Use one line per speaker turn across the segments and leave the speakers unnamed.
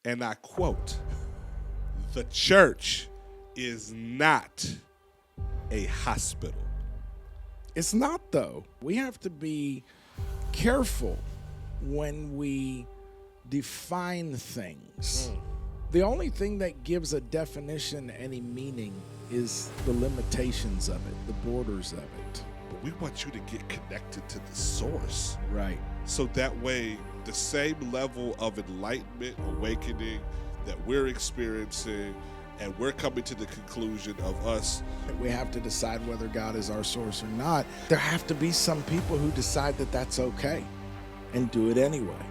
and I quote, "The church is not a hospital."
It's not, though. We have to be careful when we define things. The only thing that gives a definition any meaning is the limitations of it, the borders of it.
But we want you to get connected to the source.
Right.
So that way, the same level of enlightenment, awakening that we're experiencing, and we're coming to the conclusion of us.
We have to decide whether God is our source or not. There have to be some people who decide that that's okay and do it anyway.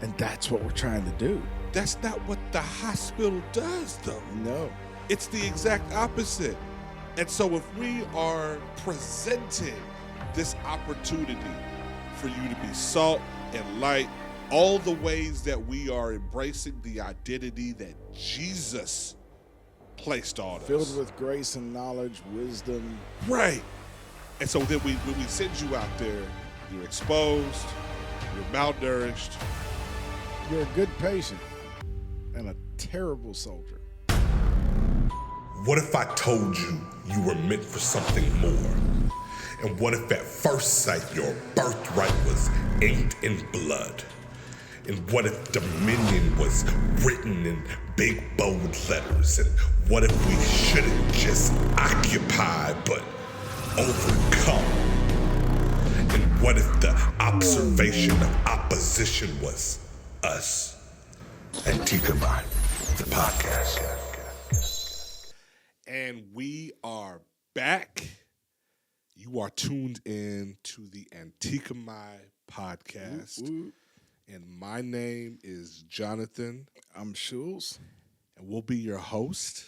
And that's what we're trying to do.
That's not what the hospital does, though.
No.
It's the exact opposite. And so if we are presenting this opportunity for you to be salt and light, all the ways that we are embracing the identity that Jesus placed on us.
Filled with grace and knowledge, wisdom.
Right. And so then when we send you out there, you're exposed, you're malnourished.
You're a good patient and a terrible soldier.
What if I told you you were meant for something more? And what if at first sight your birthright was inked in blood? And what if dominion was written in big bold letters? And what if we shouldn't just occupy but overcome? And what if the observation of opposition was us? Antikemi, the podcast.
And we are back. You are tuned in to the Antikemi podcast. And my name is Jonathan.
I'm Schulz.
And we'll be your host.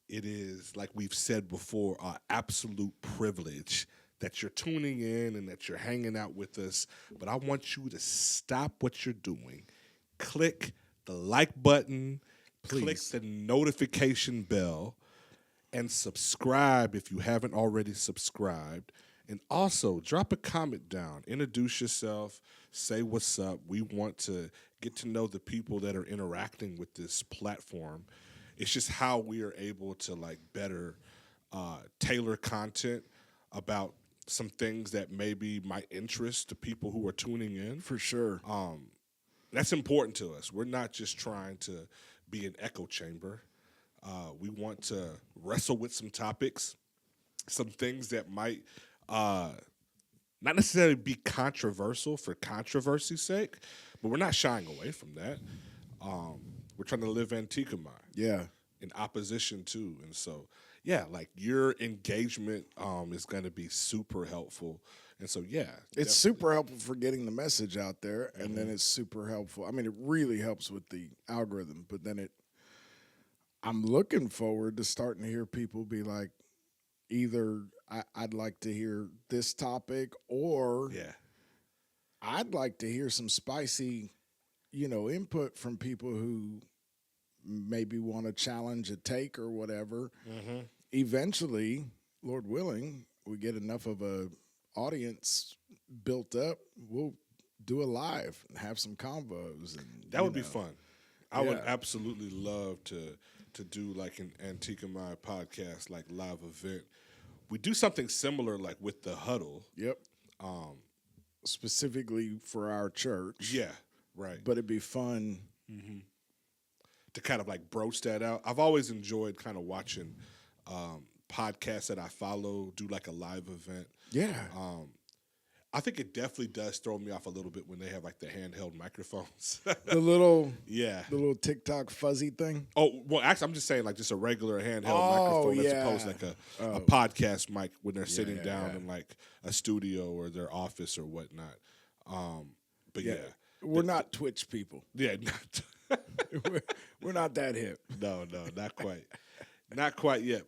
It is, like we've said before, our absolute privilege that you're tuning in and that you're hanging out with us. But I want you to stop what you're doing. Click the like button.
Please.
Click the notification bell. And subscribe if you haven't already subscribed. And also, drop a comment down. Introduce yourself. Say what's up. We want to get to know the people that are interacting with this platform. It's just how we are able to better tailor content about some things that maybe might interest the people who are tuning in.
For sure.
That's important to us. We're not just trying to be an echo chamber. We want to wrestle with some topics, some things that might not necessarily be controversial for controversy's sake, but we're not shying away from that. We're trying to live Antikemi.
Yeah.
In opposition to. And so, yeah, your engagement is going to be super helpful. And so, yeah.
It's super helpful for getting the message out there, and then it's super helpful. I mean, it really helps with the algorithm, but then I'm looking forward to starting to hear people be like, either I'd like to hear this topic, or I'd like to hear some spicy, input from people who maybe want to challenge a take or whatever. Eventually, Lord willing, we get enough of a audience built up, we'll do a live and have some convos. And
that would be fun. I would absolutely love to do an Antikemi podcast, live event. We do something similar with the huddle.
Yep. Specifically for our church.
Yeah, right.
But it'd be fun
to kind of broach that out. I've always enjoyed kind of watching podcasts that I follow do a live event.
Yeah.
I think it definitely does throw me off a little bit when they have the handheld microphones.
The little
the
little TikTok fuzzy thing.
Oh, well, actually, I'm just saying just a regular handheld microphone as opposed to a podcast mic when they're sitting down in a studio or their office or whatnot. But
we're not Twitch people.
Yeah,
we're not that hip.
No, not quite, not quite yet.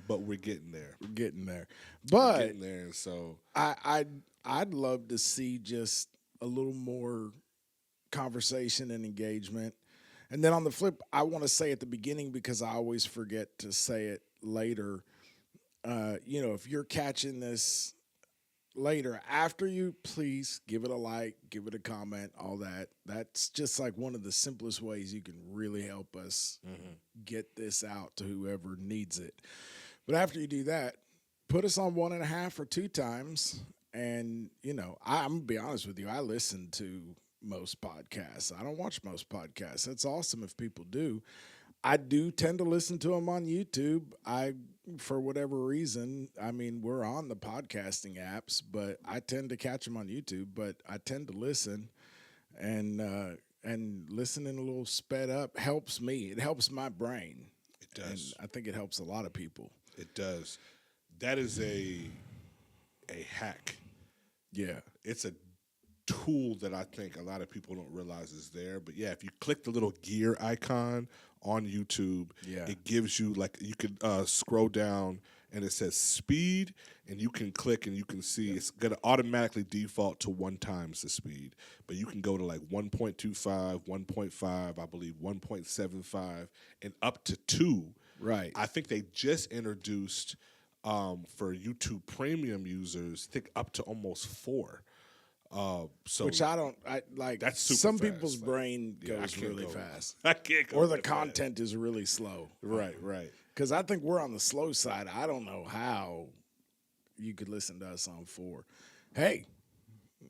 But we're getting there.
We're getting there. But
we're getting there, and so
I'd love to see just a little more conversation and engagement. And then on the flip, I want to say at the beginning, because I always forget to say it later, if you're catching this later after you, please give it a like, give it a comment, all that. That's just like one of the simplest ways you can really help us get this out to whoever needs it. But after you do that, put us on 1.5 or 2 times. And, I'm going to be honest with you. I listen to most podcasts. I don't watch most podcasts. It's awesome if people do. I do tend to listen to them on YouTube. For whatever reason, we're on the podcasting apps, but I tend to catch them on YouTube. But I tend to listen, and listening a little sped up helps me. It helps my brain.
It does.
And I think it helps a lot of people.
It does. That is a hack.
Yeah.
It's a tool that I think a lot of people don't realize is there. But yeah, if you click the little gear icon on YouTube, it gives you, like, you could scroll down and it says speed, and you can click and you can see it's going to automatically default to 1 times the speed. But you can go to like 1.25, 1.5, I believe 1.75, and up to 2.
Right.
I think they just introduced for YouTube Premium users, I think up to almost 4.
Which I like.
That's super
some
fast.
people's brain
I
goes
can't
really
go.
fast,
I can't go.
or the
that fast.
content is really slow.
Right.
Because I think we're on the slow side. I don't know how you could listen to us on 4. Hey,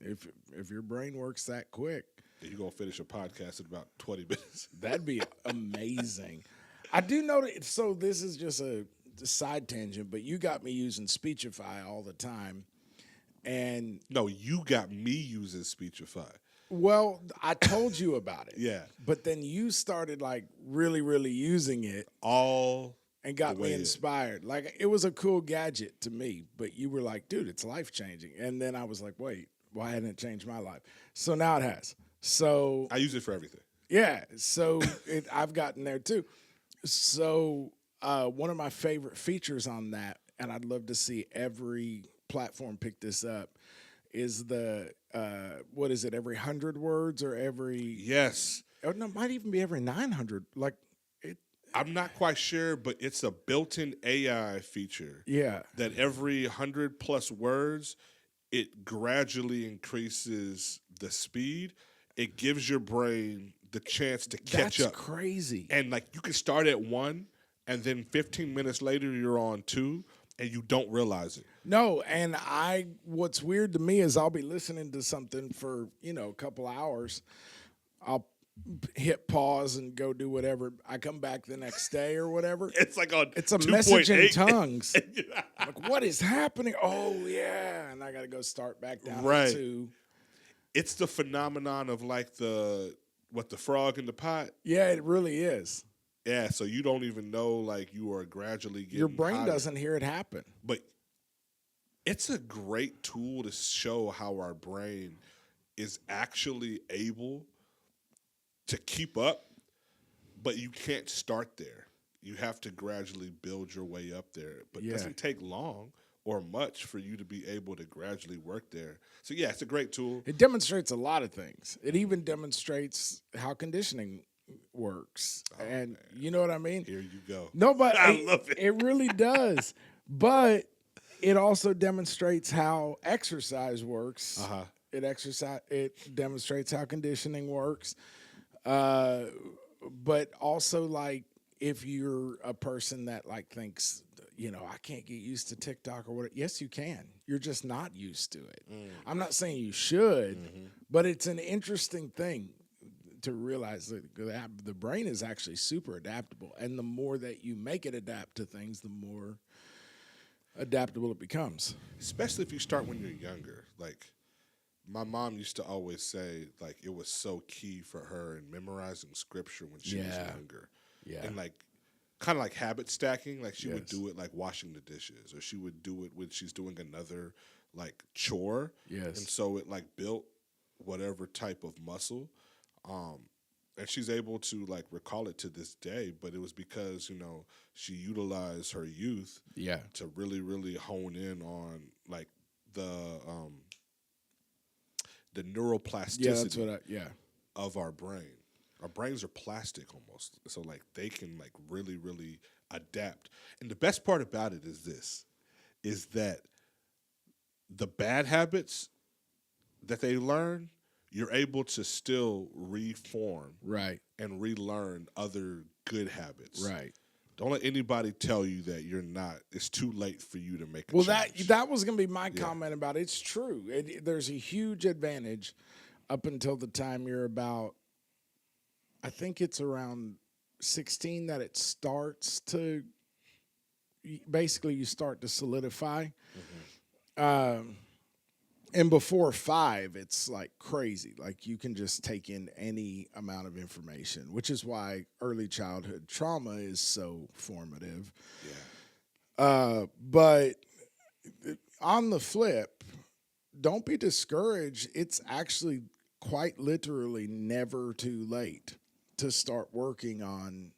if your brain works that quick,
You're gonna finish a podcast in about 20 minutes.
that'd be amazing. I do know that. So this is just a side tangent, but you got me using Speechify all the time. And
No, you got me using Speechify.
well, I told you about it.
Yeah.
But then you started like really, really using it
All
and got
the
me
way in.
inspired. Like, it was a cool gadget to me, but you were like, dude, it's life changing. And then I was like, wait, why hadn't it changed my life? So now it has. So
I use it for everything.
yeah, so I've gotten there too. So one of my favorite features on that, and I'd love to see every platform pick this up, is the what is it? Every 100 words or every?
Yes.
Oh no, it might even be every 900. Like it.
I'm not quite sure, but it's a built-in AI feature.
Yeah.
That every 100+ words, it gradually increases the speed. It gives your brain the chance to catch
That's
up.
crazy.
And like you can start at 1, and then 15 minutes later you're on 2, and you don't realize it.
No, and what's weird to me is I'll be listening to something for, a couple hours. I'll hit pause and go do whatever. I come back the next day or whatever.
It's like on
It's a message in
2.8.
tongues. Like, what is happening? Oh, yeah. And I got to go start back down
Right.
to.
It's the phenomenon of like the frog in the pot.
Yeah, it really is.
Yeah, so you don't even know, like, you are gradually getting
Your brain
higher.
doesn't hear it happen.
But it's a great tool to show how our brain is actually able to keep up, but you can't start there. You have to gradually build your way up there. But it doesn't take long or much for you to be able to gradually work there. So, yeah, it's a great tool.
It demonstrates a lot of things. It even demonstrates how conditioning works. And you know what I mean?
Here you go.
No, but
I love it.
It really does. But it also demonstrates how exercise works.
Uh-huh.
It demonstrates how conditioning works. But also, like, if you're a person that like thinks, I can't get used to TikTok or what. Yes, you can. You're just not used to it. I'm not saying you should, but it's an interesting thing to realize that the brain is actually super adaptable. And the more that you make it adapt to things, the more adaptable it becomes.
Especially if you start when you're younger. Like, my mom used to always say, like, it was so key for her in memorizing scripture when she was younger.
Yeah.
And, like, kind of like habit stacking. Like, she would
Yes.
do it, like, washing the dishes. Or she would do it when she's doing another, like, chore.
Yes.
And so it, like, built whatever type of muscle. And she's able to, like, recall it to this day. But it was because, she utilized her youth to really, really hone in on, like, the neuroplasticity of our brain. Our brains are plastic almost. So, like, they can, like, really, really adapt. And the best part about it is this, is that the bad habits that they learn, you're able to still reform
Right.
and relearn other good habits.
Right.
Don't let anybody tell you that you're not. It's too late for you to make a
Well,
change.
that was going to be my comment about it. It's true. There's a huge advantage up until the time you're about, I think it's around 16 that it starts to, basically you start to solidify. And before 5, it's like crazy. Like you can just take in any amount of information, which is why early childhood trauma is so formative. But on the flip, don't be discouraged. It's actually quite literally never too late to start working on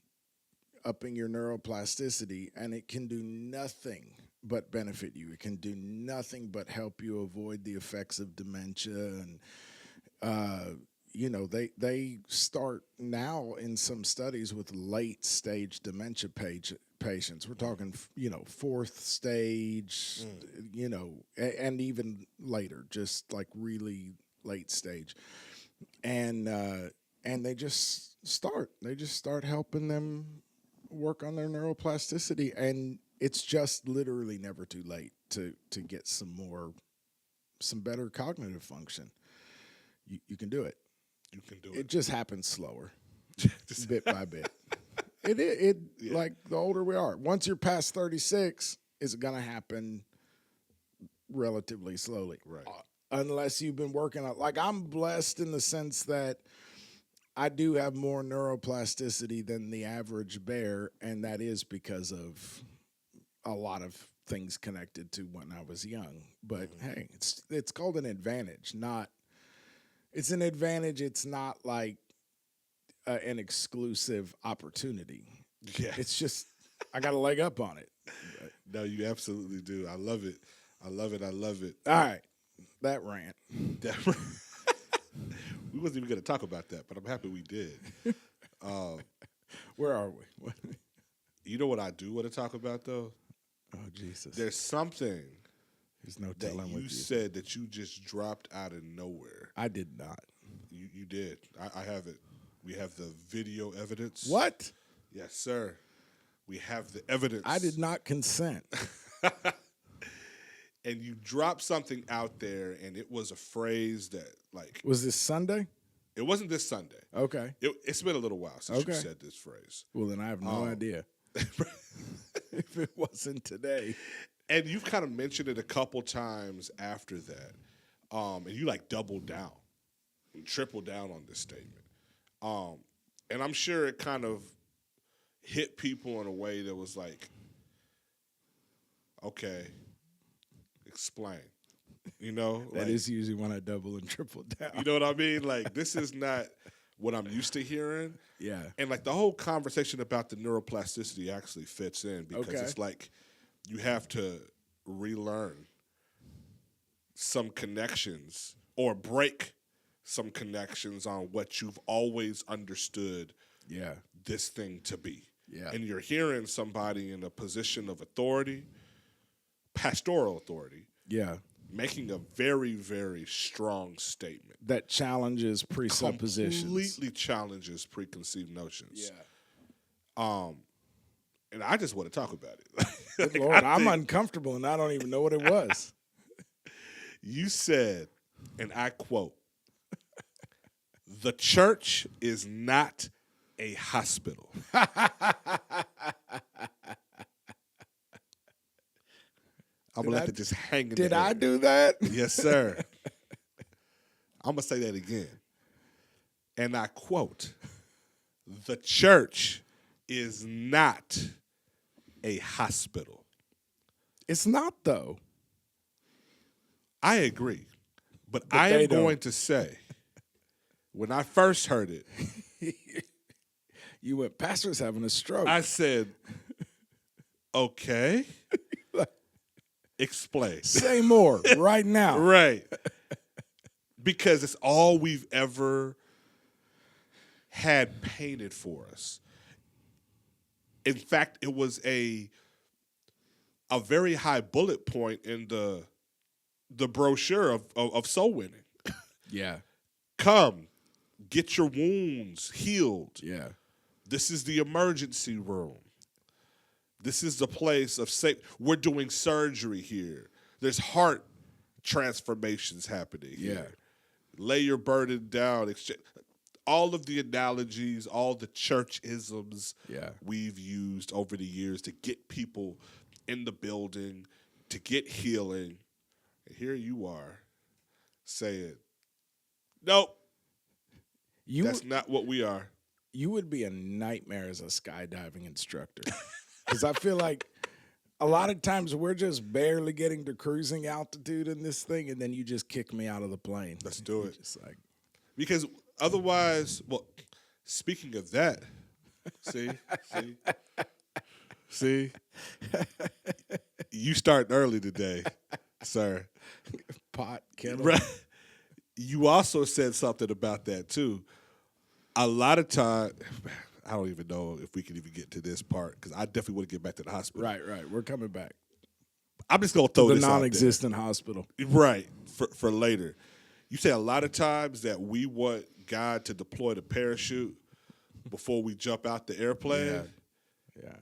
upping your neuroplasticity, and it can do nothing but benefit you. It can do nothing but help you avoid the effects of dementia. And they start now in some studies with late stage dementia patients. We're talking 4th stage, and even later, just like really late stage. And they just start helping them work on their neuroplasticity, and it's just literally never too late to get some better cognitive function. You can do it.
You can do
It
it.
just happens slower, bit by bit. It like the older we are. Once you're past 36, it's gonna happen relatively slowly,
Right.
Unless you've been working on. Like I'm blessed in the sense that I do have more neuroplasticity than the average bear, and that is because of a lot of things connected to when I was young. But hey, it's called an advantage, not. It's an advantage. It's not like an exclusive opportunity.
Yeah.
It's just I got a leg up on it.
No, you absolutely do. I love it. I love it. I love it.
All right, that rant.
We wasn't even going to talk about that, but I'm happy we did.
Where are we?
You know what I do want to talk about, though?
Oh, Jesus.
There's something
There's no
that
telling
you
with you.
said that you just dropped out of nowhere.
I did not.
You did. I have it. We have the video evidence.
What?
Yes, sir. We have the evidence.
I did not consent.
And you dropped something out there, and it was a phrase that, like,
Was this Sunday?
it wasn't this Sunday.
Okay.
It's been a little while since you
Okay.
said this phrase.
Well, then I have no idea. If it wasn't today.
And you've kind of mentioned it a couple times after that. And you like doubled down and tripled down on this statement. And I'm sure it kind of hit people in a way that was like, okay, explain.
That is usually when I double and triple down.
You know what I mean? Like, this is not what I'm used to hearing.
Yeah.
And like the whole conversation about the neuroplasticity actually fits in because
Okay.
it's like you have to relearn some connections or break some connections on what you've always understood
Yeah.
this thing to be.
Yeah.
And you're hearing somebody in a position of authority, pastoral authority,
Yeah.
making a very, very strong statement.
That challenges presuppositions.
Completely challenges preconceived notions.
Yeah.
And I just want to talk about it.
Good
Like,
Lord,
I
I'm
think
uncomfortable and I don't even know what it was.
you said, and I quote, "The church is not a hospital." I'm going to let it just hang in the
Did I
air.
do that?
Yes, sir. I'm going to say that again. And I quote, "The church is not a hospital."
It's not, though.
I agree. But
But
I
they
am going
don't.
to say, when I first heard it,
You went, pastor's having a stroke.
I said, okay, explain.
Say more right now.
Right. Because it's all we've ever had painted for us. In fact, it was a very high bullet point in the the brochure of soul winning.
Yeah.
Come, get your wounds healed.
Yeah.
This is the emergency room. This is the place of safe. We're doing surgery here. There's heart transformations happening here. Lay your burden down. All of the analogies, all the church isms we've used over the years to get people in the building, to get healing. And here you are saying, nope, that's not what we are.
You would be a nightmare as a skydiving instructor. Because I feel like a lot of times we're just barely getting to cruising altitude in this thing, and then you just kick me out of the plane.
Let's do it.
Just like,
because otherwise, well, speaking of that, see, you starting early today, sir.
Pot kettle.
Right. You also said something about that too. A lot of time, I don't even know if we can even get to this part because I definitely want to get back to the hospital.
Right. We're coming back.
I'm just gonna throw
the
this out there.
non-existent hospital.
Right, for later. You say a lot of times that we want God to deploy the parachute before we jump out the airplane.
Yeah.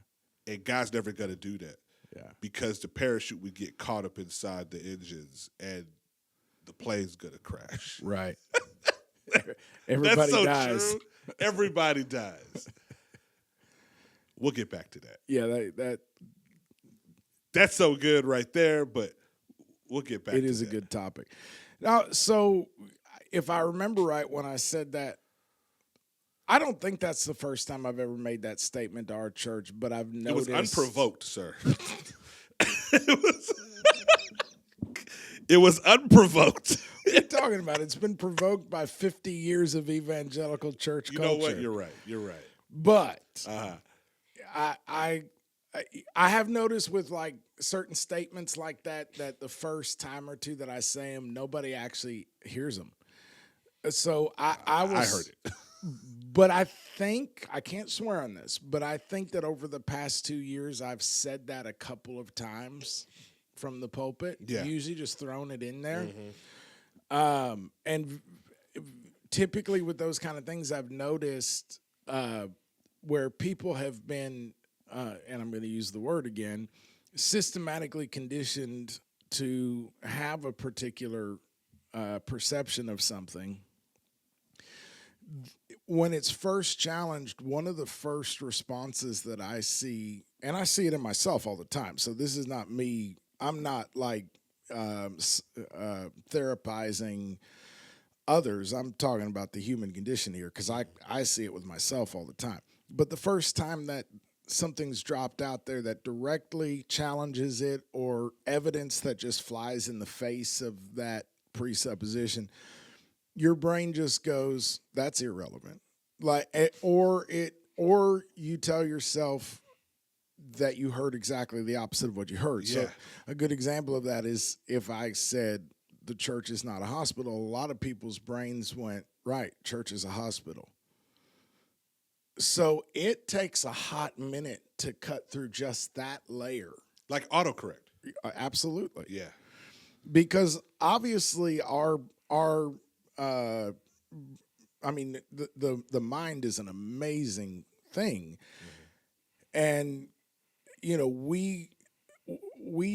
And God's never going to do that.
Yeah.
Because the parachute would get caught up inside the engines and the plane's going to crash.
Right. Everybody dies.
True. Everybody dies. We'll get back to that.
Yeah,
that's so good right there, but we'll get back to that.
It is a good topic. Now, so if I remember right when I said that, I don't think that's the first time I've ever made that statement to our church, but I've noticed.
It was unprovoked, sir. It was unprovoked.
What are you talking about? It's been provoked by 50 years of evangelical church culture.
You know what? You're right.
But I have noticed with like certain statements like that the first time or two that I say them, nobody actually hears them. So I heard it. But I think, I can't swear on this, but I think that over the past 2 years, I've said that a couple of times from the pulpit. Yeah. Usually just throwing it in there. Mm-hmm. And typically with those kind of things, I've noticed where people have been, and I'm going to use the word again, systematically conditioned to have a particular perception of something. When it's first challenged, one of the first responses that I see, and I see it in myself all the time, so this is not me, I'm not like therapizing others, I'm talking about the human condition here, because I see it with myself all the time. But the first time that something's dropped out there that directly challenges it, or evidence that just flies in the face of that presupposition, your brain just goes, that's irrelevant. Or you tell yourself that you heard exactly the opposite of what you heard. Yeah. So a good example of that is if I said the church is not a hospital, a lot of people's brains went, right, church is a hospital. So it takes a hot minute to cut through just that layer.
Like autocorrect.
Absolutely.
Yeah.
Because obviously the mind is an amazing thing. Mm-hmm. And, you know, we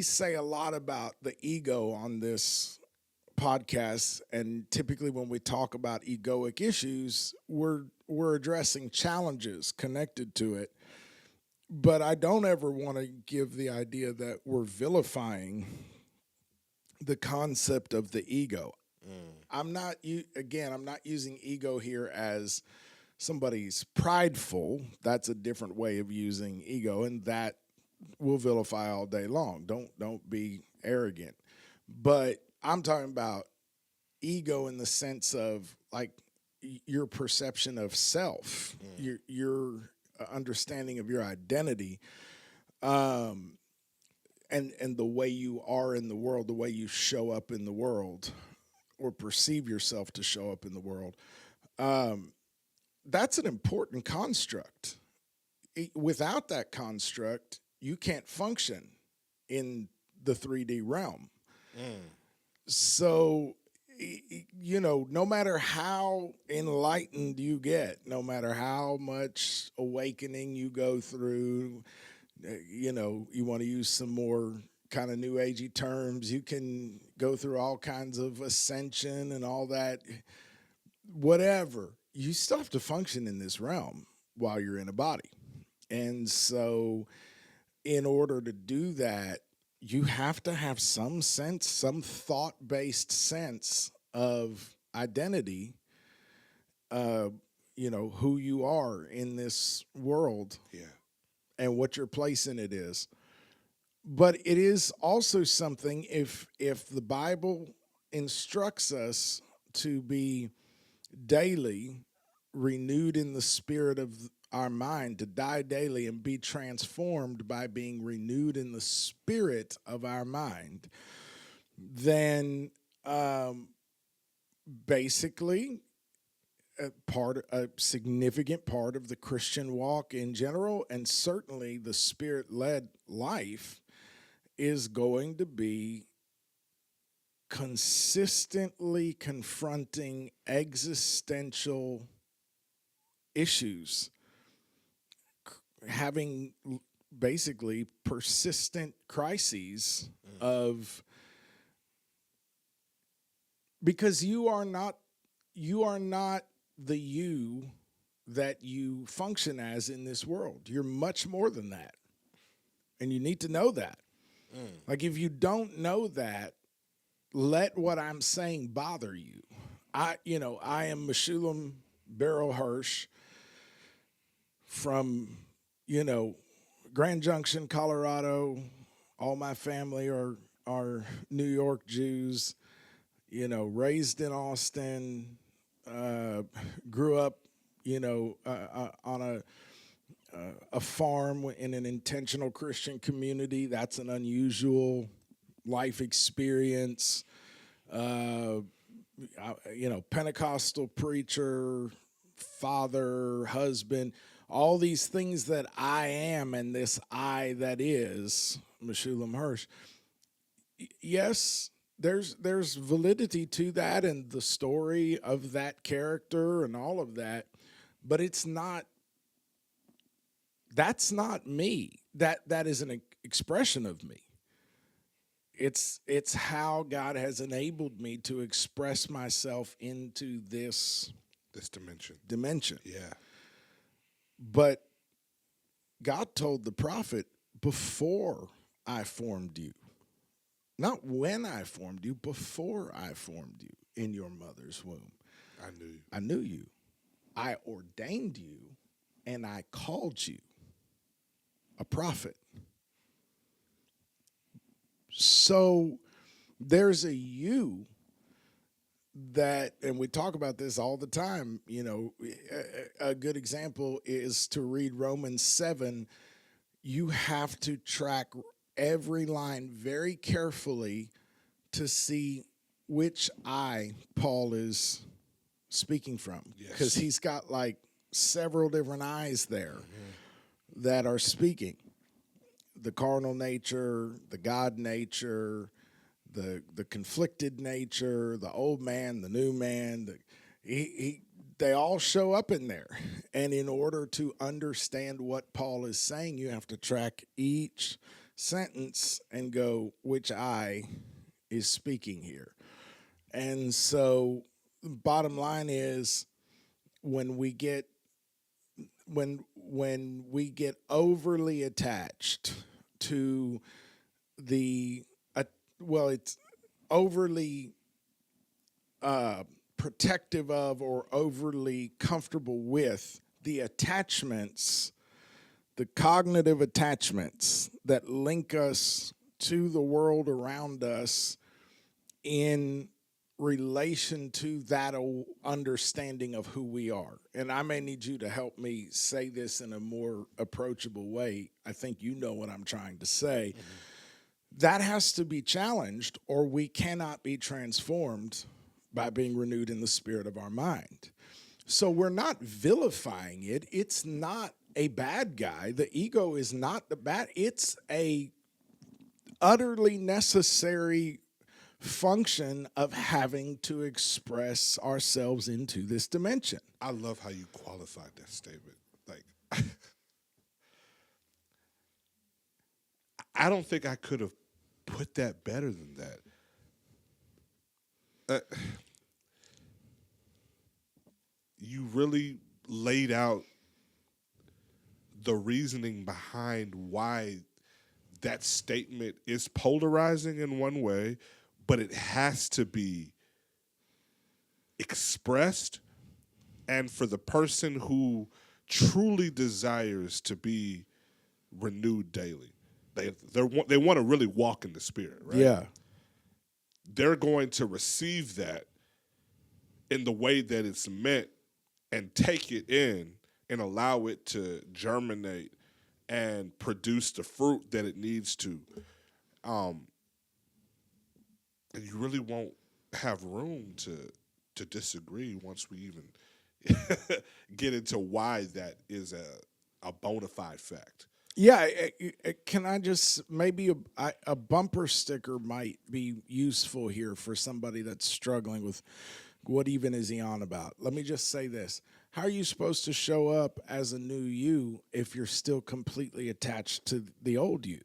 say a lot about the ego on this podcast, and typically when we talk about egoic issues, we're addressing challenges connected to it. But I don't ever want to give the idea that we're vilifying the concept of the ego. I'm not using ego here as somebody's prideful. That's a different way of using ego, and that we'll vilify all day long. Don't be arrogant. But I'm talking about ego in the sense of like your perception of self, your understanding of your identity, and the way you are in the world, the way you show up in the world, or perceive yourself to show up in the world. That's an important construct. Without that construct, you can't function in the 3D realm. So, no matter how enlightened you get, no matter how much awakening you go through, you want to use some more kind of new agey terms, you can go through all kinds of ascension and all that, whatever. You still have to function in this realm while you're in a body. And so, in order to do that, you have to have some sense, some thought-based sense of identity, who you are in this world, and what your place in it is. But it is also something, if the Bible instructs us to be daily renewed in the spirit of our mind, to die daily and be transformed by being renewed in the spirit of our mind, then basically a significant part of the Christian walk in general, and certainly the spirit-led life, is going to be consistently confronting existential issues, having basically persistent crises of, because you are not the you that you function as in this world. You're much more than that. And you need to know that. Like, if you don't know that, let what I'm saying bother you. I am Meshulam Barrow Hirsch from, Grand Junction, Colorado. All my family are New York Jews, raised in Austin, grew up, on a farm in an intentional Christian community. That's an unusual life experience. Pentecostal preacher, father, husband, all these things that I am, and this I that is Meshulam Hirsch. Yes, there's validity to that and the story of that character and all of that, but that's not me. That is an expression of me. It's how God has enabled me to express myself into this dimension.
Yeah.
But God told the prophet, before I formed you, not when I formed you, before I formed you in your mother's womb, I knew you. I ordained you, and I called you a prophet. So there's a you that, and we talk about this all the time, a good example is to read Romans 7. You have to track every line very carefully to see which I Paul is speaking from, because he's got like several different eyes there that are speaking. The carnal nature, the God nature, the conflicted nature, the old man, the new man, they all show up in there. And in order to understand what Paul is saying, you have to track each sentence and go, which I is speaking here. And so bottom line is, when we get overly attached to it's overly protective of or overly comfortable with the attachments, the cognitive attachments that link us to the world around us in relation to that understanding of who we are. And I may need you to help me say this in a more approachable way. I think you know what I'm trying to say. That has to be challenged, or we cannot be transformed by being renewed in the spirit of our mind. So we're not vilifying it. It's not a bad guy. The ego is not the bad. It's a utterly necessary function of having to express ourselves into this dimension.
I love how you qualified that statement. Like, I don't think I could have put that better than that. You really laid out the reasoning behind why that statement is polarizing in one way, but it has to be expressed. And for the person who truly desires to be renewed daily, they want to really walk in the Spirit, right?
Yeah.
They're going to receive that in the way that it's meant and take it in and allow it to germinate and produce the fruit that it needs to. And you really won't have room to disagree once we even get into why that is a bona fide fact.
Yeah, can I just, maybe a bumper sticker might be useful here for somebody that's struggling with what even is he on about. Let me just say this. How are you supposed to show up as a new you if you're still completely attached to the old you?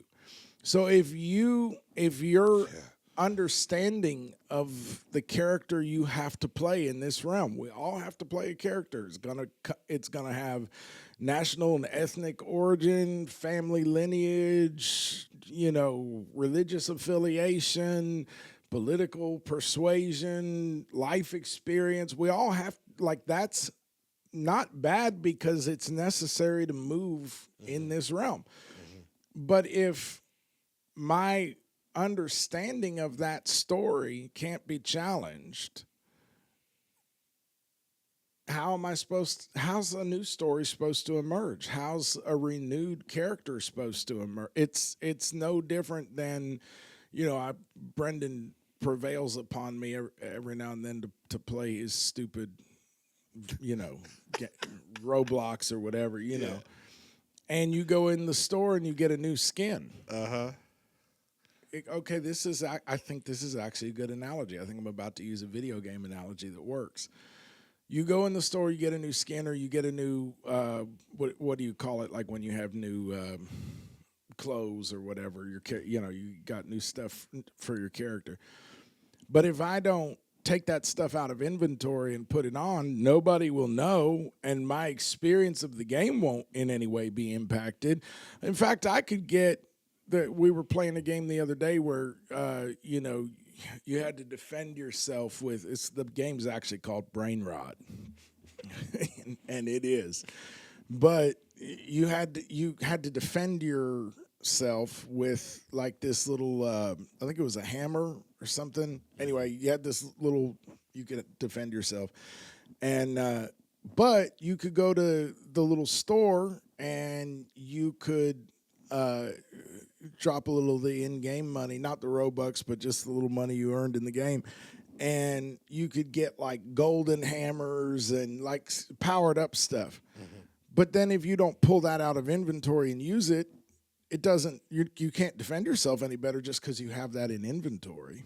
So if your understanding of the character you have to play in this realm, we all have to play a character. It's gonna have national and ethnic origin, family lineage, religious affiliation, political persuasion, life experience. We all have, that's not bad because it's necessary to move in this realm. But if my understanding of that story can't be challenged, how's a new story supposed to emerge? How's a renewed character supposed to emerge? It's no different than, Brendan prevails upon me every now and then to play his stupid, Roblox or whatever, know. And you go in the store and you get a new skin. Okay, I think this is actually a good analogy. I think I'm about to use a video game analogy that works. You go in the store, you get a new skin, or you get a new, what do you call it? Like when you have new clothes or whatever, you got new stuff for your character. But if I don't take that stuff out of inventory and put it on, nobody will know, and my experience of the game won't in any way be impacted. In fact, I could get we were playing a game the other day where you had to defend yourself with, the game's actually called Brain Rot, and it is, but you had to defend yourself with like this little I think it was a hammer or something. Anyway, you had this little, you could defend yourself, and but you could go to the little store and you could drop a little of the in-game money, not the Robux, but just the little money you earned in the game, and you could get like golden hammers and like powered up stuff. But then if you don't pull that out of inventory and use it, it doesn't, you can't defend yourself any better just because you have that in inventory.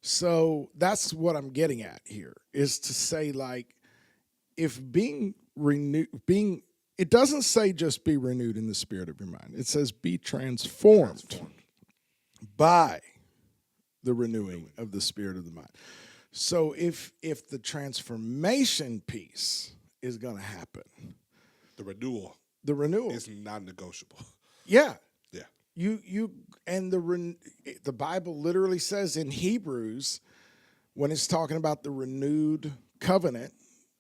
So that's what I'm getting at here, is to say, like, if it doesn't say just be renewed in the spirit of your mind. It says be transformed by the renewing of the spirit of the mind. So if the transformation piece is going to happen,
the renewal is non-negotiable.
Yeah.
Yeah.
The Bible literally says in Hebrews, when it's talking about the renewed covenant,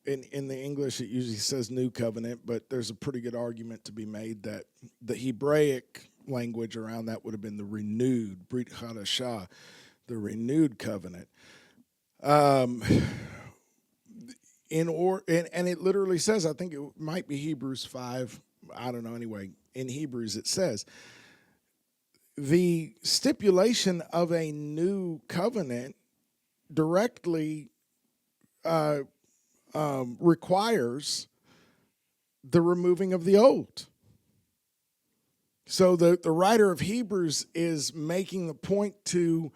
in the English, it usually says new covenant, but there's a pretty good argument to be made that the Hebraic language around that would have been the renewed, Brit Hadashah, the renewed covenant. And it literally says, I think it might be Hebrews 5, I don't know, anyway, in Hebrews it says, the stipulation of a new covenant directly requires the removing of the old. So the writer of Hebrews is making the point to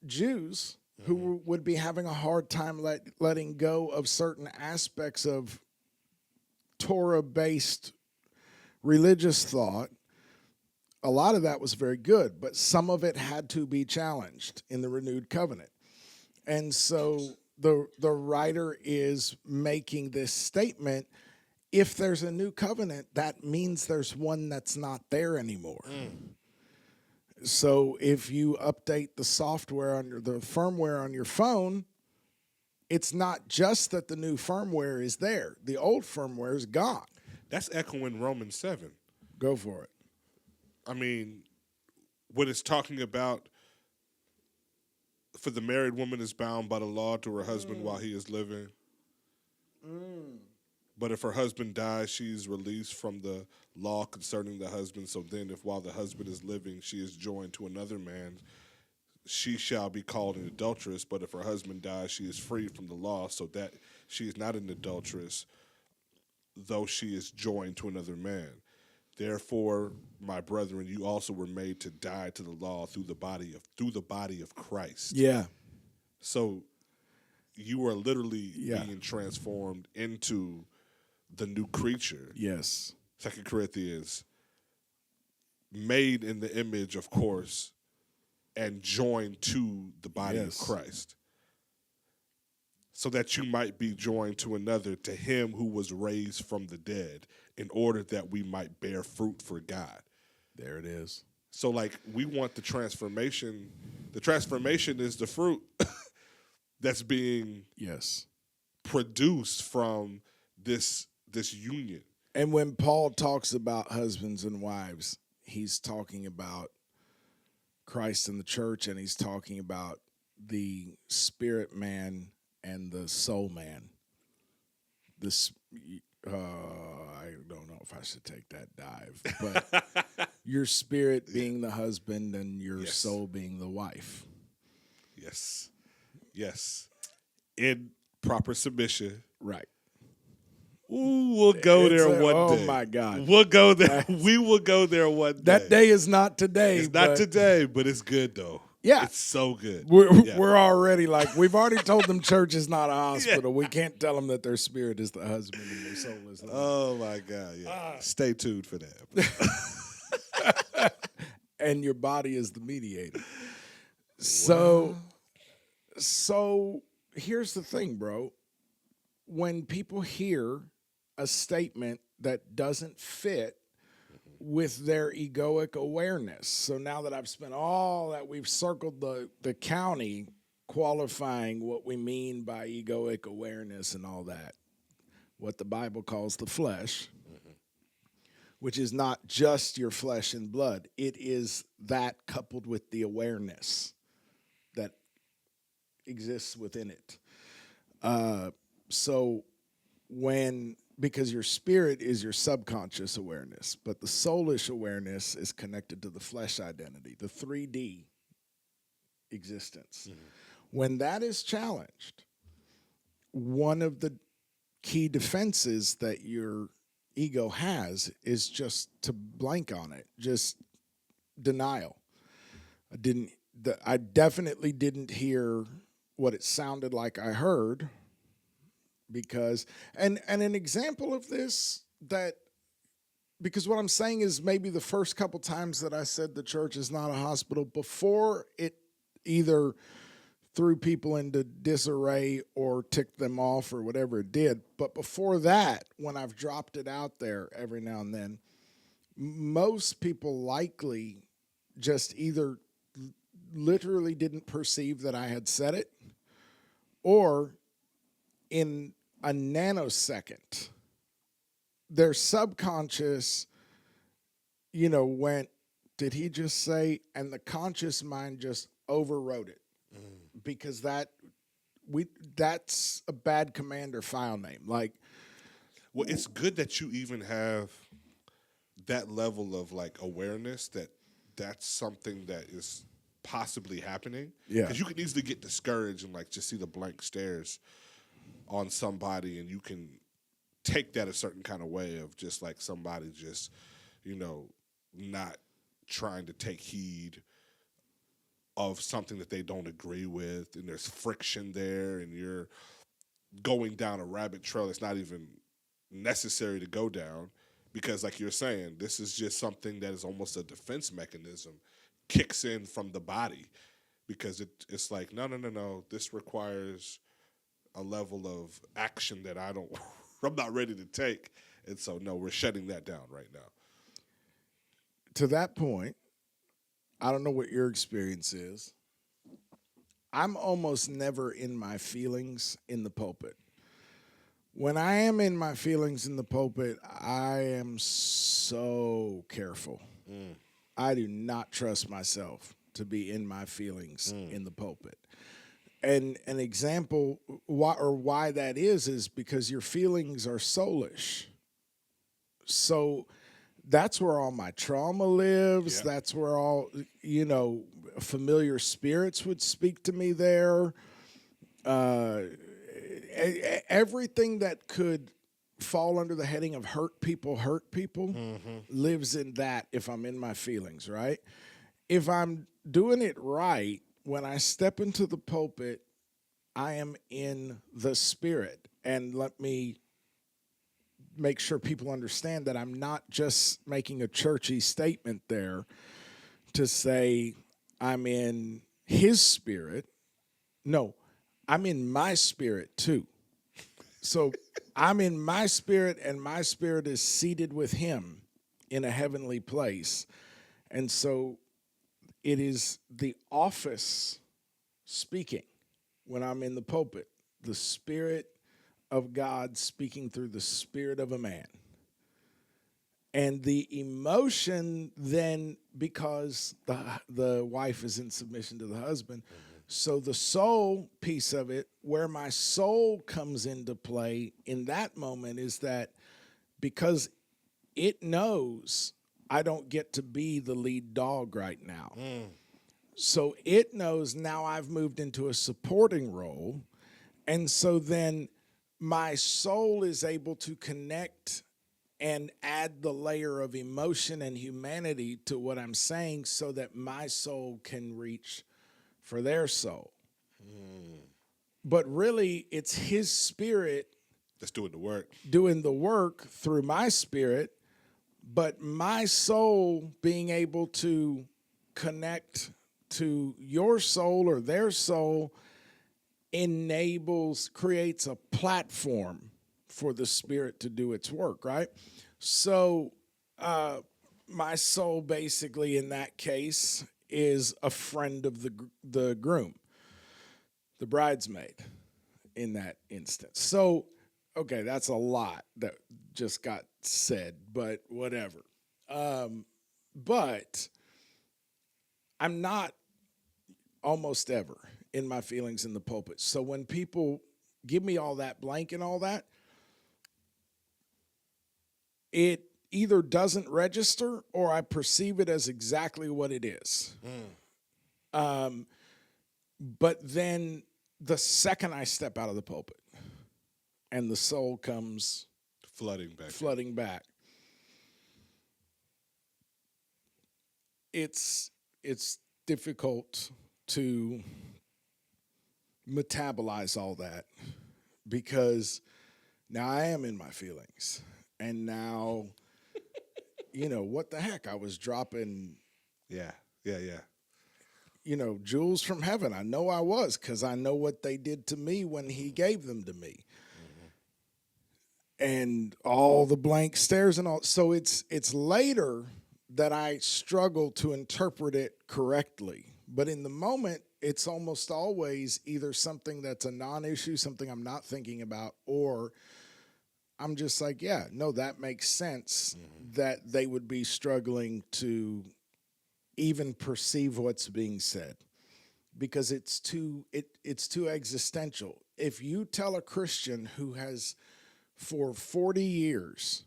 Jews who would be having a hard time letting go of certain aspects of Torah-based religious thought. A lot of that was very good, but some of it had to be challenged in the renewed covenant. And so the writer is making this statement: if there's a new covenant, that means there's one that's not there anymore. So if you update the software the firmware on your phone, it's not just that the new firmware is there. The old firmware is gone.
That's echoing Romans 7.
Go for it.
I mean, what it's talking about, for the married woman is bound by the law to her husband while he is living. But if her husband dies, she's released from the law concerning the husband. So then if while the husband is living, she is joined to another man, she shall be called an adulteress. But if her husband dies, she is freed from the law, so that she is not an adulteress, though she is joined to another man. Therefore, my brethren, you also were made to die to the law through the body of Christ.
Yeah.
So you are literally being transformed into the new creature.
Yes.
2 Corinthians, made in the image, of course, and joined to the body of Christ, so that you might be joined to another, to him who was raised from the dead, in order that we might bear fruit for God.
There it is.
So, like, we want the transformation. The transformation is the fruit that's being produced from this union.
And when Paul talks about husbands and wives, he's talking about Christ and the church, and he's talking about the spirit man and the soul man. I don't know if I should take that dive, but your spirit being the husband and your soul being the wife.
Yes. Yes. In proper submission.
Right.
Ooh, we'll go there one day.
Oh, my God.
We'll go there. We will go there one day.
That day is not today.
It's not today, but it's good, though.
Yeah.
It's so good.
We're already like, we've already told them church is not a hospital. We can't tell them that their spirit is the husband and their soul is the wife.
Oh, my God. Yeah. Stay tuned for that.
And your body is the mediator. So here's the thing, bro. When people hear a statement that doesn't fit with their egoic awareness. So now that I've spent all that, we've circled the county qualifying what we mean by egoic awareness and all that, what the Bible calls the flesh, which is not just your flesh and blood. It is that coupled with the awareness that exists within it. Because your spirit is your subconscious awareness, but the soulish awareness is connected to the flesh identity, the 3D existence. When that is challenged, one of the key defenses that your ego has is just to blank on it, just denial. I definitely didn't hear what it sounded like I heard. Because, and an example of this, because what I'm saying is maybe the first couple times that I said the church is not a hospital, before it either threw people into disarray or ticked them off or whatever it did, but before that, when I've dropped it out there every now and then, most people likely just either literally didn't perceive that I had said it, or in a nanosecond, their subconscious, went, did he just say, and the conscious mind just overrode it. Because that's a bad command or file name. Well,
it's good that you even have that level of awareness that that's something that is possibly happening. Yeah. Because you can easily get discouraged and just see the blank stares on somebody, and you can take that a certain kind of way of just somebody just, not trying to take heed of something that they don't agree with, and there's friction there, and you're going down a rabbit trail that's not even necessary to go down, because like you're saying, this is just something that is almost a defense mechanism, kicks in from the body, because it's like, no, this requires a level of action that I'm not ready to take. And so, no, we're shutting that down right now.
To that point, I don't know what your experience is. I'm almost never in my feelings in the pulpit. When I am in my feelings in the pulpit, I am so careful. I do not trust myself to be in my feelings in the pulpit. And an example why that is because your feelings are soulish. So that's where all my trauma lives.
Yeah.
That's where all, familiar spirits would speak to me there. Everything that could fall under the heading of hurt people lives in that if I'm in my feelings, right? If I'm doing it right, when I step into the pulpit, I am in the Spirit. And let me make sure people understand that I'm not just making a churchy statement there to say I'm in His Spirit. No, I'm in my spirit too. So I'm in my spirit, and my spirit is seated with Him in a heavenly place. And so it is the office speaking when I'm in the pulpit, the Spirit of God speaking through the spirit of a man. And the emotion then, because the wife is in submission to the husband, so the soul piece of it, where my soul comes into play in that moment, is that because it knows I don't get to be the lead dog right now. So it knows now I've moved into a supporting role. And so then my soul is able to connect and add the layer of emotion and humanity to what I'm saying so that my soul can reach for their soul. But really, it's His Spirit
That's doing
the work through my spirit, but my soul being able to connect to your soul or their soul creates a platform for the Spirit to do its work, right? So my soul basically in that case is a friend of the groom, the bridesmaid in that instance. So, okay, that's a lot that just got said, but whatever. But I'm not almost ever in my feelings in the pulpit. So when people give me all that blank and all that, it either doesn't register or I perceive it as exactly what it is. But then the second I step out of the pulpit and the soul comes flooding back, it's difficult to metabolize all that because now I am in my feelings. And now, what the heck? I was dropping, jewels from heaven. I know I was, because I know what they did to me when He gave them to me. And all the blank stares and all. So it's later that I struggle to interpret it correctly. But in the moment, it's almost always either something that's a non-issue, something I'm not thinking about, or I'm just like, yeah, no, that makes sense that they would be struggling to even perceive what's being said because it's too existential. If you tell a Christian who has for 40 years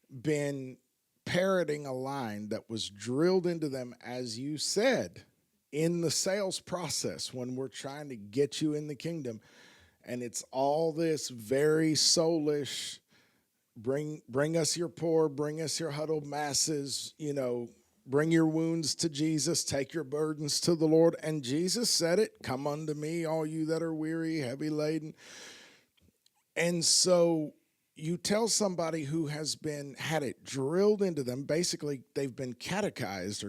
been parroting a line that was drilled into them, as you said, in the sales process when we're trying to get you in the kingdom, and it's all this very soulish, bring us your poor, bring us your huddled masses, Bring your wounds to Jesus, take your burdens to the Lord. And Jesus said it, come unto me, all you that are weary, heavy laden. And so you tell somebody who has had it drilled into them, basically they've been catechized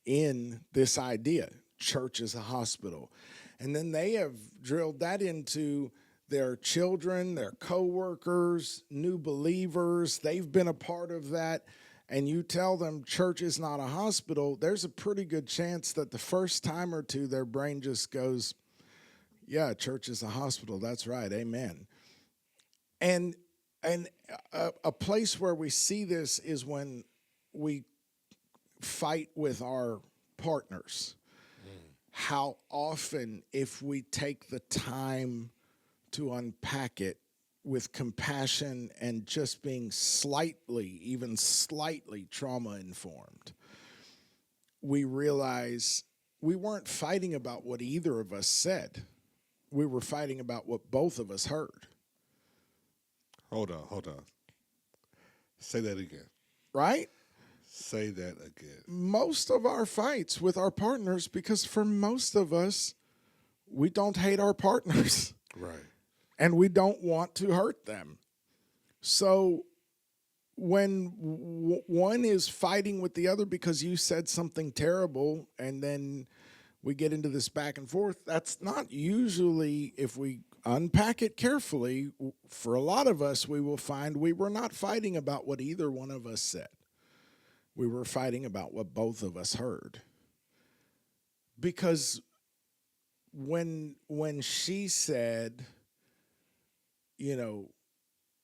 in this idea, church is a hospital. And then they have drilled that into their children, their coworkers, new believers. They've been a part of that. And you tell them church is not a hospital, there's a pretty good chance that the first time or two their brain just goes, yeah, church is a hospital. That's right. Amen. And a place where we see this is when we fight with our partners. How often, if we take the time to unpack it with compassion and just being even slightly trauma-informed, we realize we weren't fighting about what either of us said. We were fighting about what both of us heard.
Hold on. Say that again.
Right?
Say that again.
Most of our fights with our partners, because for most of us, we don't hate our partners.
Right.
And we don't want to hurt them. So when one is fighting with the other because you said something terrible, and then we get into this back and forth, that's not usually, if we unpack it carefully, for a lot of us, we will find we were not fighting about what either one of us said. We were fighting about what both of us heard. Because when she said,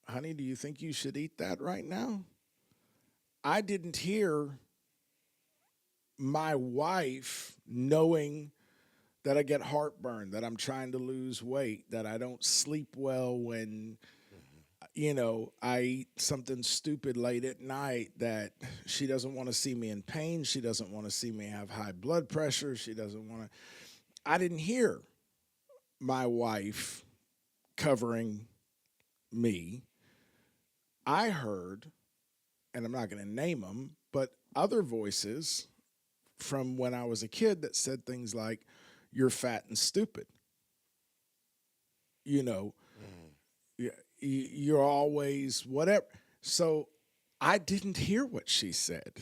honey, do you think you should eat that right now? I didn't hear my wife knowing that I get heartburn, that I'm trying to lose weight, that I don't sleep well when, I eat something stupid late at night, that she doesn't want to see me in pain. She doesn't want to see me have high blood pressure. She doesn't want to. I didn't hear my wife covering me. I heard, and I'm not going to name them, but other voices from when I was a kid that said things like, you're fat and stupid. You're always whatever. So I didn't hear what she said.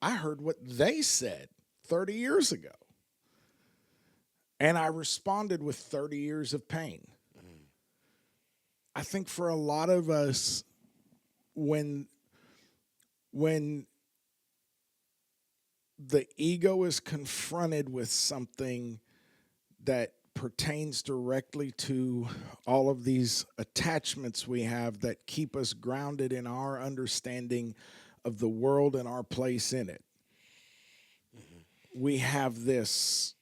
I heard what they said 30 years ago. And I responded with 30 years of pain. I think for a lot of us, when the ego is confronted with something that pertains directly to all of these attachments we have that keep us grounded in our understanding of the world and our place in it, we have this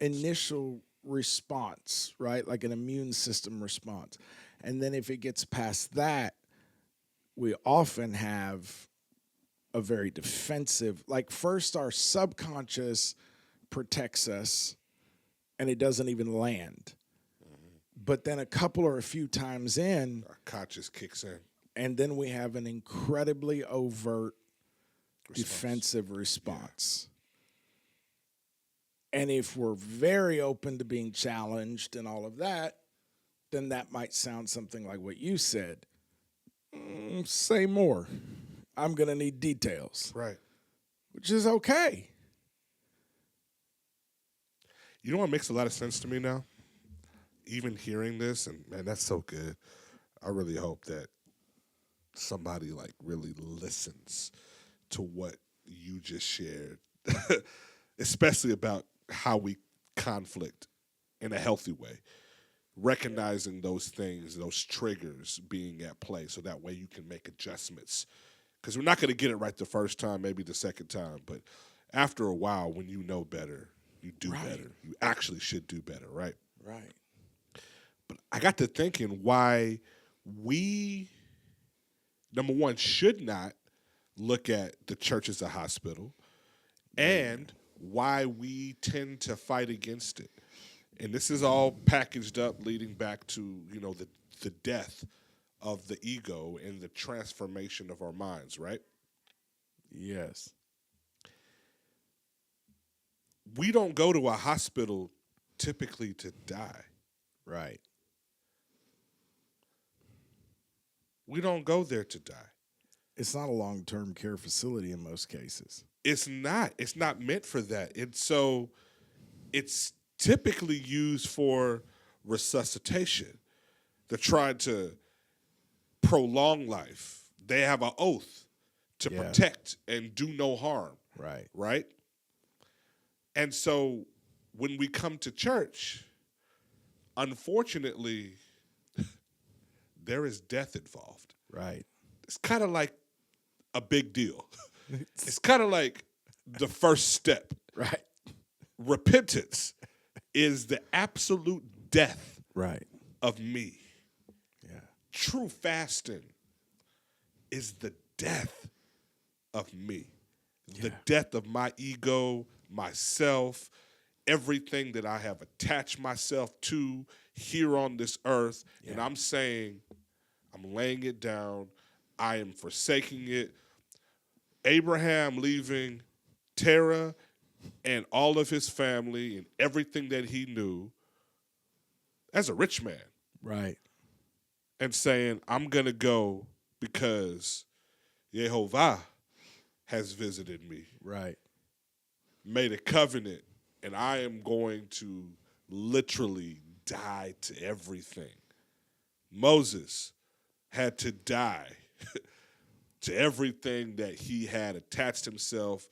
initial response, right? Like an immune system response. And then if it gets past that, we often have a very defensive, like first our subconscious protects us and it doesn't even land. But then a couple or a few times in,
Our conscious kicks in.
and then we have an incredibly overt defensive response. Yeah. And if we're very open to being challenged and all of that, then that might sound something like what you said. Say more. I'm going to need details.
Right.
Which is okay.
You know what makes a lot of sense to me now? Even hearing this, and man, that's so good. I really hope that somebody really listens to what you just shared, especially about how we conflict in a healthy way. Recognizing those things, those triggers being at play, so that way you can make adjustments. Because we're not going to get it right the first time, maybe the second time, but after a while, when you know better, you do better. You actually should do better, right?
Right.
But I got to thinking why we, number one, should not look at the church as a hospital, and why we tend to fight against it. And this is all packaged up leading back to, the death of the ego and the transformation of our minds, right?
Yes.
we don't go to a hospital typically to die.
Right.
We don't go there to die.
It's not a long-term care facility in most cases.
It's not. It's not meant for that. And so it's typically used for resuscitation. They're trying to prolong life. They have an oath to protect and do no harm.
Right.
Right? And so when we come to church, unfortunately, there is death involved.
Right.
It's kind of like a big deal. It's kind of like the first step.
Right.
Repentance is the absolute death
Right.
of me.
Yeah.
True fasting is the death of me. The death of my ego, myself, everything that I have attached myself to here on this earth. Yeah. And I'm saying, I'm laying it down. I am forsaking it. Abraham leaving Terah and all of his family and everything that he knew as a rich man.
Right.
And saying, I'm going to go because Yehovah has visited me.
Right.
Made a covenant, and I am going to literally die to everything. Moses had to die to everything that he had attached himself,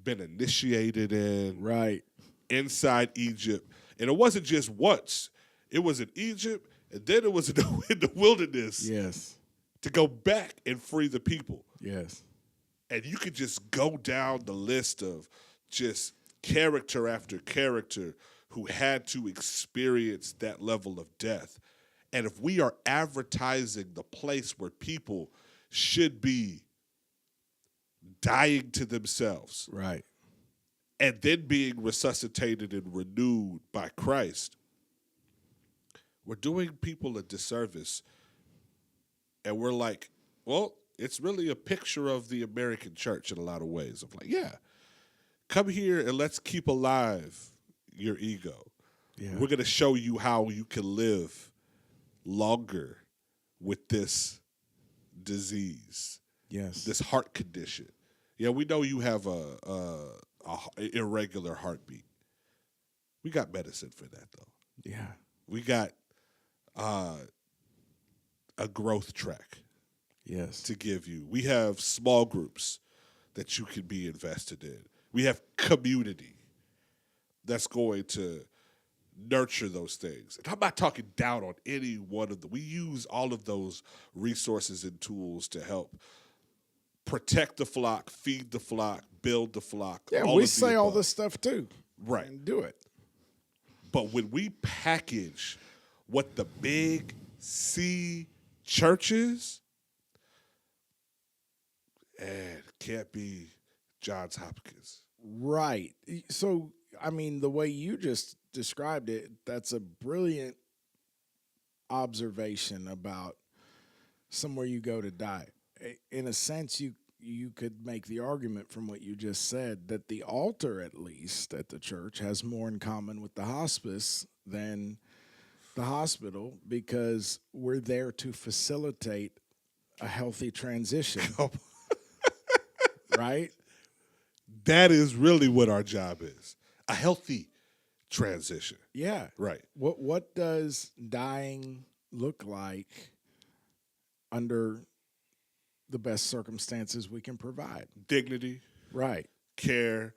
been initiated in.
Right.
Inside Egypt. And it wasn't just once. It was in Egypt, and then it was in the wilderness.
Yes.
To go back and free the people.
Yes.
And you could just go down the list of just character after character who had to experience that level of death. And if we are advertising the place where people should be dying to themselves,
right,
and then being resuscitated and renewed by Christ, we're doing people a disservice. And we're like, well, it's really a picture of the American church in a lot of ways. Of like, yeah, come here and let's keep alive your ego. Yeah. We're going to show you how you can live longer with this disease.
Yes.
This heart condition. Yeah, we know you have a irregular heartbeat. We got medicine for that, though.
Yeah.
We got a growth track.
Yes.
To give you. We have small groups that you can be invested in. We have community that's going to nurture those things. And I'm not talking down on any one of them. We use all of those resources and tools to help protect the flock, feed the flock, build the flock.
Yeah, we say all this stuff too.
Right.
And do it.
But when we package what the big C church is, and it can't be Johns Hopkins.
Right. So, I mean, the way you just described it, that's a brilliant observation about somewhere you go to die. In a sense, you could make the argument from what you just said that the altar, at least at the church, has more in common with the hospice than the hospital, because we're there to facilitate a healthy transition. Right?
That is really what our job is. A healthy transition.
Yeah.
Right.
What does dying look like under the best circumstances we can provide?
Dignity.
Right.
Care.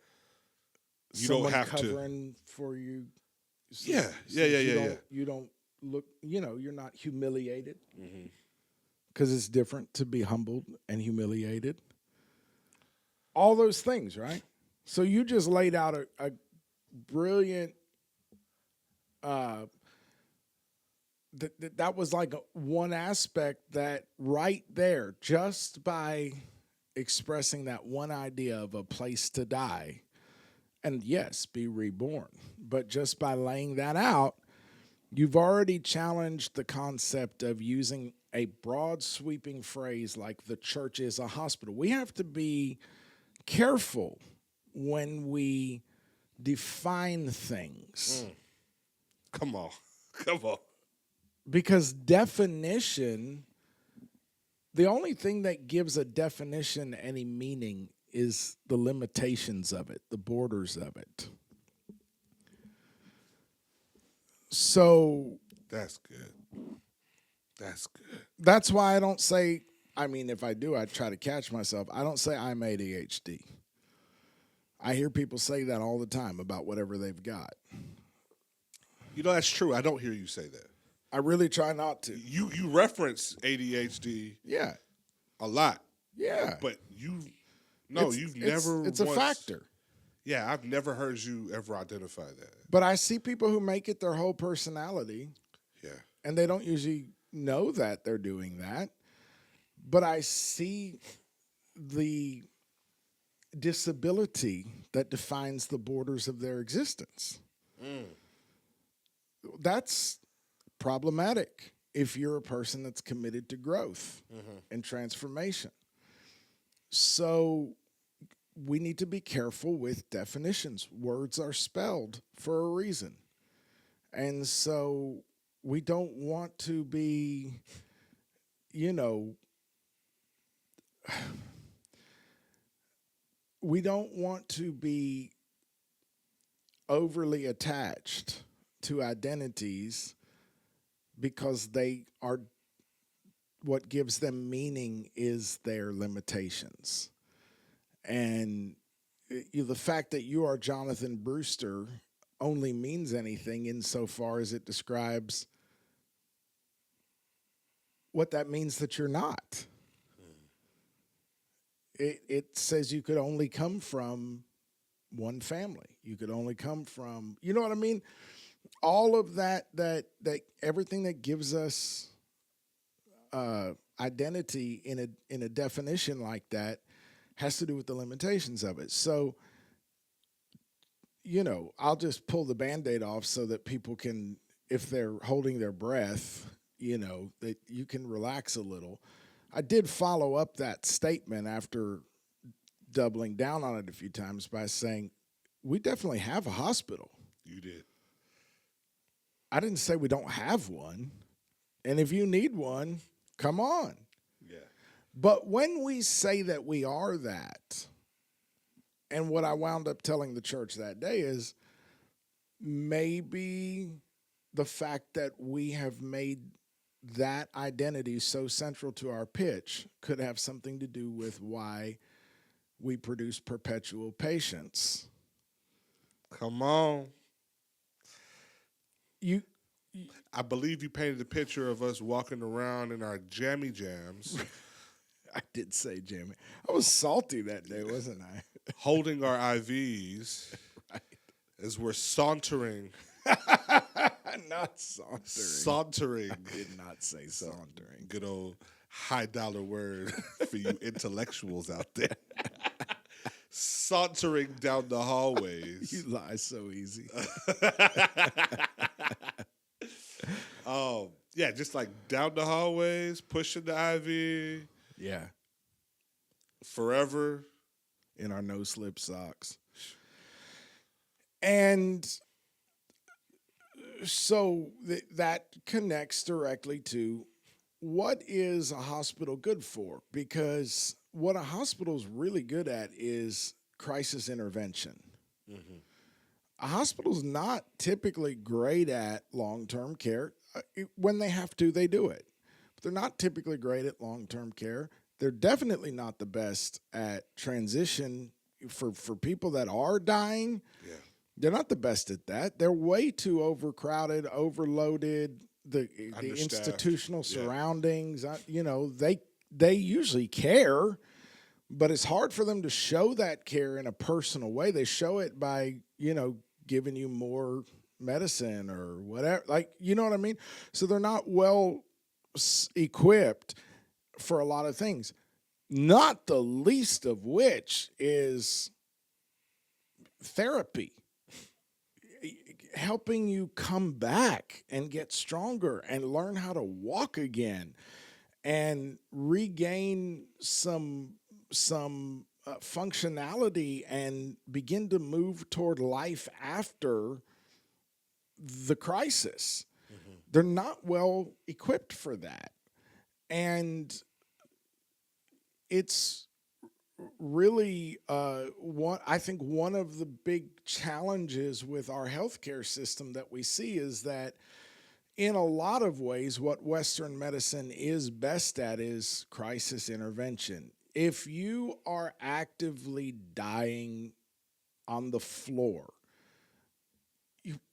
You
Someone
don't have
covering for you.
Yeah.
You don't look, you're not humiliated. Because it's different to be humbled and humiliated. All those things, right? So you just laid out a brilliant, that was like one aspect that right there, just by expressing that one idea of a place to die, and yes, be reborn, but just by laying that out, you've already challenged the concept of using a broad sweeping phrase like the church is a hospital. We have to be careful when we define things.
Come on. Come on.
Because definition, the only thing that gives a definition any meaning is the limitations of it, the borders of it. So
That's good. That's good.
that's why I don't say, I mean, if I do, I try to catch myself. I don't say I'm ADHD. I hear people say that all the time about whatever they've got.
You know, that's true. I don't hear you say that.
I really try not to.
You reference ADHD
Yeah.
a lot,
Yeah.
but you've
It's
never.
It's a
once-
factor.
Yeah, I've never heard you ever identify that.
But I see people who make it their whole personality,
Yeah.
and they don't usually know that they're doing that. But I see the disability that defines the borders of their existence. That's problematic if you're a person that's committed to growth and transformation. So we need to be careful with definitions. Words are spelled for a reason. And so we don't want to be, we don't want to be overly attached to identities because they are, what gives them meaning is their limitations. And the fact that you are Jonathan Brewster only means anything insofar as it describes what that means that you're not. It says you could only come from one family. You could only come from, you know what I mean? All of that everything that gives us identity in a definition like that has to do with the limitations of it. So, I'll just pull the Band-Aid off so that people can, if they're holding their breath, that you can relax a little. I did follow up that statement after doubling down on it a few times by saying, we definitely have a hospital.
You did.
I didn't say we don't have one. And if you need one, come on.
Yeah.
But when we say that we are that, and what I wound up telling the church that day is maybe the fact that we have made that identity so central to our pitch could have something to do with why we produce perpetual patients.
Come on. I believe you painted a picture of us walking around in our jammy jams,
I did say jammy. I was salty that day, wasn't I?
holding our IVs
Right.
as we're sauntering.
Not sauntering.
Sauntering.
I did not say sauntering.
Good old high dollar word for you intellectuals out there. Sauntering down the hallways.
You lie so easy.
Yeah, just like down the hallways, pushing the IV
Yeah.
forever.
In our no-slip socks. And so that connects directly to what is a hospital good for? Because what a hospital is really good at is crisis intervention. Mm-hmm. A hospital's not typically great at long-term care. When they have to, they do it. But they're not typically great at long-term care. They're definitely not the best at transition for people that are dying.
Yeah.
They're not the best at that. They're way too overcrowded, overloaded. The institutional surroundings, they usually care, but it's hard for them to show that care in a personal way. They show it by, giving you more medicine or whatever. Like, you know what I mean? So they're not well equipped for a lot of things, not the least of which is therapy. Helping you come back and get stronger and learn how to walk again and regain some functionality and begin to move toward life after the crisis. They're not well equipped for that. And it's really I think one of the big challenges with our healthcare system that we see is that in a lot of ways, what Western medicine is best at is crisis intervention. If you are actively dying on the floor,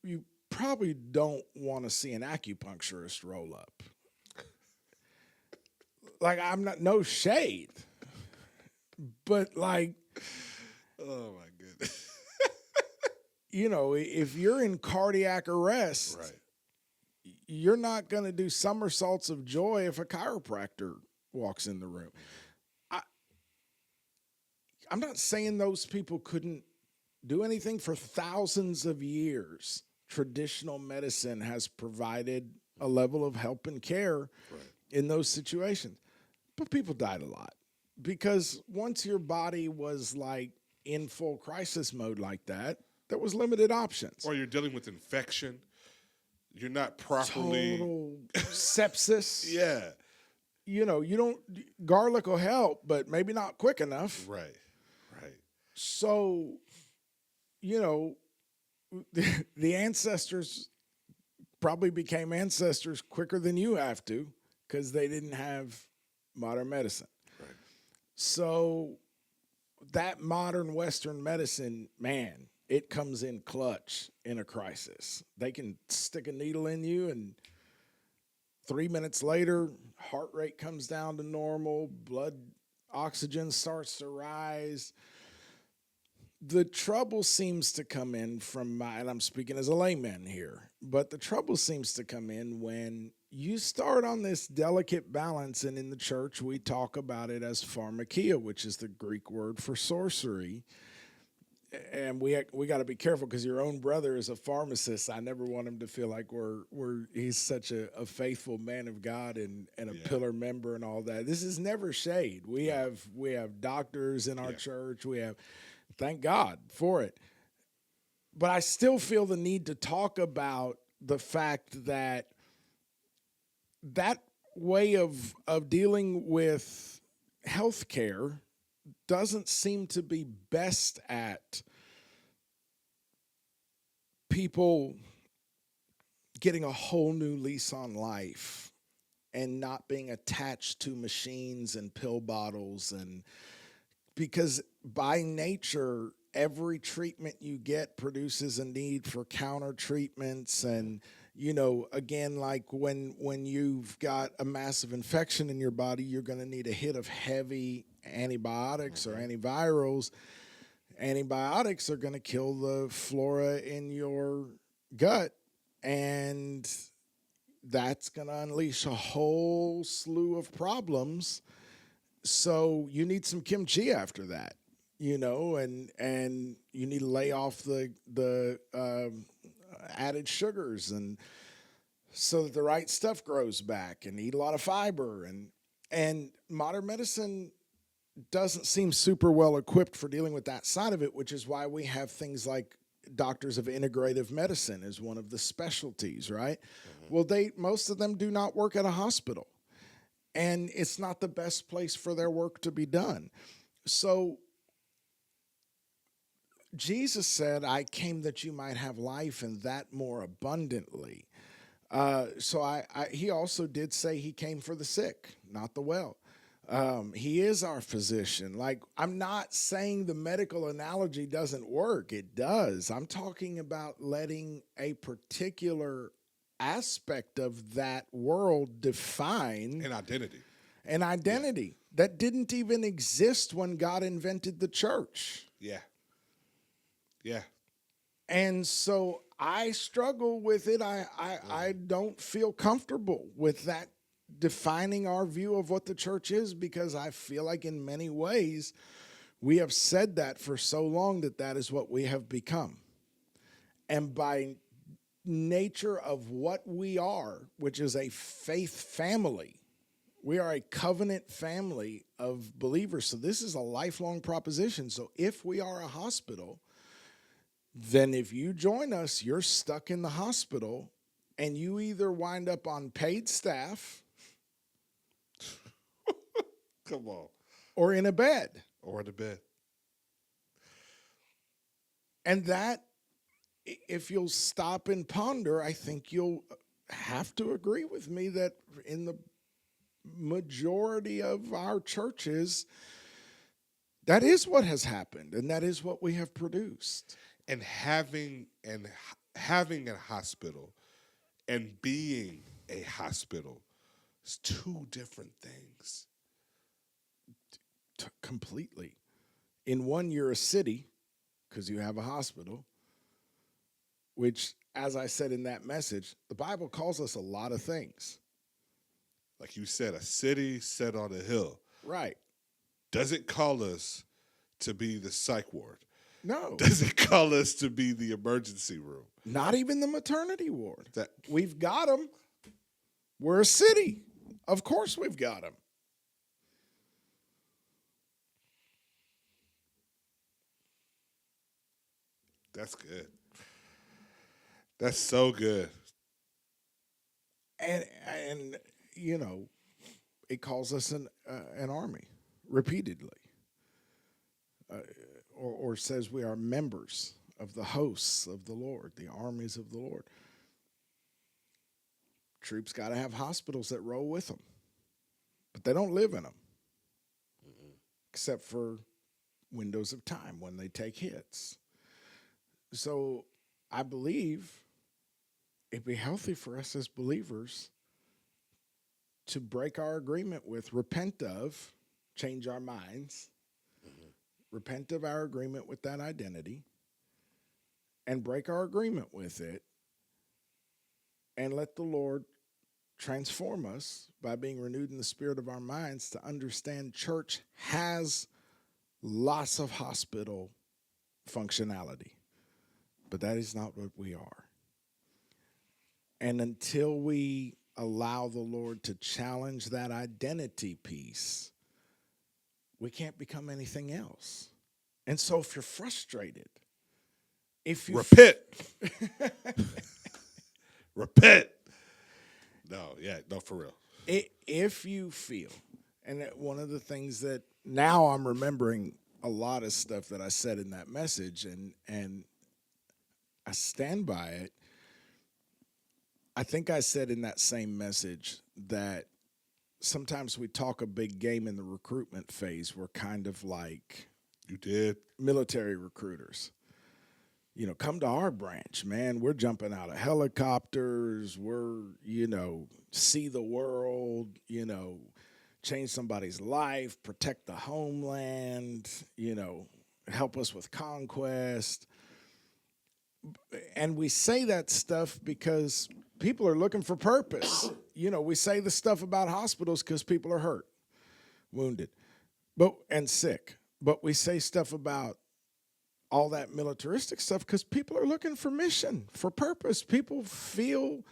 you probably don't want to see an acupuncturist roll up. Like, I'm not, no shade, but like,
Oh my goodness.
you know, if you're in cardiac arrest,
Right.
you're not going to do somersaults of joy if a chiropractor walks in the room. I'm not saying those people couldn't do anything. For thousands of years, traditional medicine has provided a level of help and care in those situations. But people died a lot because once your body was like in full crisis mode like that, there was limited options.
Or you're dealing with infection. You're not properly.
Total sepsis.
Yeah.
You know, garlic will help, but maybe not quick enough.
Right. Right.
So, you know, the ancestors probably became ancestors quicker than you have to because they didn't have modern medicine.
Right.
So that modern Western medicine, man, it comes in clutch in a crisis. They can stick a needle in you and 3 minutes later, heart rate comes down to normal, blood oxygen starts to rise. The trouble seems to come in and I'm speaking as a layman here, but the trouble seems to come in when you start on this delicate balance, and in the church we talk about it as pharmakia, which is the Greek word for sorcery. And we got to be careful because your own brother is a pharmacist. I never want him to feel like he's such a faithful man of God and a pillar member and all that. This is never shade. We have doctors in our church. We have, thank God for it. But I still feel the need to talk about the fact that way of dealing with healthcare doesn't seem to be best at people getting a whole new lease on life and not being attached to machines and pill bottles. And because by nature, every treatment you get produces a need for counter treatments. And, you know, again, like when you've got a massive infection in your body, you're going to need a hit of heavy antibiotics or antivirals. Antibiotics are going to kill the flora in your gut, and that's going to unleash a whole slew of problems. So you need some kimchi after that, you know, and you need to lay off the added sugars, and so that the right stuff grows back, and eat a lot of fiber. And modern medicine doesn't seem super well equipped for dealing with that side of it, which is why we have things like doctors of integrative medicine as one of the specialties, right? Well, most of them do not work at a hospital, and it's not the best place for their work to be done. So Jesus said, I came that you might have life and that more abundantly. So he also did say he came for the sick, not the well. He is our physician. Like, I'm not saying the medical analogy doesn't work. It does. I'm talking about letting a particular aspect of that world define an identity that didn't even exist when God invented the church.
Yeah. Yeah.
And so I struggle with it. I don't feel comfortable with that defining our view of what the church is, because I feel like in many ways we have said that for so long that is what we have become. And by nature of what we are, which is a faith family, We are a covenant family of believers. So this is a lifelong proposition. So if we are a hospital, then if you join us, you're stuck in the hospital, and you either wind up on paid staff
Come on.
or in a bed.
Or in the bed.
And that, if you'll stop and ponder, I think you'll have to agree with me that in the majority of our churches, that is what has happened, and that is what we have produced.
And having a hospital and being a hospital is two different things.
Completely. In one, you're a city because you have a hospital, which, as I said in that message, the Bible calls us a lot of things.
Like you said, a city set on a hill.
Right.
Does it call us to be the psych ward?
No.
Does it call us to be the emergency room?
Not even the maternity ward.
That
We've got them. We're a city. Of course we've got them.
That's good. That's so good.
And you know, it calls us an army repeatedly, or says we are members of the hosts of the Lord, the armies of the Lord. Troops got to have hospitals that roll with them, but they don't live in them, except for windows of time when they take hits. So I believe it'd be healthy for us as believers to break our agreement with, repent of, change our minds, repent of our agreement with that identity, and break our agreement with it, and let the Lord transform us by being renewed in the spirit of our minds to understand church has lots of hospital functionality, but that is not what we are. And until we allow the Lord to challenge that identity piece, we can't become anything else. And so if you're frustrated, if you
repent. Repent. No, for real.
If you feel, and one of the things that now I'm remembering a lot of stuff that I said in that message, and I stand by it. I think I said in that same message that sometimes we talk a big game in the recruitment phase. We're kind of like,
you did,
military recruiters. You know, come to our branch, man. We're jumping out of helicopters. We're, see the world, change somebody's life, protect the homeland, help us with conquest. And we say that stuff because people are looking for purpose. We say the stuff about hospitals because people are hurt, wounded, and sick. But we say stuff about all that militaristic stuff because people are looking for mission, for purpose. People feel,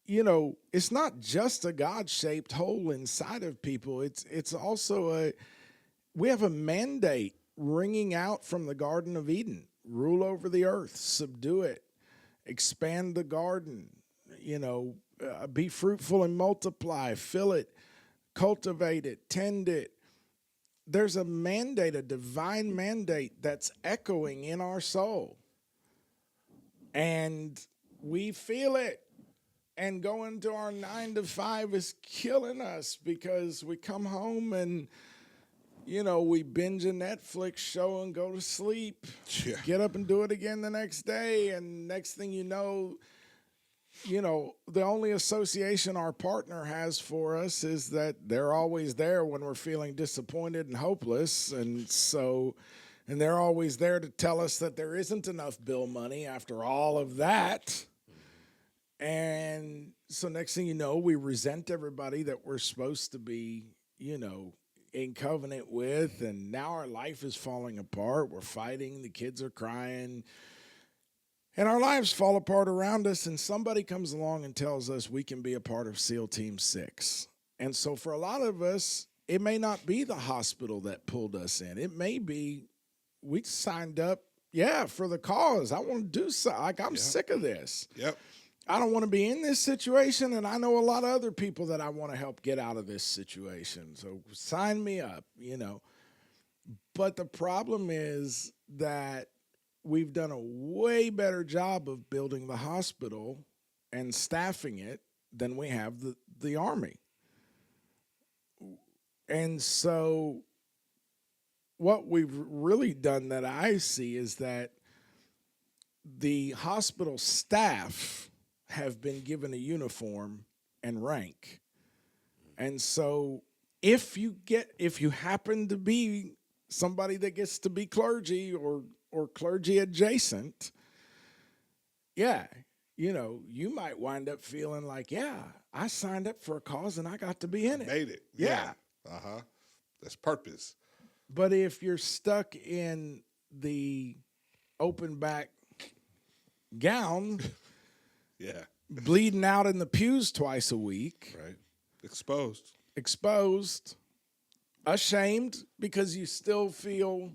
it's not just a God-shaped hole inside of people. It's also we have a mandate ringing out from the Garden of Eden. Rule over the earth, subdue it, expand the garden, be fruitful and multiply, fill it, cultivate it, tend it. There's a mandate, a divine mandate that's echoing in our soul. And we feel it. And going to our 9 to 5 is killing us because we come home and we binge a Netflix show and go to sleep, get up and do it again the next day. And next thing you know, the only association our partner has for us is that they're always there when we're feeling disappointed and hopeless. And they're always there to tell us that there isn't enough bill money after all of that. And so next thing you know, we resent everybody that we're supposed to be, in covenant with, and now our life is falling apart. We're fighting, the kids are crying, and our lives fall apart around us, and somebody comes along and tells us we can be a part of SEAL Team 6. And so for a lot of us, it may not be the hospital that pulled us in. It may be we signed up, for the cause. I want to do something. Like, I'm sick of this.
Yep.
I don't want to be in this situation, and I know a lot of other people that I want to help get out of this situation. So sign me up, But the problem is that we've done a way better job of building the hospital and staffing it than we have the Army. And so what we've really done that I see is that the hospital staff have been given a uniform and rank. And so if you happen to be somebody that gets to be clergy or clergy adjacent, you might wind up feeling like, I signed up for a cause and I got to be in it.
Made it.
Yeah.
Uh-huh. That's purpose.
But if you're stuck in the open back gown, bleeding out in the pews twice a week,
right? Exposed,
ashamed because you still feel,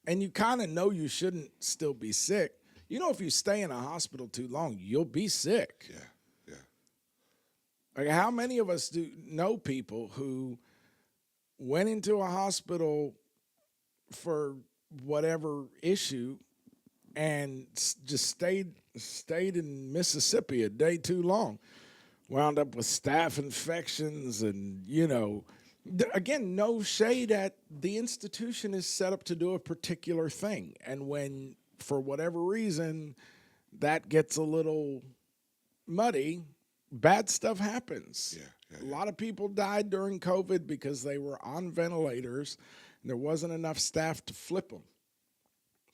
and you kind of know you shouldn't still be sick. If you stay in a hospital too long, you'll be sick.
Yeah.
Like, how many of us do know people who went into a hospital for whatever issue and just stayed in Mississippi a day too long, wound up with staph infections, and again, no shade at the institution is set up to do a particular thing, and when for whatever reason that gets a little muddy, bad stuff happens. A lot of people died during COVID because they were on ventilators and there wasn't enough staff to flip them.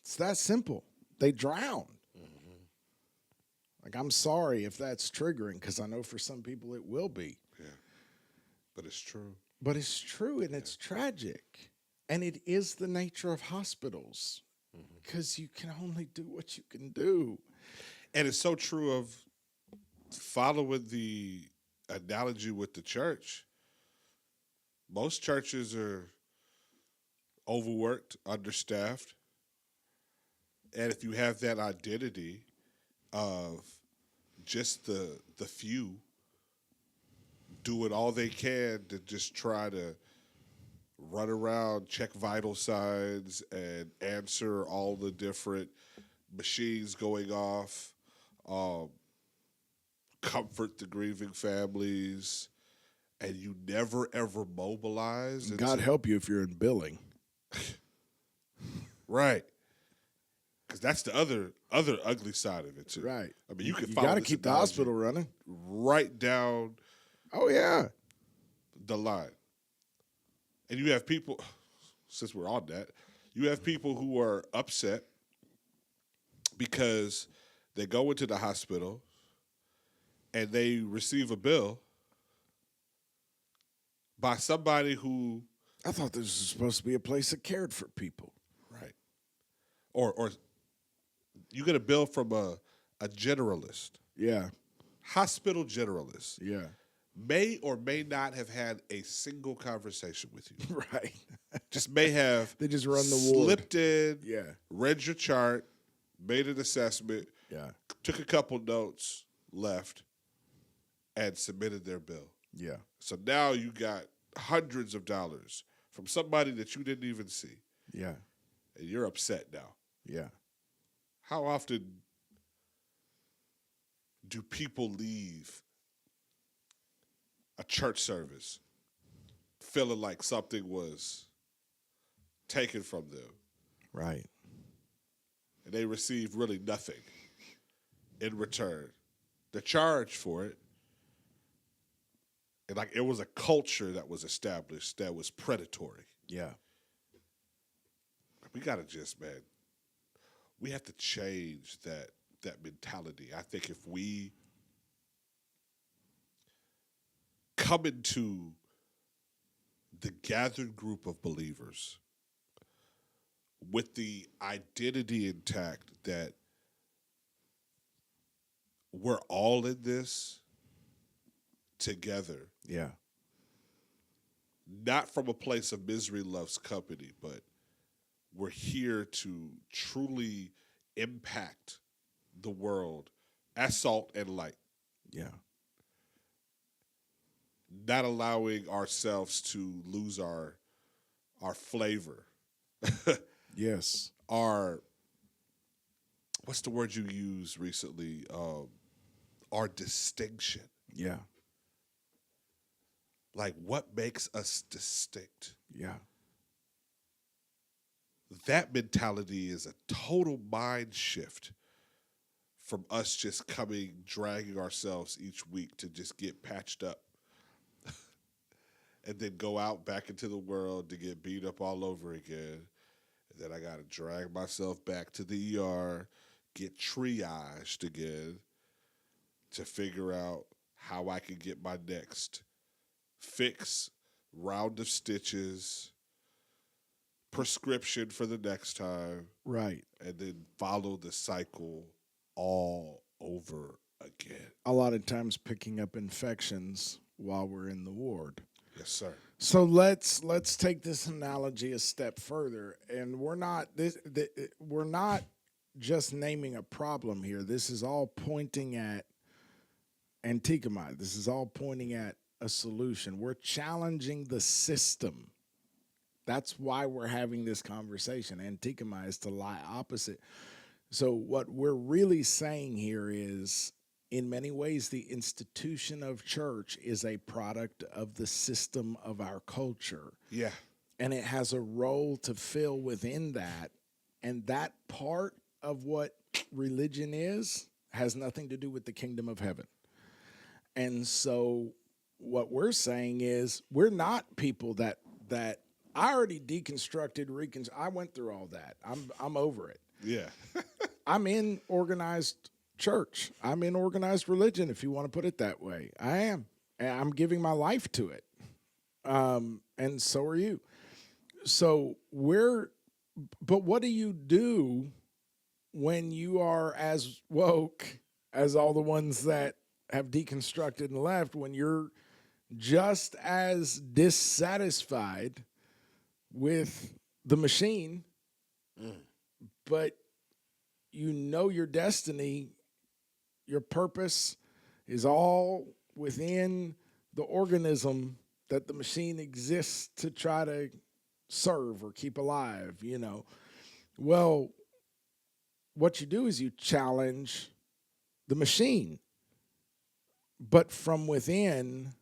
It's that simple. They drowned. Mm-hmm. Like, I'm sorry if that's triggering, because I know for some people it will be.
Yeah. But it's true.
And it's tragic. And it is the nature of hospitals, because you can only do what you can do.
And it's so true of following the analogy with the church. Most churches are overworked, understaffed. And if you have that identity of just the few doing all they can to just try to run around, check vital signs, and answer all the different machines going off, comfort the grieving families, and you never, ever mobilize.
God help you if you're in billing.
Right. Because that's the other ugly side of it, too.
Right.
I mean, you
got to keep the hospital running.
Right down the line. And you have people, since we're on that, you have people who are upset because they go into the hospital and they receive a bill by somebody who...
I thought this was supposed to be a place that cared for people.
Right. Or you get a bill from a generalist.
Yeah.
Hospital generalist.
Yeah.
May or may not have had a single conversation with you.
Right.
Just may have
they just run the ward.
Slipped in,
yeah,
read your chart, made an assessment, took a couple notes, left, and submitted their bill.
Yeah.
So now you got hundreds of dollars from somebody that you didn't even see.
Yeah.
And you're upset now.
Yeah.
How often do people leave a church service feeling like something was taken from them?
Right.
And they receive really nothing in return. They're charged for it. And it was a culture that was established that was predatory.
Yeah.
We got to we have to change that mentality. I think if we come into the gathered group of believers with the identity intact that we're all in this together.
Yeah.
not from a place of misery loves company, but we're here to truly impact the world as salt and light,
Yeah.
not allowing ourselves to lose our flavor,
Yes.
our what's the word you used recently? Our distinction.
Yeah.
Like what makes us distinct?
Yeah.
That mentality is a total mind shift from us just dragging ourselves each week to just get patched up and then go out back into the world to get beat up all over again. And then I got to drag myself back to the ER, get triaged again to figure out how I can get my next fix, round of stitches, prescription for the next time,
Right.
and then follow the cycle all over again.
A lot of times picking up infections while we're in the ward.
Yes, sir.
So let's take this analogy a step further, and we're not just naming a problem here. This is all pointing at Antikemi. This is all pointing at a solution. We're challenging the system. That's why we're having this conversation. Antikemi is to lie opposite. So what we're really saying here is, in many ways, the institution of church is a product of the system of our culture.
Yeah.
And it has a role to fill within that. And that part of what religion is has nothing to do with the kingdom of heaven. And so what we're saying is we're not people that I already deconstructed, I went through all that. I'm over it.
Yeah.
I'm in organized church. I'm in organized religion, if you want to put it that way. I am. And I'm giving my life to it. And so are you. So but what do you do when you are as woke as all the ones that have deconstructed and left, when you're just as dissatisfied with the machine, but you know your destiny, your purpose is all within the organism that the machine exists to try to serve or keep alive, you know. Well, what you do is you challenge the machine, but from within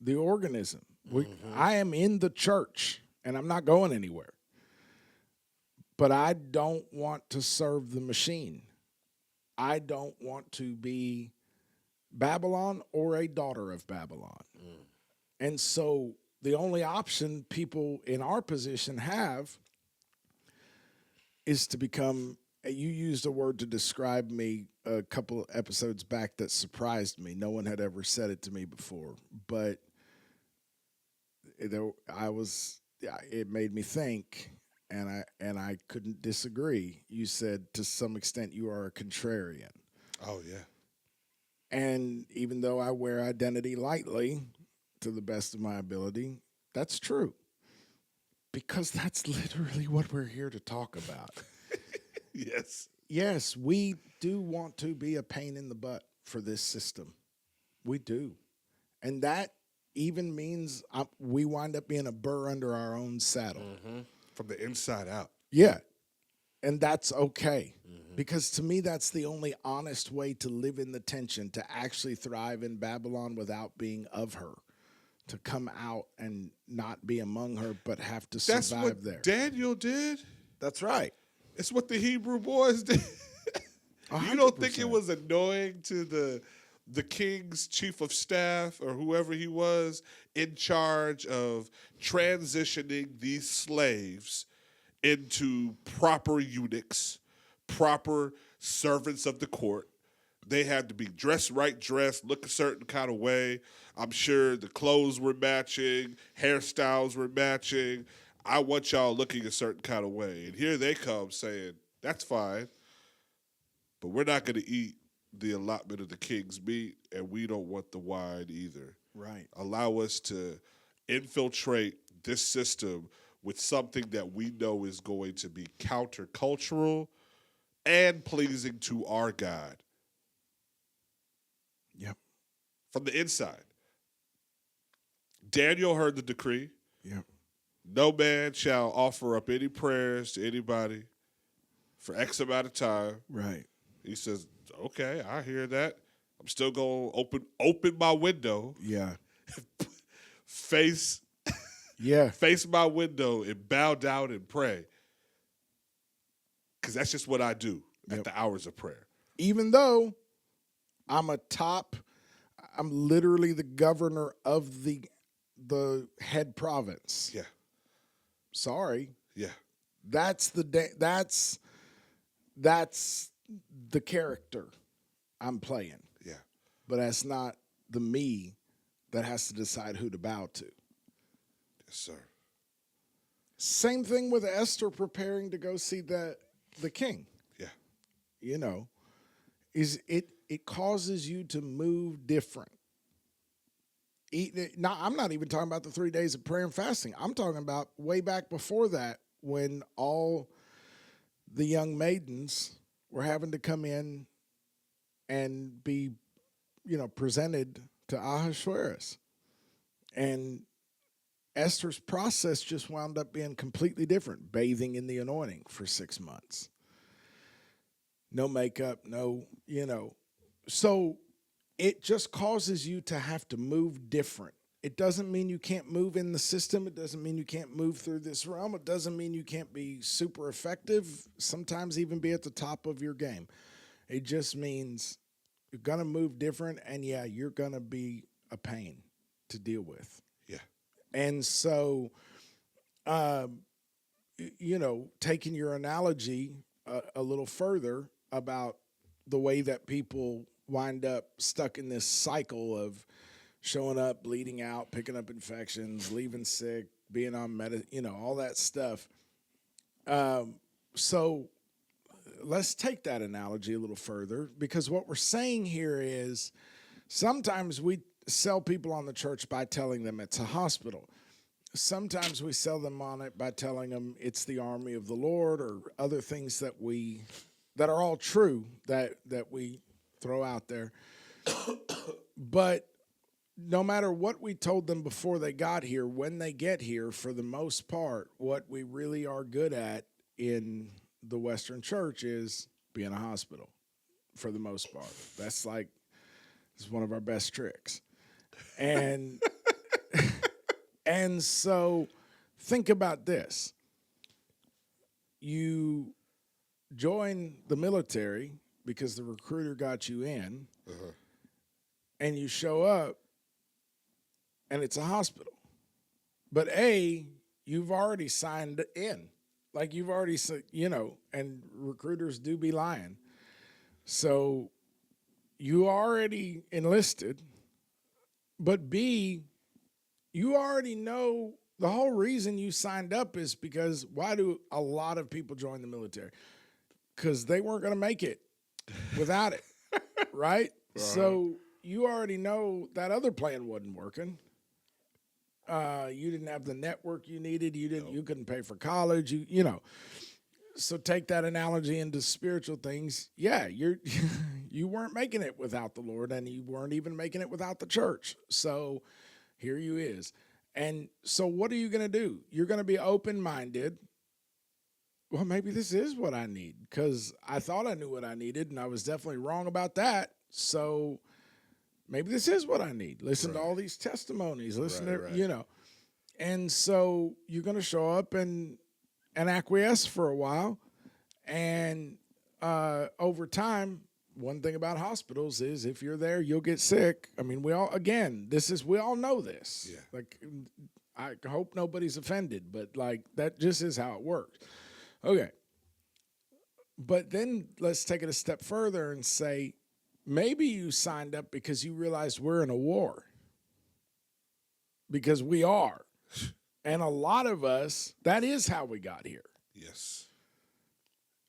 the organism. I am in the church, and I'm not going anywhere. But I don't want to serve the machine. I don't want to be Babylon or a daughter of Babylon. And so the only option people in our position have is to become, you used a word to describe me a couple of episodes back that surprised me. No one had ever said it to me before, but it made me think, and I couldn't disagree. You said to some extent you are a contrarian.
Oh, yeah.
And even though I wear identity lightly, to the best of my ability, that's true. Because that's literally what we're here to talk about.
Yes.
Yes, we do want to be a pain in the butt for this system. We do. And that even means we wind up being a burr under our own saddle.
From the inside out.
Yeah. And that's okay. Because to me, that's the only honest way to live in the tension, to actually thrive in Babylon without being of her, to come out and not be among her, but have to survive
That's what
there.
Daniel did.
That's right.
It's what the Hebrew boys did. You don't think it was annoying to the king's chief of staff or whoever he was in charge of transitioning these slaves into proper eunuchs, proper servants of the court? They had to be dressed, look a certain kind of way. I'm sure the clothes were matching, hairstyles were matching. I want y'all looking a certain kind of way. And here they come saying, that's fine, but we're not going to eat the allotment of the king's meat, and we don't want the wine either.
Right.
Allow us to infiltrate this system with something that we know is going to be countercultural and pleasing to our God
Yep.
from the inside. Daniel heard the decree.
Yep.
No man shall offer up any prayers to anybody for X amount of time.
Right.
He says, okay, I hear that. I'm still going to open my window,
Yeah.
face my window and bow down and pray. Because that's just what I do at the hours of prayer.
Even though I'm literally the governor of the head province.
Yeah.
Sorry.
Yeah.
That's the character I'm playing.
Yeah.
But that's not the me that has to decide who to bow to.
Yes, sir.
Same thing with Esther preparing to go see the king.
Yeah.
You know, it causes you to move different. Now, I'm not even talking about the 3 days of prayer and fasting. I'm talking about way back before that, when all the young maidens were having to come in and be, presented to Ahasuerus. And Esther's process just wound up being completely different, bathing in the anointing for 6 months. No makeup, So it just causes you to have to move different. It doesn't mean you can't move in the system. It doesn't mean you can't move through this realm. It doesn't mean you can't be super effective, sometimes even be at the top of your game. It just means you're going to move different, and, you're going to be a pain to deal with.
Yeah.
And so, taking your analogy a little further about the way that people wind up stuck in this cycle of showing up, bleeding out, picking up infections, leaving sick, being on all that stuff. So let's take that analogy a little further, because what we're saying here is sometimes we sell people on the church by telling them it's a hospital. Sometimes we sell them on it by telling them it's the army of the Lord, or other things that are all true that we throw out there. But no matter what we told them before they got here, when they get here, for the most part, what we really are good at in the Western church is being a hospital, for the most part. It's one of our best tricks. And and so think about this. You join the military because the recruiter got you in, and you show up, and it's a hospital. But you've already signed in. Like, you've already said, and recruiters do be lying. So you already enlisted, but B, you already know the whole reason you signed up is because why do a lot of people join the military? Because they weren't going to make it without it, right? So you already know that other plan wasn't working. You didn't have the network you needed. You couldn't pay for college. So take that analogy into spiritual things. Yeah, you weren't making it without the Lord, and you weren't even making it without the church. So here you is. And so what are you going to do? You're going to be open-minded. Well, maybe this is what I need, because I thought I knew what I needed, and I was definitely wrong about that. So maybe this is what I need. Listen to all these testimonies. Listen to. And so you're going to show up and acquiesce for a while. And over time, one thing about hospitals is if you're there, you'll get sick. I mean, we all know this.
Yeah.
Like, I hope nobody's offended, but that just is how it works. Okay. But then let's take it a step further and say, maybe you signed up because you realized we're in a war. Because we are. And a lot of us, that is how we got here.
Yes.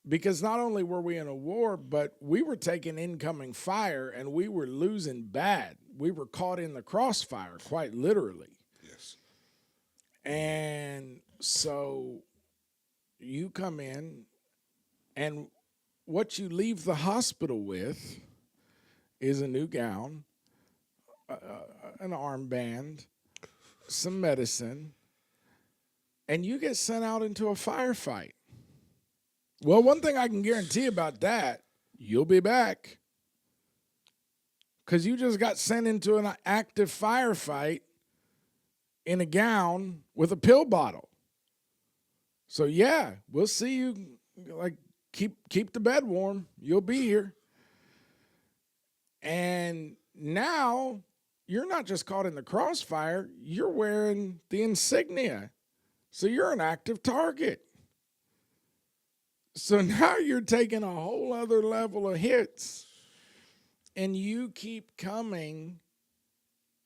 Because not only were we in a war, but we were taking incoming fire, and we were losing bad. We were caught in the crossfire, quite literally.
Yes.
And so you come in, and what you leave the hospital with is a new gown, an armband, some medicine, and you get sent out into a firefight. Well, one thing I can guarantee about that, you'll be back. Because you just got sent into an active firefight in a gown with a pill bottle. So yeah, we'll see you. Like, keep the bed warm. You'll be here. And now you're not just caught in the crossfire, you're wearing the insignia. So you're an active target. So now you're taking a whole other level of hits. And you keep coming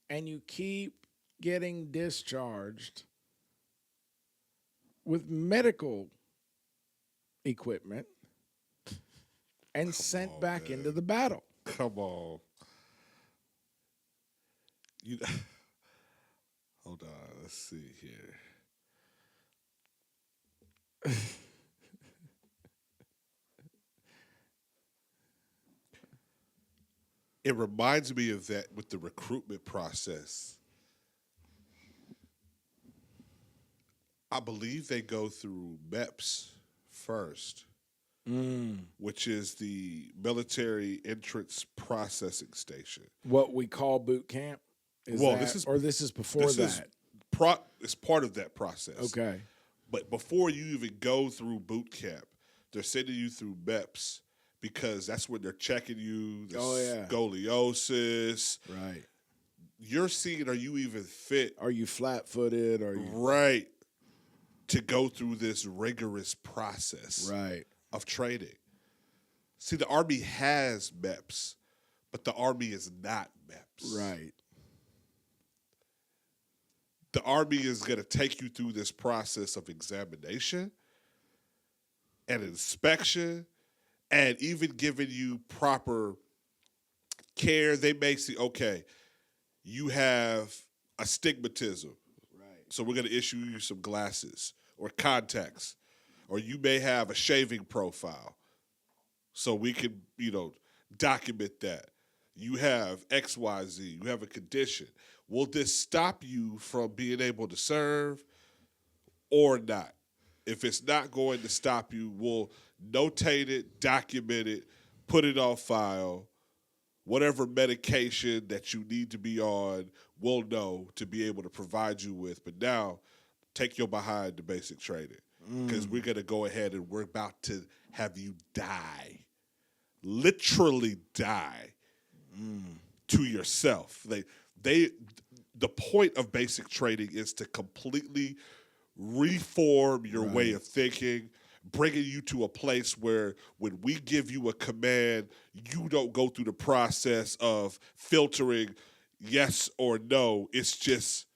and you keep getting discharged with medical equipment and sent back into the battle.
Come on. Hold on. Let's see here. It reminds me of that with the recruitment process. I believe they go through MEPS first, which is the Military Entrance Processing Station.
What we call boot camp? This is before that?
It's part of that process.
Okay.
But before you even go through boot camp, they're sending you through MEPS because that's when they're checking you. Scoliosis.
Right.
You're seeing, are you even fit?
Are you flat-footed? Are you
right to go through this rigorous process of training? See, the Army has MEPS, but the Army is not MEPS.
Right.
The Army is going to take you through this process of examination and inspection and even giving you proper care. They may say, okay, you have astigmatism.
Right.
So we're going to issue you some glasses or contacts. Or you may have a shaving profile. So we can, document that. You have XYZ. You have a condition. Will this stop you from being able to serve or not? If it's not going to stop you, we'll notate it, document it, put it on file. Whatever medication that you need to be on, we'll know to be able to provide you with. But now, take your behind to basic training because we're going to go ahead and we're about to have you die, literally die to yourself. The point of basic training is to completely reform your way of thinking, bringing you to a place where when we give you a command, you don't go through the process of filtering yes or no. It's just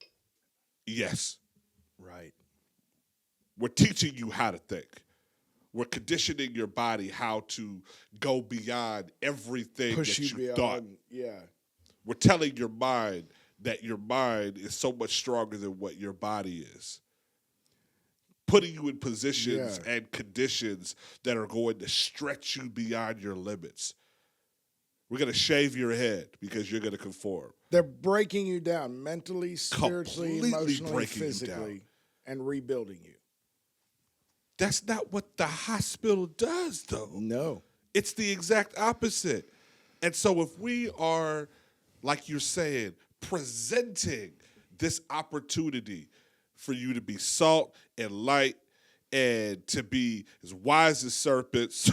yes.
Right.
We're teaching you how to think. We're conditioning your body how to go beyond everything
Push
that you
beyond,
thought.
Yeah.
We're telling your mind that your mind is so much stronger than what your body is. Putting you in positions and conditions that are going to stretch you beyond your limits. We're going to shave your head because you're going to conform.
They're breaking you down mentally, spiritually,
Completely
emotionally,
breaking you
physically,
down.
and rebuilding you.
That's not what the hospital does, though.
No.
It's the exact opposite. And so if we are, like you're saying, presenting this opportunity for you to be salt and light and to be as wise as serpents,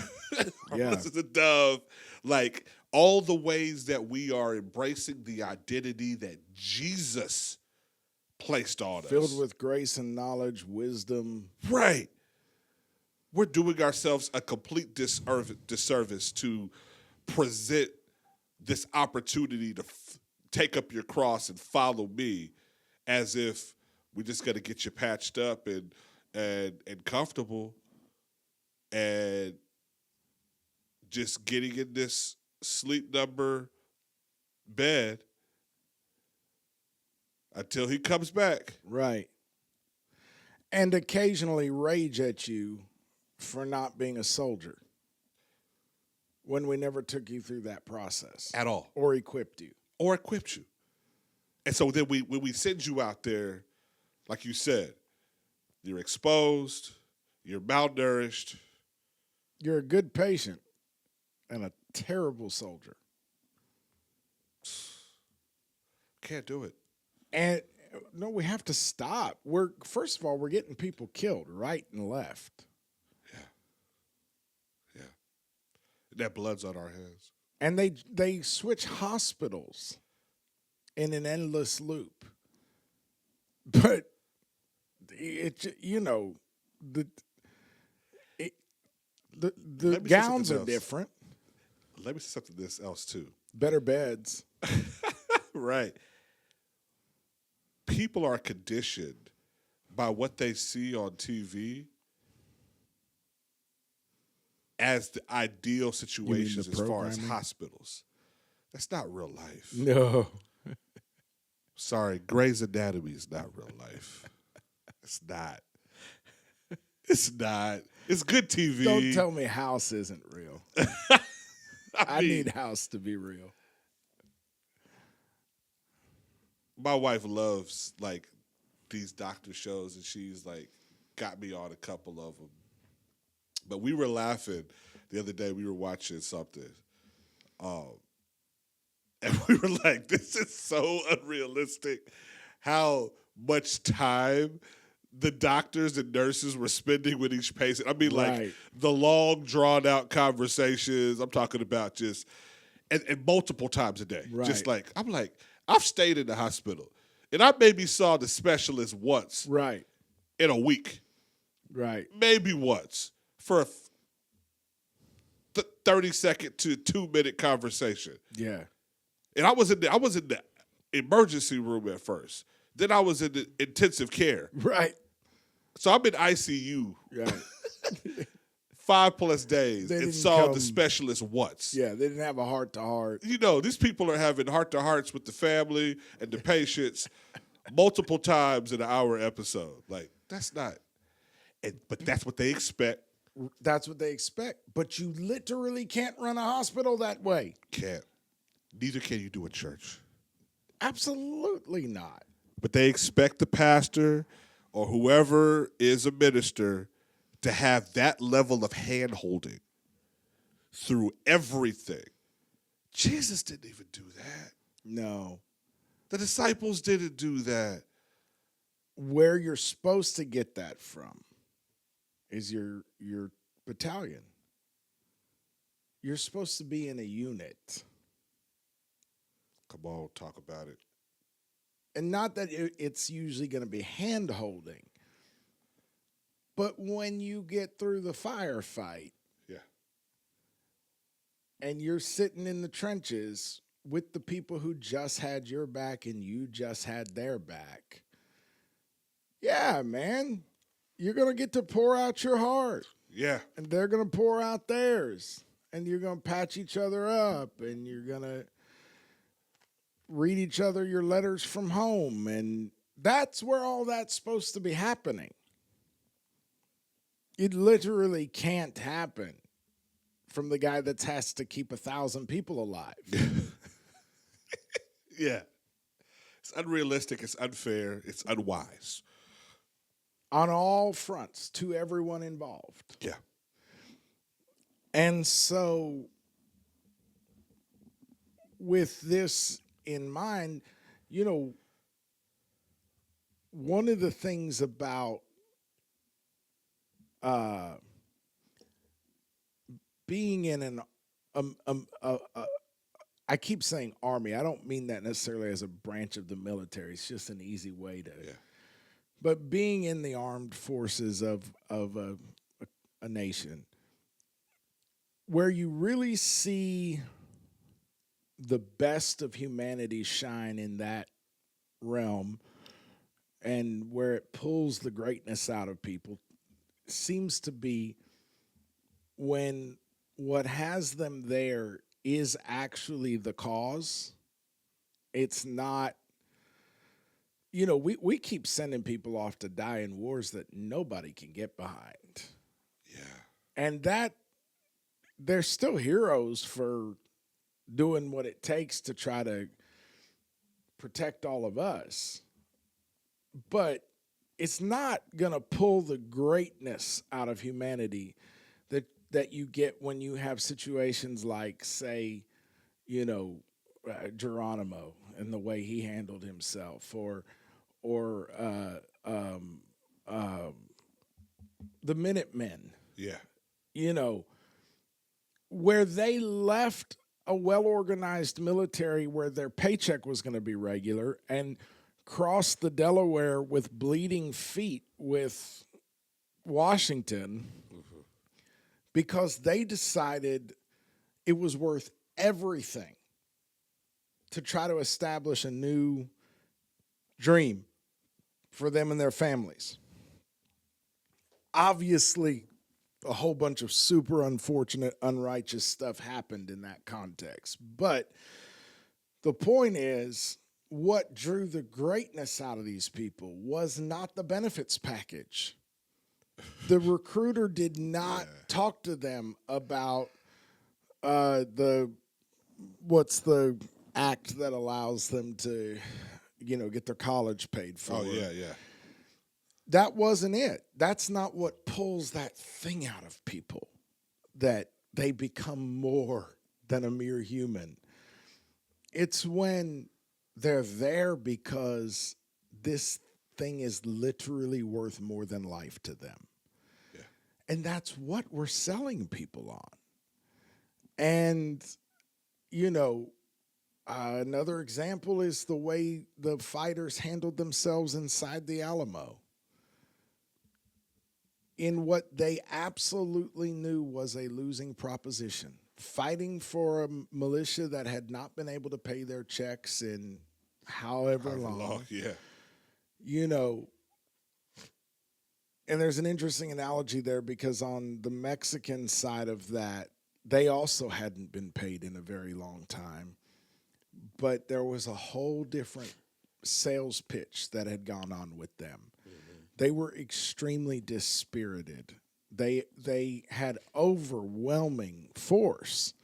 harmless as a dove, like all the ways that we are embracing the identity that Jesus placed on us.
Filled with grace and knowledge, wisdom.
Right. We're doing ourselves a complete disservice to present this opportunity to take up your cross and follow me as if we just got to get you patched up and comfortable and just getting in this sleep number bed until he comes back.
Right. And occasionally rage at you for not being a soldier when we never took you through that process
at all,
or equipped you.
or equipped you. And so then when we send you out there, like you said, you're exposed, you're malnourished.
You're a good patient and a terrible soldier.
Can't do it.
And no, we have to stop. First of all, we're getting people killed right and left.
Yeah. That blood's on our hands.
And they switch hospitals in an endless loop. But the gowns are different.
Let me say something else too.
Better beds.
Right. People are conditioned by what they see on TV as the ideal situations as far as hospitals. That's not real life.
No.
Sorry, Grey's Anatomy is not real life. It's not. It's not. It's good TV.
Don't tell me House isn't real. I need House to be real.
My wife loves like these doctor shows, and she's like got me on a couple of them. But we were laughing the other day. We were watching something, and we were like, "This is so unrealistic." How much time the doctors and nurses were spending with each patient. I mean, like the long, drawn out conversations. I'm talking about just and multiple times a day.
Right.
Just like I'm like. I've stayed in the hospital, and I maybe saw the specialist once in a week.
Right.
Maybe once for a 30-second to 2-minute conversation.
Yeah.
And I was in the emergency room at first. Then I was in the intensive care.
Right.
So I'm in ICU.
Right.
5+ days and saw the specialist once.
Yeah, they didn't have a heart-to-heart.
You know, these people are having heart-to-hearts with the family and the patients multiple times in an hour episode. Like, that's not – but that's what they expect.
That's what they expect. But you literally can't run a hospital that way.
Can't. Neither can you do a church.
Absolutely not.
But they expect the pastor or whoever is a minister – to have that level of hand-holding through everything. Jesus didn't even do that.
No.
The disciples didn't do that.
Where you're supposed to get that from is your battalion. You're supposed to be in a unit.
Come on, talk about it.
And not that it's usually going to be hand-holding. But when you get through the firefight, and you're sitting in the trenches with the people who just had your back and you just had their back, yeah, man, you're going to get to pour out your heart.
Yeah.
And they're going to pour out theirs. And you're going to patch each other up, and you're going to read each other your letters from home. And that's where all that's supposed to be happening. It literally can't happen from the guy that has to keep 1,000 people alive.
Yeah. It's unrealistic. It's unfair. It's unwise.
On all fronts, to everyone involved.
Yeah.
And so, with this in mind, you know, one of the things about being in an I keep saying army. I don't mean that necessarily as a branch of the military. It's just an easy way to.
Yeah.
But being in the armed forces of a nation, where you really see the best of humanity shine in that realm, and where it pulls the greatness out of people, seems to be when what has them there is actually the cause. It's not we keep sending people off to die in wars that nobody can get behind.
Yeah.
And that they're still heroes for doing what it takes to try to protect all of us. But it's not going to pull the greatness out of humanity that you get when you have situations like, say, Geronimo and the way he handled himself, or the Minutemen.
Yeah.
Where they left a well-organized military where their paycheck was going to be regular and crossed the Delaware with bleeding feet with Washington because they decided it was worth everything to try to establish a new dream for them and their families. Obviously, a whole bunch of super unfortunate, unrighteous stuff happened in that context. But the point is, what drew the greatness out of these people was not the benefits package. The recruiter did not talk to them about what's the act that allows them to, get their college paid for.
Oh, yeah, yeah.
That wasn't it. That's not what pulls that thing out of people, that they become more than a mere human. It's when they're there because this thing is literally worth more than life to them. Yeah. And that's what we're selling people on. And, another example is the way the fighters handled themselves inside the Alamo, in what they absolutely knew was a losing proposition, fighting for a militia that had not been able to pay their checks in however long.
Yeah.
And there's an interesting analogy there because on the Mexican side of that, they also hadn't been paid in a very long time. But there was a whole different sales pitch that had gone on with them. They were extremely dispirited. They had overwhelming force,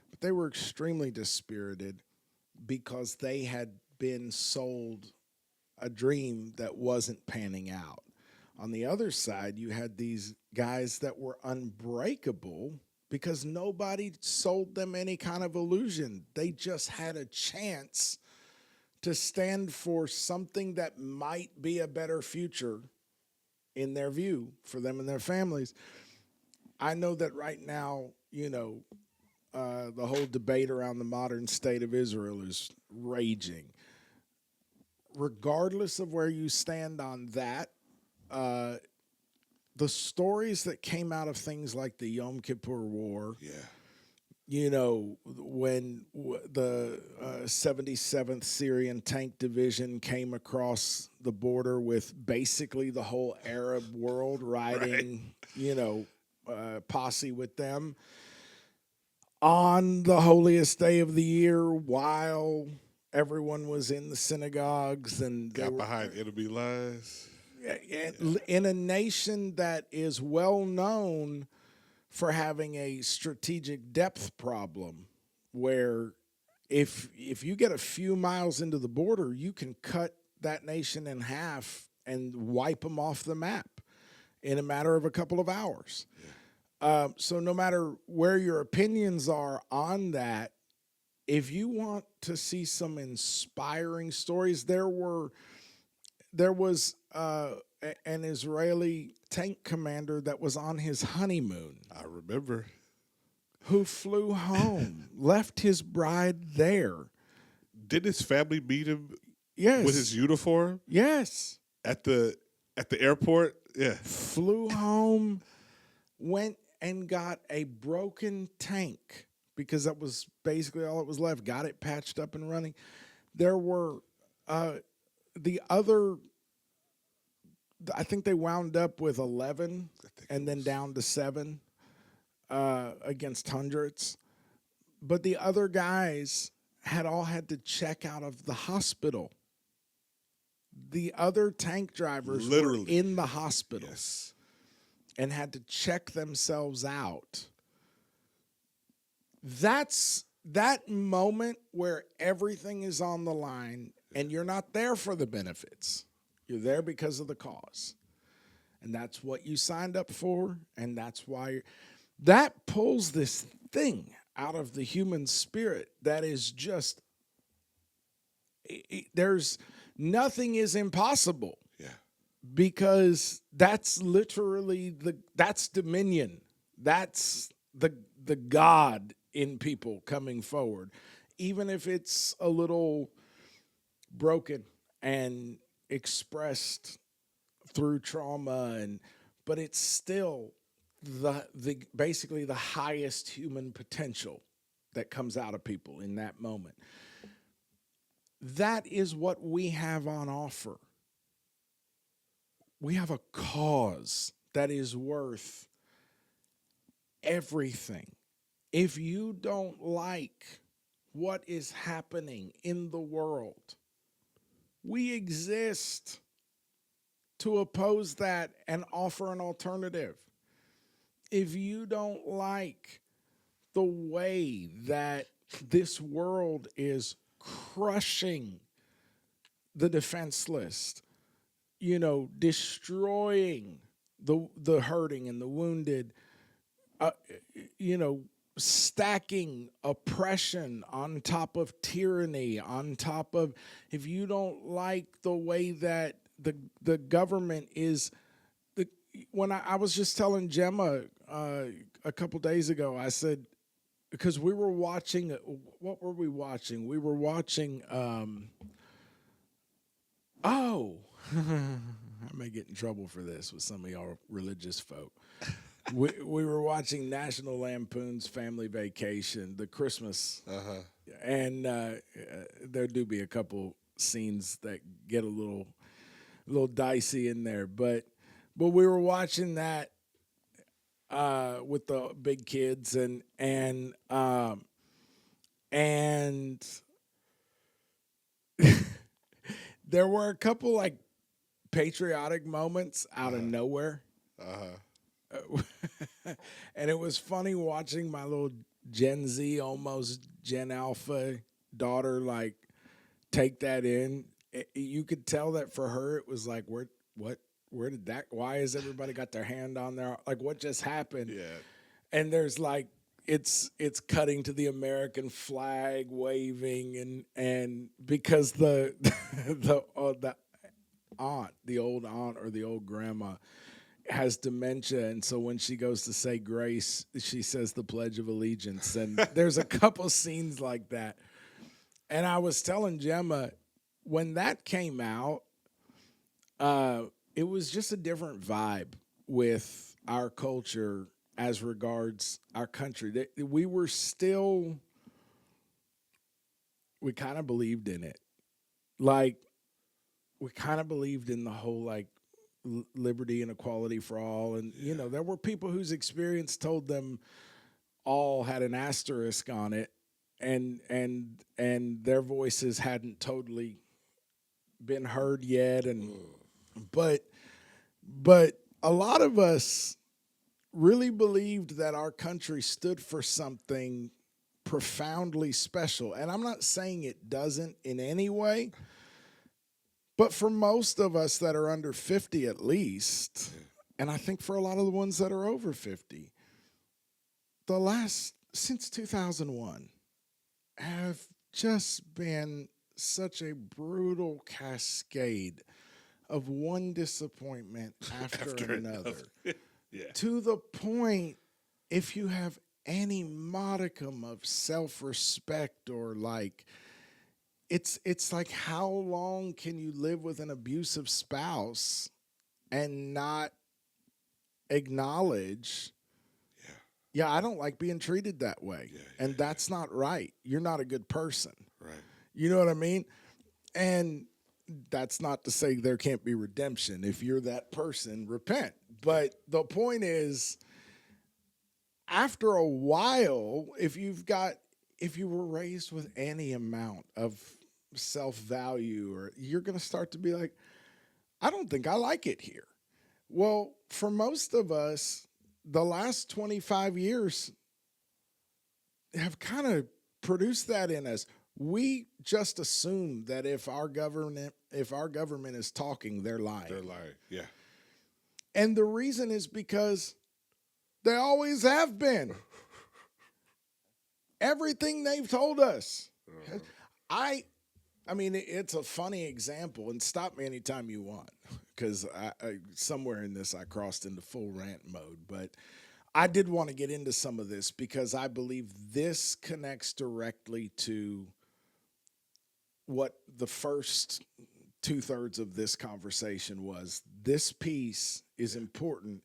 but they were extremely dispirited because they had been sold a dream that wasn't panning out. On the other side, you had these guys that were unbreakable because nobody sold them any kind of illusion. They just had a chance to stand for something that might be a better future in their view for them and their families. I know that right now, the whole debate around the modern state of Israel is raging. Regardless of where you stand on that, the stories that came out of things like the Yom Kippur War, when the 77th Syrian Tank Division came across the border with basically the whole Arab world riding, posse with them on the holiest day of the year while everyone was in the synagogues and
got behind enemy lines.
In a nation that is well known for having a strategic depth problem, where if you get a few miles into the border, you can cut that nation in half and wipe them off the map in a matter of a couple of hours. Yeah. So no matter where your opinions are on that, if you want to see some inspiring stories, there was an Israeli tank commander that was on his honeymoon.
I remember.
Who flew home, left his bride there.
Did his family meet him?
Yes.
With his uniform?
Yes.
At the airport? Yeah.
Flew home, went and got a broken tank because that was basically all that was left. Got it patched up and running. There were the other, I think they wound up with 11 and then down to 7 against hundreds. But the other guys had all had to check out of the hospital the other tank drivers were
Literally.
in the hospital
Yes.
and had to check themselves out. That's that moment where everything is on the line and you're not there for the benefits. You're there because of the cause. And that's what you signed up for, and that's why that pulls this thing out of the human spirit that is just there's nothing is impossible.
Yeah.
Because that's literally that's dominion. That's the God in people coming forward, even if it's a little broken and expressed through trauma, but it's still the basically the highest human potential that comes out of people in that moment. That is what we have on offer. We have a cause that is worth everything. If you don't like what is happening in the world, we exist to oppose that and offer an alternative. If you don't like the way that this world is crushing the defenseless, destroying the hurting and the wounded, stacking oppression on top of tyranny, on top of, if you don't like the way that the government is, when I was just telling Gemma a couple days ago, I said, because we were watching, what were we watching? We were watching, I may get in trouble for this with some of y'all religious folk. We were watching National Lampoon's Family Vacation, the Christmas, and there do be a couple scenes that get a little dicey in there, but we were watching that with the big kids, and there were a couple like patriotic moments out of nowhere. And it was funny watching my little Gen Z, almost Gen Alpha daughter, like, take that in. You could tell that for her, it was like, where did that, why has everybody got their hand on there? Like, what just happened?
Yeah.
And there's like, it's cutting to the American flag waving, and because the aunt, the old aunt or the old grandma, has dementia, and so when she goes to say grace, she says the Pledge of Allegiance, and there's a couple scenes like that. And I was telling Gemma, when that came out, it was just a different vibe with our culture as regards our country. We were still, we kind of believed in it. Like, we kind of believed in the whole, like, liberty and equality for all. And, there were people whose experience told them all had an asterisk on it, and their voices hadn't totally been heard yet. But a lot of us really believed that our country stood for something profoundly special. And I'm not saying it doesn't in any way, but for most of us that are under 50 at least, and I think for a lot of the ones that are over 50, since 2001 have just been such a brutal cascade of one disappointment after another.
Yeah.
To the point, if you have any modicum of self-respect, or like, it's like, how long can you live with an abusive spouse and not acknowledge, yeah, I don't like being treated that way. And that's not right. You're not a good person.
Right.
You know what I mean? And that's not to say there can't be redemption. If you're that person, repent. But the point is, after a while, if you were raised with any amount of self-value, or you're going to start to be like, I don't think I like it here. Well, for most of us, the last 25 years have kind of produced that in us. We just assume that if our government is talking, they're lying.
They're lying. Yeah.
And the reason is because they always have been. Everything they've told us. I mean, it's a funny example, and stop me anytime you want, because I somewhere in this I crossed into full rant mode. But I did want to get into some of this because I believe this connects directly to what the first 2/3 of this conversation was. This piece is important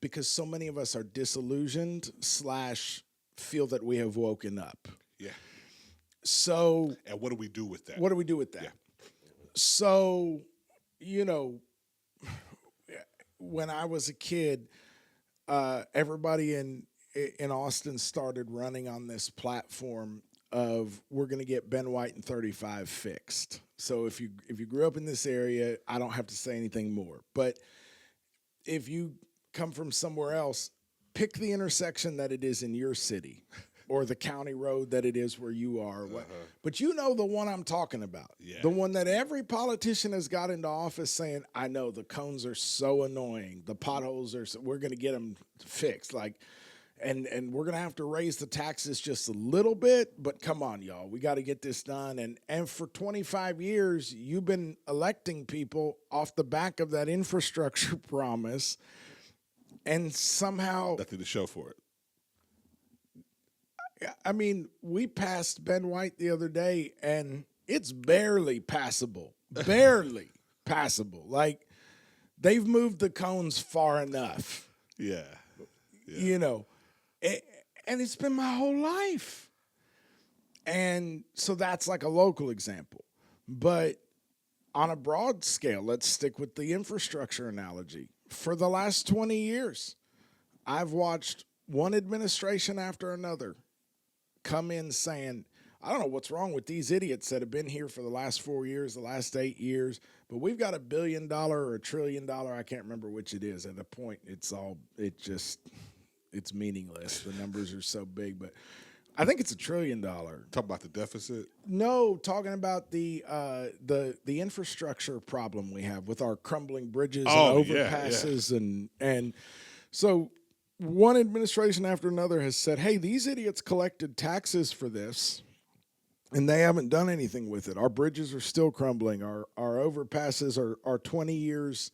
because so many of us are disillusioned / feel that we have woken up.
Yeah.
So,
And what do we do with that?
what do we do with that?
Yeah.
So, you know, when I was a kid, everybody in Austin started running on this platform of we're going to get Ben White and 35 fixed. So if you grew up in this area, I don't have to say anything more. But if you come from somewhere else, pick the intersection that it is in your city or the county road that it is where you are. But you know the one I'm talking about.
Yeah.
The one that every politician has got into office saying, I know the cones are so annoying. The potholes are, we're going to get them fixed. Like, and we're going to have to raise the taxes just a little bit, but come on, y'all, we got to get this done. And for 25 years, you've been electing people off the back of that infrastructure promise, and somehow
Nothing to show for it.
I mean, we passed Ben White the other day, and it's barely passable. Barely passable. Like, they've moved the cones far enough.
Yeah.
You know, and it's been my whole life. And so that's like a local example. But on a broad scale, let's stick with the infrastructure analogy. For the last 20 years, I've watched one administration after another come in saying, I don't know what's wrong with these idiots that have been here for the last 4 years, the last 8 years, but we've got $1 billion or $1 trillion. I can't remember which it is. At a point, it's meaningless. The numbers are so big, but I think it's $1 trillion.
Talk about the deficit.
No, talking about the infrastructure problem we have with our crumbling bridges and overpasses, and so one administration after another has said, hey, these idiots collected taxes for this, and they haven't done anything with it. Our bridges are still crumbling. Our overpasses are 20 years.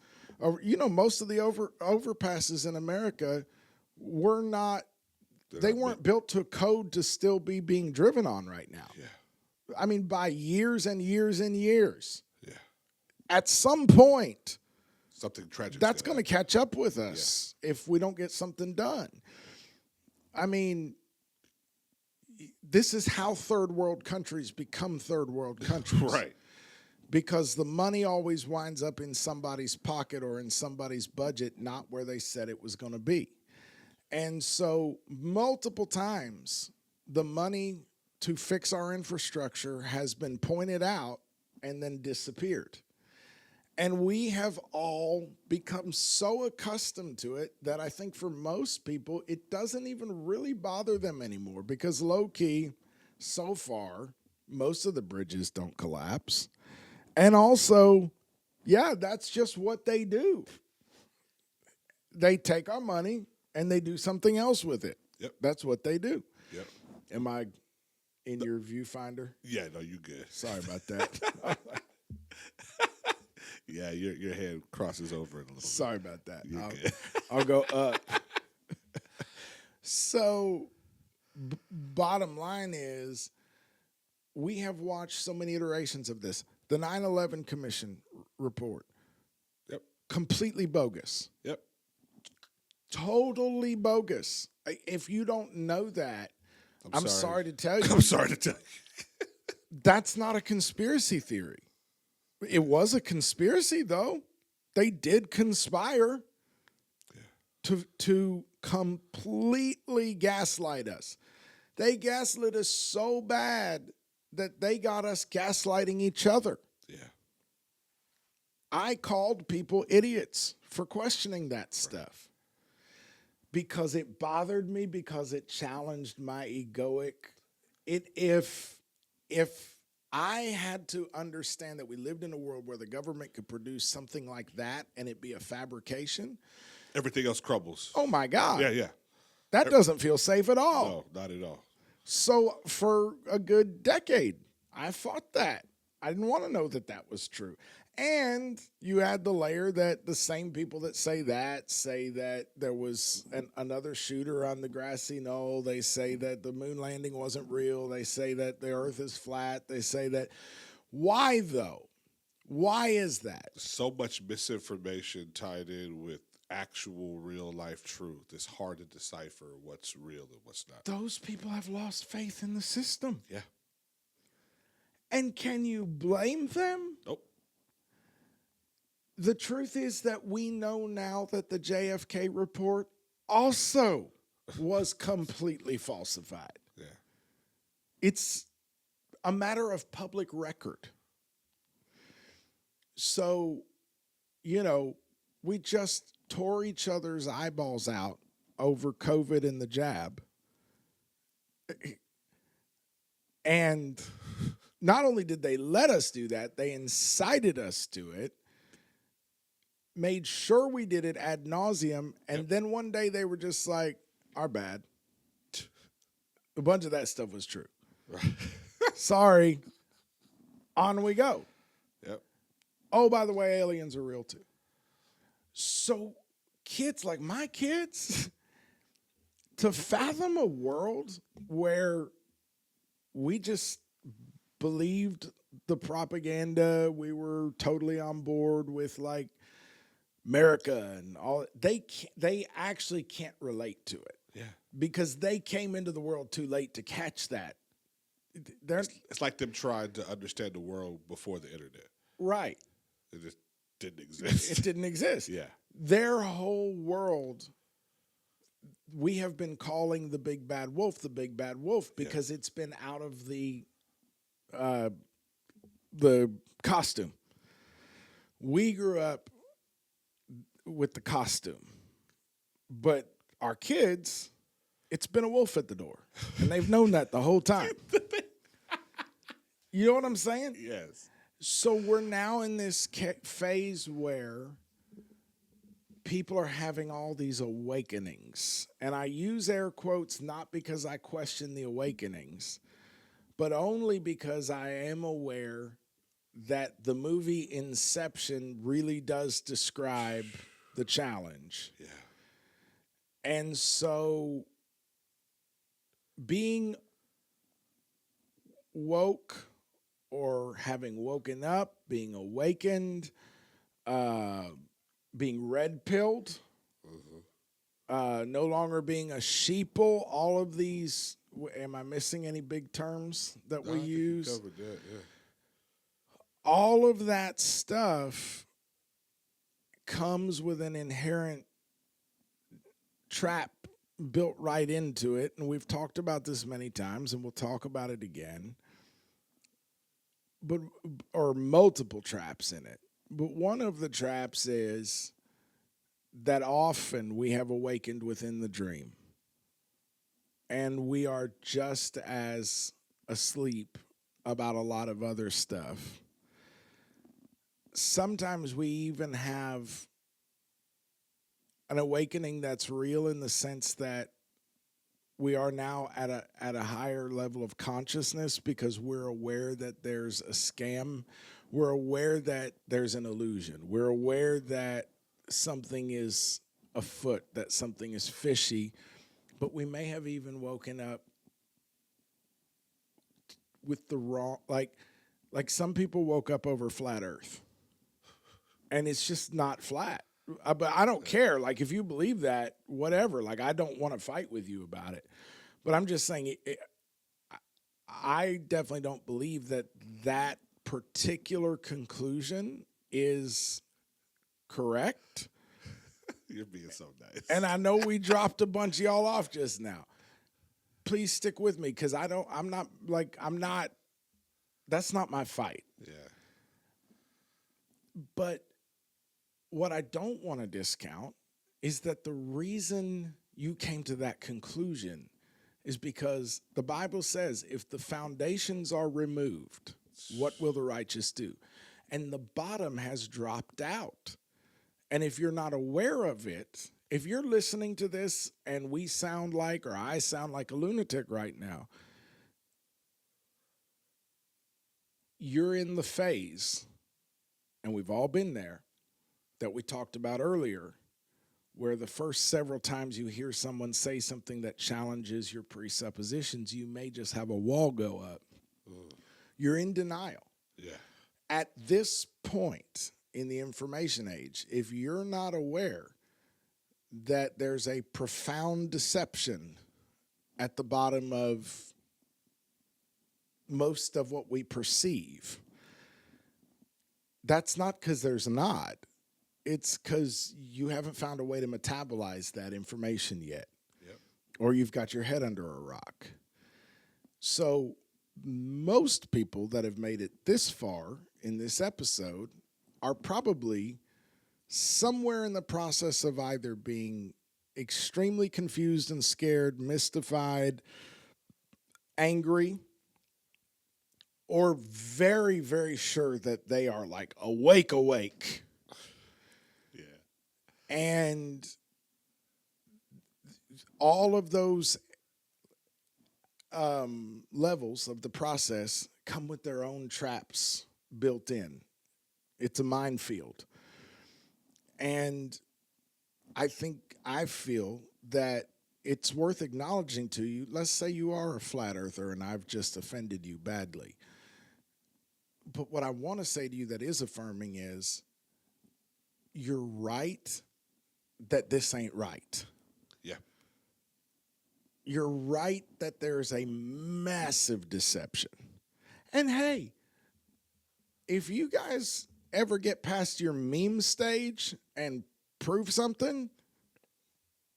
You know, most of the overpasses in America were not, they weren't built to code to still be being driven on right now.
Yeah.
I mean, by years and years and years.
Yeah.
At some point,
Something tragic.
that's going to catch up with us if we don't get something done. I mean, this is how third world countries become third world countries.
Right.
Because the money always winds up in somebody's pocket or in somebody's budget, not where they said it was going to be. And so multiple times, the money to fix our infrastructure has been pointed out and then disappeared. And we have all become so accustomed to it that I think for most people, it doesn't even really bother them anymore because low-key, so far, most of the bridges don't collapse. And also, yeah, that's just what they do. They take our money and they do something else with it.
Yep.
That's what they do.
Yep.
Am I in your viewfinder?
Yeah, no, you good.
Sorry about that.
Yeah, your head crosses over it a little
Sorry about that.
You're good.
I'll go up. So, bottom line is, we have watched so many iterations of this. The 9/11 Commission report.
Yep.
Completely bogus.
Yep.
Totally bogus. If you don't know that, I'm sorry to tell you.
I'm sorry to tell you.
That's not a conspiracy theory. It was a conspiracy, though. They did conspire to completely gaslight us. They gaslit us so bad that they got us gaslighting each other.
Yeah.
I called people idiots for questioning that stuff because it bothered me, because it challenged my egoic. If I had to understand that we lived in a world where the government could produce something like that and it be a fabrication,
Everything else crumbles.
oh my God.
Yeah, yeah.
That doesn't feel safe at all.
No, not at all.
So for a good decade, I fought that. I didn't want to know that that was true. And you add the layer that the same people that say that there was another shooter on the grassy knoll. They say that the moon landing wasn't real. They say that the earth is flat. They say that. Why, though? Why is that?
So much misinformation tied in with actual real life truth. It's hard to decipher what's real and what's not.
Those people have lost faith in the system.
Yeah.
And can you blame them?
Nope.
The truth is that we know now that the JFK report also was completely falsified.
Yeah.
It's a matter of public record. So, we just tore each other's eyeballs out over COVID and the jab. And not only did they let us do that, they incited us to it, made sure we did it ad nauseum, and then one day they were just like, our bad. A bunch of that stuff was true.
Right.
Sorry. On we go.
Yep.
Oh, by the way, aliens are real too. So kids, like my kids, to fathom a world where we just believed the propaganda, we were totally on board with like America and all, they actually can't relate to it.
Yeah.
Because they came into the world too late to catch that.
It's like them trying to understand the world before the internet.
Right.
It just didn't exist.
It didn't exist.
Yeah.
Their whole world, we have been calling the big bad wolf because it's been out of the costume. We grew up with the costume, but our kids, it's been a wolf at the door, and they've known that the whole time. You know what I'm saying?
Yes.
So we're now in this phase where people are having all these awakenings. And I use air quotes not because I question the awakenings, but only because I am aware that the movie Inception really does describe the challenge.
Yeah.
And so being woke or having woken up, being awakened, being red-pilled, no longer being a sheeple, all of these, am I missing any big terms that we use?
You covered that, yeah.
All of that stuff comes with an inherent trap built right into it, and we've talked about this many times, and we'll talk about it again, or multiple traps in it. But one of the traps is that often we have awakened within the dream, and we are just as asleep about a lot of other stuff. Sometimes we even have an awakening that's real in the sense that we are now at a higher level of consciousness because we're aware that there's a scam. We're aware that there's an illusion. We're aware that something is afoot, that something is fishy, but we may have even woken up with the wrong, like some people woke up over flat Earth, and it's just not flat. But I don't care. Like, if you believe that, whatever. Like, I don't want to fight with you about it. But I'm just saying, I definitely don't believe that particular conclusion is correct.
You're being so nice.
And I know we dropped a bunch of y'all off just now. Please stick with me, because that's not my fight.
Yeah.
But what I don't want to discount is that the reason you came to that conclusion is because the Bible says if the foundations are removed, what will the righteous do? And the bottom has dropped out. And if you're not aware of it, if you're listening to this and we sound like, or I sound like a lunatic right now, you're in the phase, and we've all been there, that we talked about earlier, where the first several times you hear someone say something that challenges your presuppositions, you may just have a wall go up. You're in denial.
Yeah.
At this point in the information age, if you're not aware that there's a profound deception at the bottom of most of what we perceive, that's not because there's not. It's because you haven't found a way to metabolize that information yet.
Yep.
Or you've got your head under a rock. So most people that have made it this far in this episode are probably somewhere in the process of either being extremely confused and scared, mystified, angry, or very, very sure that they are like awake.
Yeah.
And all of those levels of the process come with their own traps built in. It's a minefield. And I feel that it's worth acknowledging to you. Let's say you are a flat earther and I've just offended you badly. But what I want to say to you that is affirming is you're right that this ain't right.
Yeah.
You're right that there's a massive deception. And hey, if you guys ever get past your meme stage and prove something,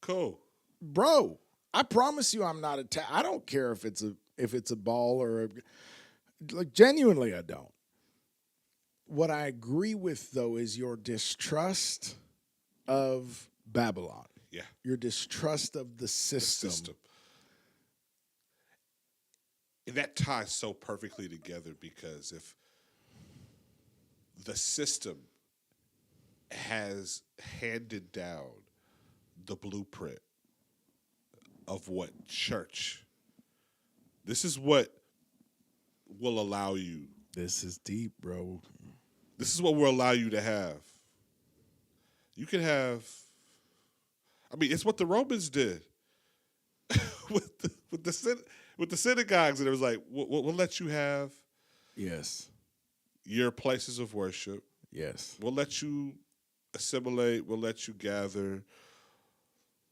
Cool.
bro, I promise you I'm not I don't care if it's a ball or like genuinely I don't. What I agree with though is your distrust of Babylon.
Yeah.
Your distrust of the system.
And that ties so perfectly together because if the system has handed down the blueprint of what church, this is what will allow you.
This is deep, bro.
This is what will allow you to have. You can have, I mean, it's what the Romans did with the synagogues, and it was like, we'll let you have
Yes.
your places of worship.
Yes.
We'll let you assimilate. We'll let you gather.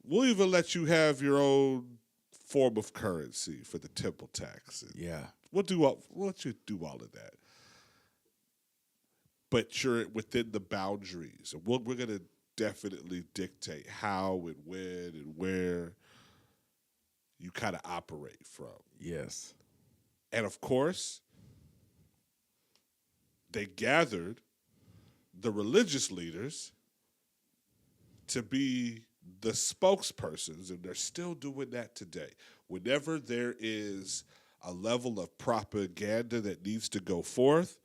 We'll even let you have your own form of currency for the temple tax.
Yeah.
We'll let you do all of that. But you're within the boundaries. And we're going to definitely dictate how and when and where you kind of operate from.
Yes.
And of course, they gathered the religious leaders to be the spokespersons, and they're still doing that today. Whenever there is a level of propaganda that needs to go forth,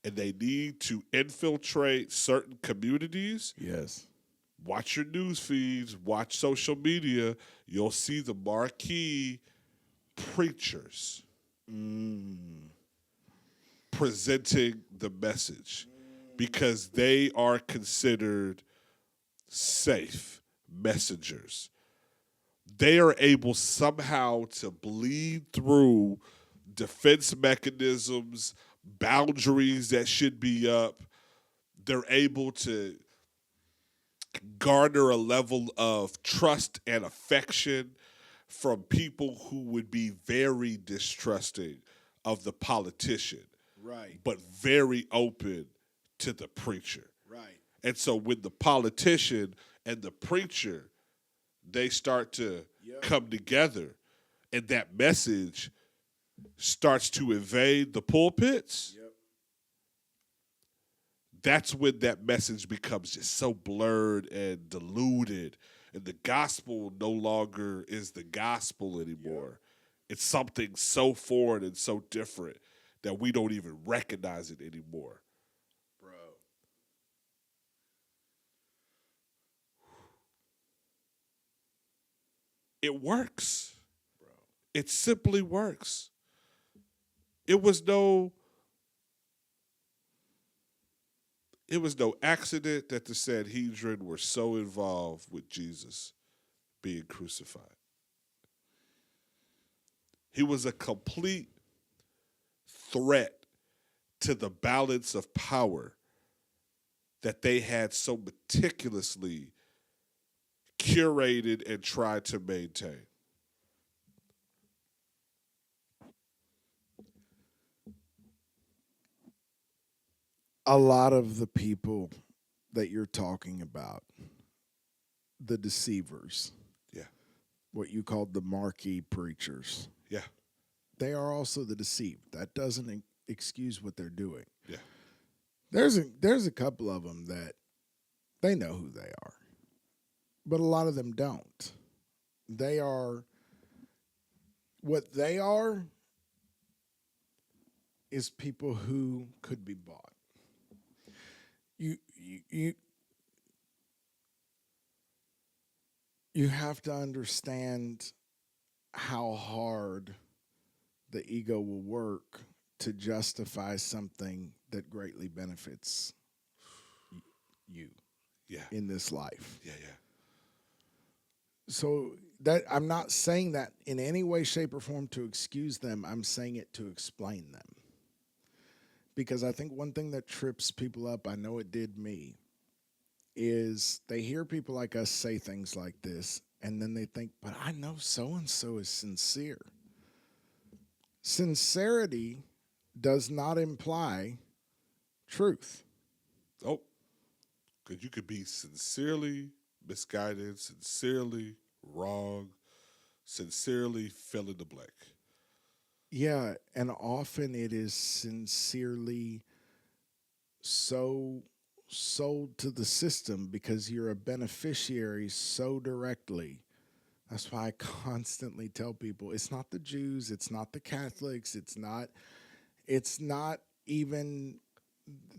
and they need to infiltrate certain communities,
Yes.
watch your news feeds, watch social media, you'll see the marquee preachers presenting the message because they are considered safe messengers. They are able somehow to bleed through defense mechanisms, boundaries that should be up. They're able to garner a level of trust and affection from people who would be very distrusting of the politician,
Right.
but very open to the preacher.
Right.
And so when the politician and the preacher, they start to come together, and that message starts to invade the pulpits, that's when that message becomes just so blurred and diluted, and the gospel no longer is the gospel anymore. It's something so foreign and so different that we don't even recognize it anymore.
Bro.
It works. It simply works. It was no accident that the Sanhedrin were so involved with Jesus being crucified. He was a complete threat to the balance of power that they had so meticulously curated and tried to maintain.
A lot of the people that you're talking about, the deceivers,
Yeah.
what you called the marquee preachers,
Yeah.
they are also the deceived. That doesn't excuse what they're doing.
Yeah.
There's a couple of them that they know who they are, but a lot of them don't. They are what they are is people who could be bought. You have to understand how hard the ego will work to justify something that greatly benefits you
Yeah.
in this life.
Yeah. Yeah.
So that I'm not saying that in any way, shape, or form to excuse them. I'm saying it to explain them. Because I think one thing that trips people up, I know it did me, is they hear people like us say things like this, and then they think, but I know so-and-so is sincere. Sincerity does not imply truth.
Oh, because you could be sincerely misguided, sincerely wrong, sincerely fill in the blank.
Yeah, and often it is sincerely so sold to the system because you're a beneficiary so directly. That's why I constantly tell people it's not the Jews, it's not the Catholics, it's not even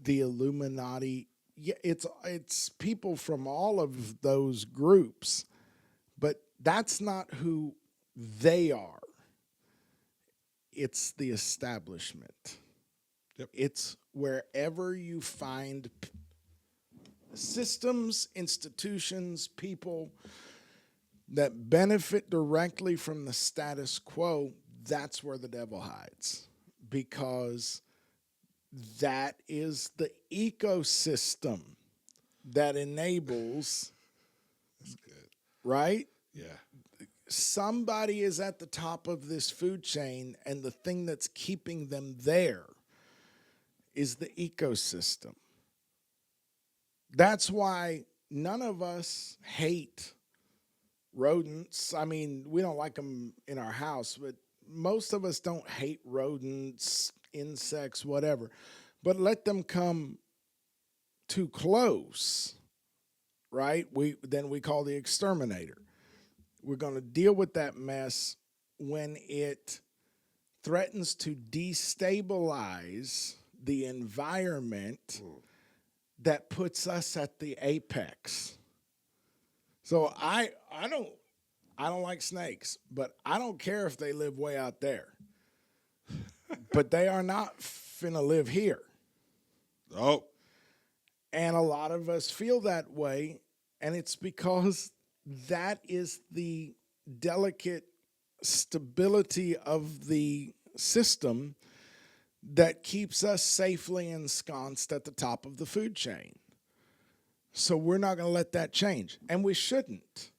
the Illuminati. Yeah, it's people from all of those groups, but that's not who they are. It's the establishment.
Yep.
It's wherever you find systems, institutions, people that benefit directly from the status quo, that's where the devil hides, because that is the ecosystem that enables,
That's good.
right?
Yeah.
Somebody is at the top of this food chain, and the thing that's keeping them there is the ecosystem. That's why none of us hate rodents. I mean, we don't like them in our house, but most of us don't hate rodents, insects, whatever. But let them come too close, right? Then we call the exterminator. We're going to deal with that mess when it threatens to destabilize the environment that puts us at the apex. So I don't like snakes, but I don't care if they live way out there. But they are not finna live here.
Oh.
And a lot of us feel that way, and it's because that is the delicate stability of the system that keeps us safely ensconced at the top of the food chain. So we're not going to let that change, and we shouldn't.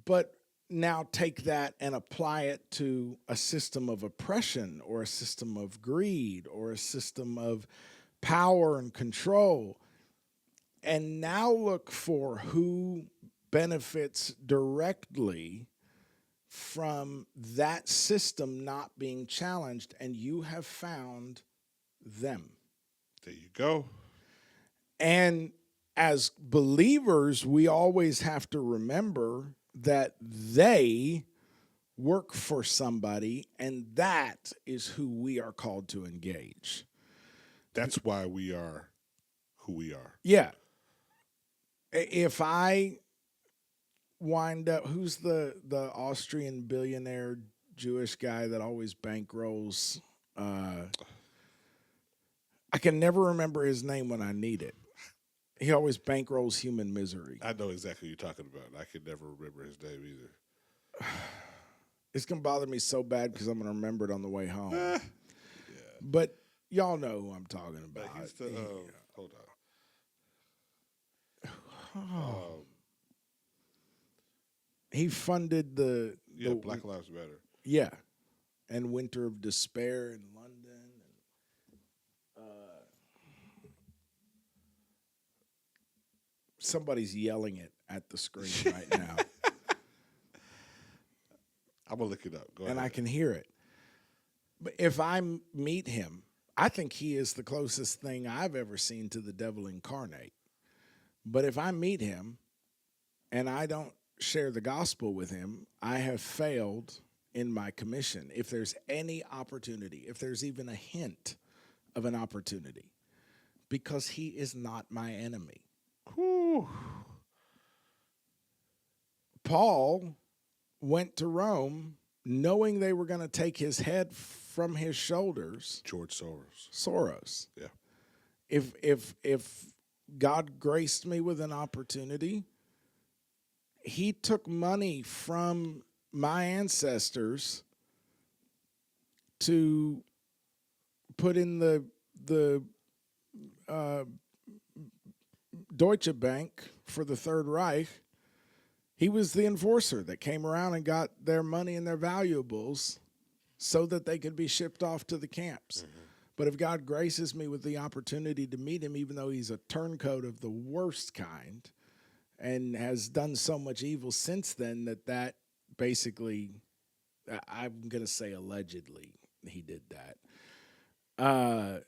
But now take that and apply it to a system of oppression or a system of greed or a system of power and control, and now look for who benefits directly from that system not being challenged, and you have found them.
There you go.
And as believers, we always have to remember that they work for somebody, and that is who we are called to engage.
That's why we are who we are.
Yeah. If I wind up, who's the Austrian billionaire Jewish guy that always bankrolls? I can never remember his name when I need it. He always bankrolls human misery.
I know exactly what you're talking about. I can never remember his name either.
It's going to bother me so bad because I'm going to remember it on the way home.
Yeah.
But y'all know who I'm talking about.
Like he's the, hold on.
He funded the
Black Lives Matter.
Yeah, and Winter of Despair in London. Somebody's yelling it at the screen right now.
I'm going to look it up. Go ahead.
And I can hear it. But if I meet him, I think he is the closest thing I've ever seen to the devil incarnate. But if I meet him and I don't share the gospel with him, I have failed in my commission. If there's any opportunity, if there's even a hint of an opportunity, because he is not my enemy.
Whew.
Paul went to Rome knowing they were going to take his head from his shoulders.
George Soros.
Soros.
Yeah.
If God graced me with an opportunity, he took money from my ancestors to put in the Deutsche Bank for the Third Reich. He was the enforcer that came around and got their money and their valuables so that they could be shipped off to the camps. Mm-hmm. But if God graces me with the opportunity to meet him, even though he's a turncoat of the worst kind and has done so much evil since then, that basically, I'm going to say allegedly, he did that.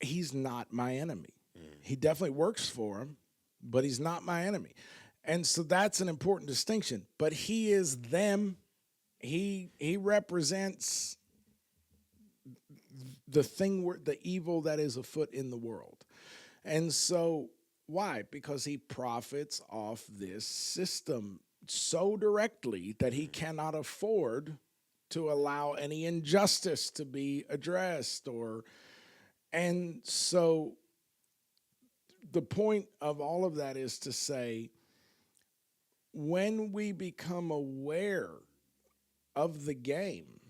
He's not my enemy. He definitely works for him, but he's not my enemy. And so that's an important distinction. But he is them. He represents the evil that is afoot in the world. And so why? Because he profits off this system so directly that he cannot afford to allow any injustice to be addressed. And so the point of all of that is to say, when we become aware of the game,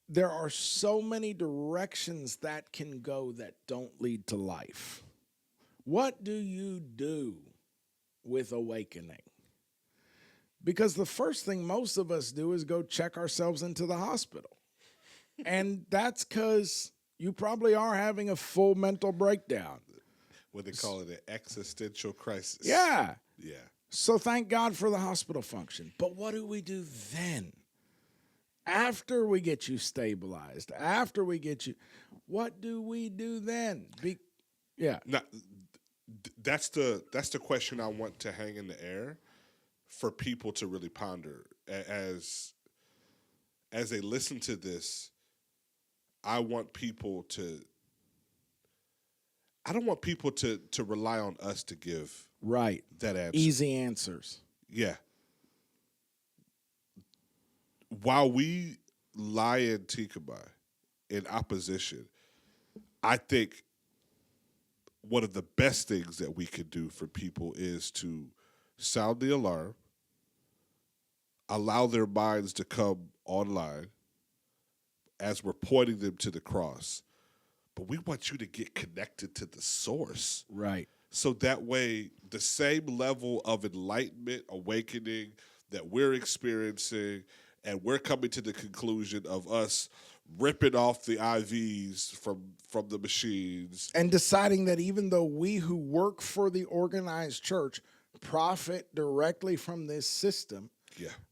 there are so many directions that can go that don't lead to life. What do you do with awakening? Because the first thing most of us do is go check ourselves into the hospital. And that's because you probably are having a full mental breakdown.
What they call it, an existential crisis.
Yeah.
Yeah.
So thank God for the hospital function. But what do we do then? After we get you stabilized, after we get you, what do we do then? Yeah.
Now, that's the question I want to hang in the air for people to really ponder. As they listen to this, I don't want people to rely on us to give that answer.
Easy answers.
Yeah. While we lie in Antikemi in opposition, I think one of the best things that we could do for people is to sound the alarm, allow their minds to come online as we're pointing them to the cross. But we want you to get connected to the source.
Right.
So that way, the same level of enlightenment, awakening that we're experiencing, and we're coming to the conclusion of us ripping off the IVs from the machines.
And deciding that even though we who work for the organized church profit directly from this system,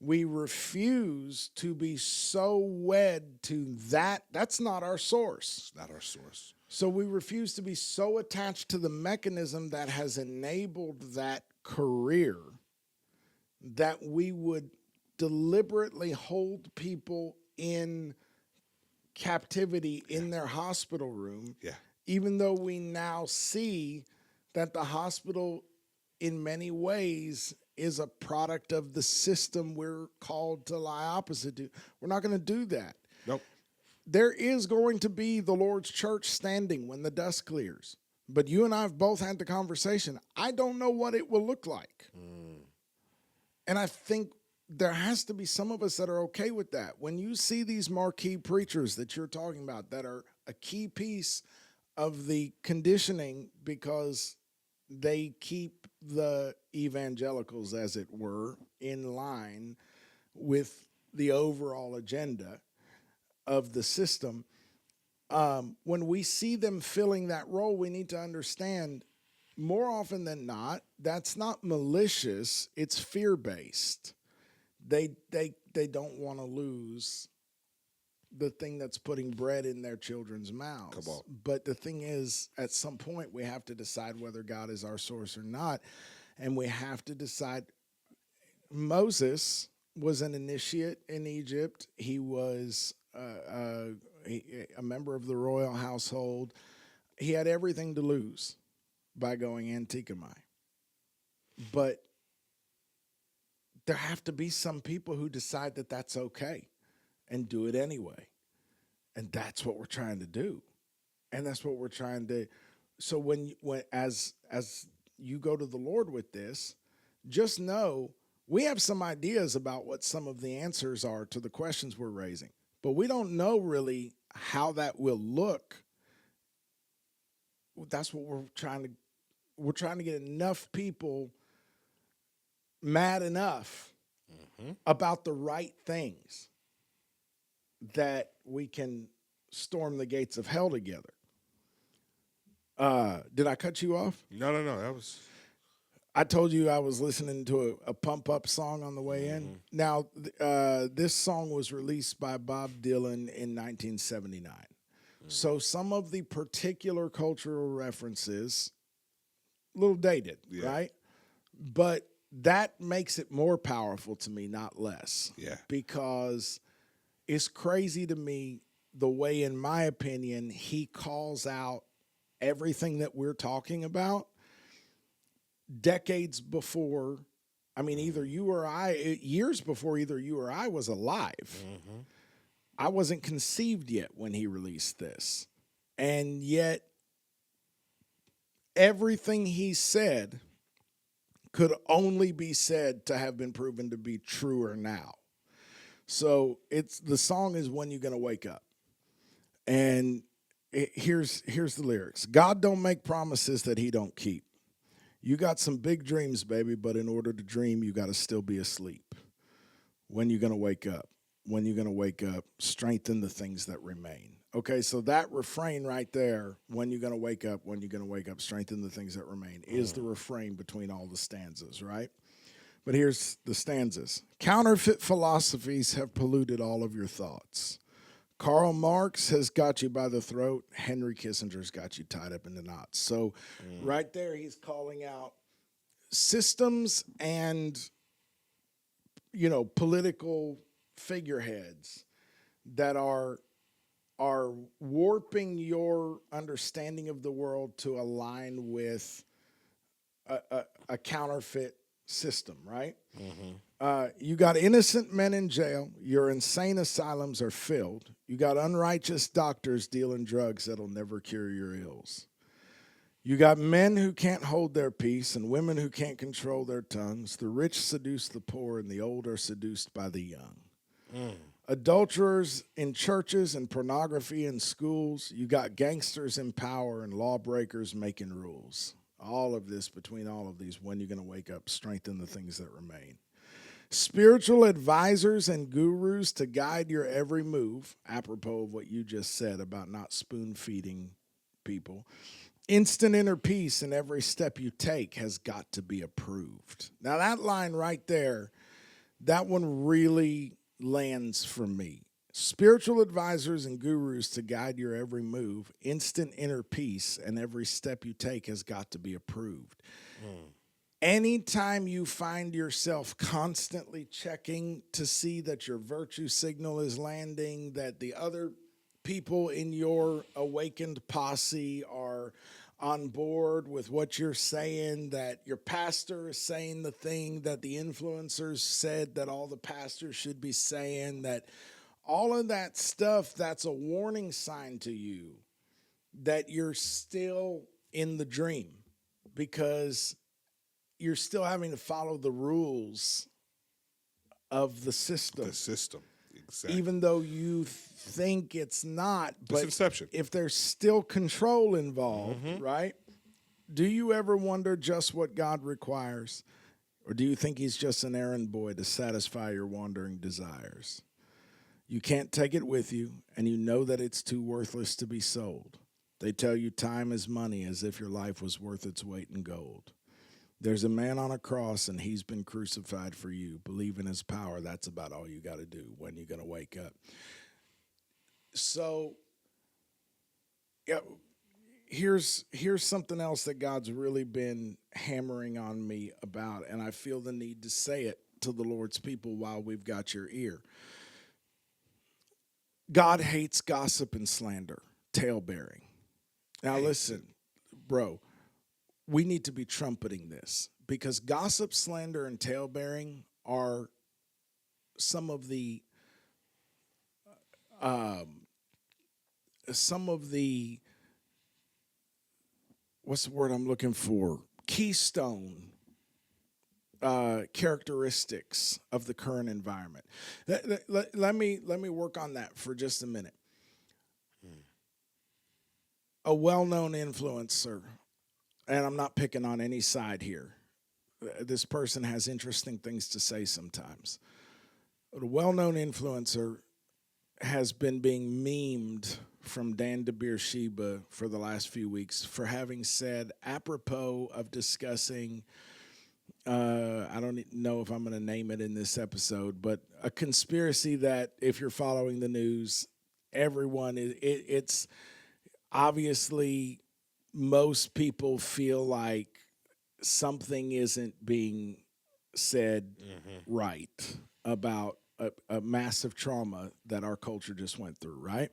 we refuse to be so wed to that. That's not our source.
It's not our source.
So we refuse to be so attached to the mechanism that has enabled that career that we would deliberately hold people in captivity in their hospital room,
Yeah.
even though we now see that the hospital in many ways is a product of the system we're called to lie opposite to. We're not going to do that.
Nope.
There is going to be the Lord's church standing when the dust clears. But you and I have both had the conversation. I don't know what it will look like. And I think there has to be some of us that are okay with that. When you see these marquee preachers that you're talking about that are a key piece of the conditioning because they keep the evangelicals, as it were, in line with the overall agenda of the system. When we see them filling that role, we need to understand more often than not, that's not malicious, it's fear-based. They don't want to lose the thing that's putting bread in their children's mouths.
Come on.
But the thing is, at some point, we have to decide whether God is our source or not. And we have to decide. Moses was an initiate in Egypt. He was a member of the royal household. He had everything to lose by going Antikemi. But there have to be some people who decide that that's okay and do it anyway. And that's what we're trying to do. And that's what we're trying to. So when as you go to the Lord with this, just know we have some ideas about what some of the answers are to the questions we're raising. But we don't know really how that will look. That's what we're trying to get enough people mad enough about the right things that we can storm the gates of hell together. Did I cut you off?
No. That was.
I told you I was listening to a pump-up song on the way in. Now, this song was released by Bob Dylan in 1979. So some of the particular cultural references, a little dated, right? But that makes it more powerful to me, not less.
Yeah.
Because it's crazy to me the way, in my opinion, he calls out everything that we're talking about decades before, either you or I, years before either you or I was alive. I wasn't conceived yet when he released this. And yet, everything he said could only be said to have been proven to be truer now. So the song is When You Gonna Wake Up. And here's the lyrics. God don't make promises that he don't keep. You got some big dreams, baby, but in order to dream, you got to still be asleep. When you going to wake up? When you going to wake up? Strengthen the things that remain. Okay, so that refrain right there, when you going to wake up, when you going to wake up, strengthen the things that remain, is the refrain between all the stanzas, right? But here's the stanzas. Counterfeit philosophies have polluted all of your thoughts. Karl Marx has got you by the throat. Henry Kissinger's got you tied up in the knots. So right there, he's calling out systems and, political figureheads that are warping your understanding of the world to align with a counterfeit system, right? You got innocent men in jail. Your insane asylums are filled. You got unrighteous doctors dealing drugs that'll never cure your ills. You got men who can't hold their peace and women who can't control their tongues. The rich seduce the poor and the old are seduced by the young. Adulterers in churches and pornography in schools. You got gangsters in power and lawbreakers making rules. All of this, between all of these, when you're going to wake up, strengthen the things that remain. Spiritual advisors and gurus to guide your every move, apropos of what you just said about not spoon-feeding people. Instant inner peace in every step you take has got to be approved. Now, that line right there, that one really lands for me. Spiritual advisors and gurus to guide your every move, instant inner peace, and every step you take has got to be approved. Anytime you find yourself constantly checking to see that your virtue signal is landing, that the other people in your awakened posse are on board with what you're saying, that your pastor is saying the thing that the influencers said that all the pastors should be saying, that all of that stuff, that's a warning sign to you that you're still in the dream, because you're still having to follow the rules of the system.
The system, exactly.
Even though you think it's not, but
inception.
if there's still control involved, right? Do you ever wonder just what God requires? Or do you think he's just an errand boy to satisfy your wandering desires? You can't take it with you, and you know that it's too worthless to be sold. They tell you time is money, as if your life was worth its weight in gold. There's a man on a cross, and he's been crucified for you. Believe in his power. That's about all you got to do. When you're going to wake up. So, yeah, here's something else that God's really been hammering on me about, and I feel the need to say it to the Lord's people while we've got your ear. God hates gossip and slander, tale-bearing. Now listen, bro, we need to be trumpeting this, because gossip, slander, and tale-bearing are some of the what's the word I'm looking for? Keystone characteristics of the current environment. Let me work on that for just a minute. A well-known influencer, and I'm not picking on any side here. This person has interesting things to say sometimes. But a well-known influencer has been being memed from Dan to Beersheba for the last few weeks for having said, apropos of discussing, I don't know if I'm going to name it in this episode, but a conspiracy that, if you're following the news, everyone it's obviously most people feel like something isn't being said right about a massive trauma that our culture just went through, right?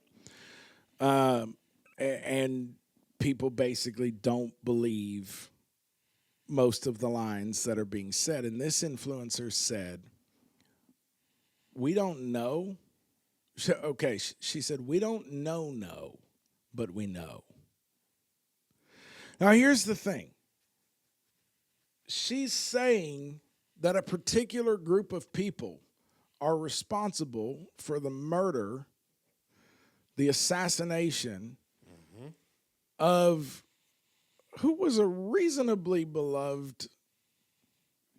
And people basically don't believe most of the lines that are being said. And this influencer said, we don't know. She said, we don't know, but we know. Now, here's the thing. She's saying that a particular group of people are responsible for the murder, the assassination of who was a reasonably beloved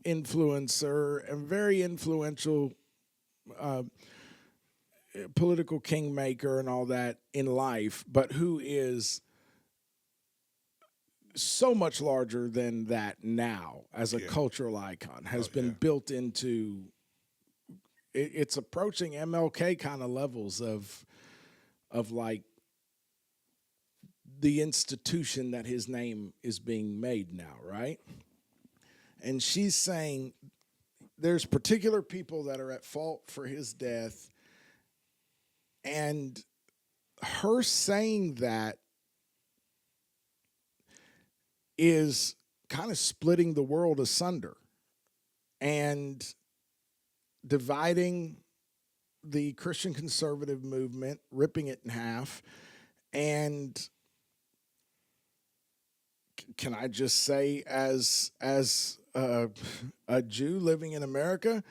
influencer and very influential political kingmaker and all that in life, but who is so much larger than that now as a cultural icon, has been built into, it's approaching MLK kind of levels of like the institution that his name is being made now, right? And she's saying there's particular people that are at fault for his death, and her saying that is kind of splitting the world asunder and dividing the Christian conservative movement, ripping it in half. And can I just say, as a Jew living in America,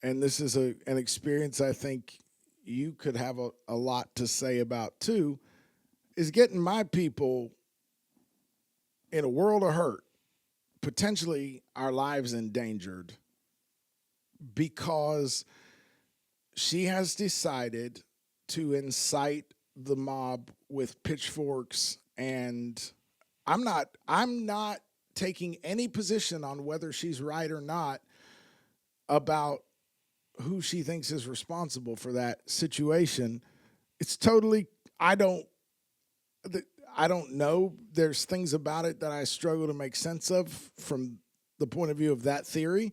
and this is an experience I think you could have a lot to say about too, is getting my people in a world of hurt, potentially our lives endangered, because she has decided to incite the mob with pitchforks. And I'm not taking any position on whether she's right or not about who she thinks is responsible for that situation. It's totally, I don't know. There's things about it that I struggle to make sense of from the point of view of that theory.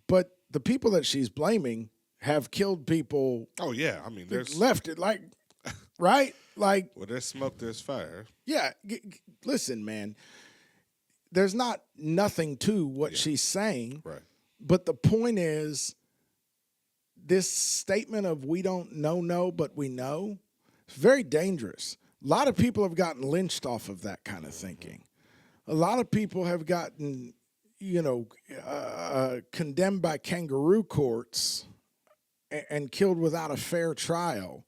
But the people that she's blaming have killed people.
Oh yeah, I mean, there's
left it like, right? Like,
where there's smoke, there's fire.
yeah. Listen, man. There's nothing to what she's saying.
Right.
But the point is, this statement of we don't know, but we know, it's very dangerous. A lot of people have gotten lynched off of that kind of thinking. A lot of people have gotten, condemned by kangaroo courts and killed without a fair trial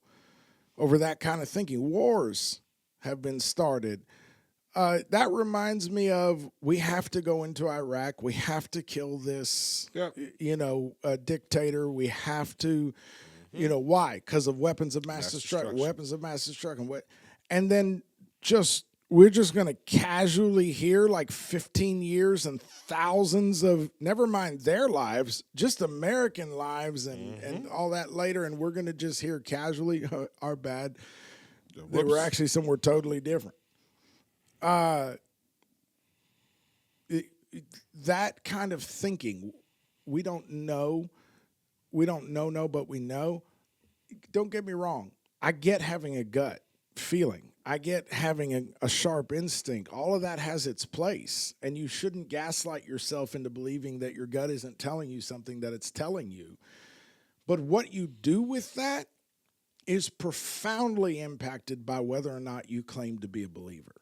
over that kind of thinking. Wars have been started. That reminds me of, we have to go into Iraq. We have to kill this, dictator. We have to, why? Because of weapons of mass destruction. Weapons of mass destruction. And then we're just going to casually hear like 15 years and thousands of, never mind their lives, just American lives and all that later. And we're going to just hear casually, our bad. They were actually somewhere totally different. That kind of thinking, we don't know, but we know. Don't get me wrong. I get having a gut feeling. I get having a sharp instinct. All of that has its place, and you shouldn't gaslight yourself into believing that your gut isn't telling you something that it's telling you. But what you do with that is profoundly impacted by whether or not you claim to be a believer.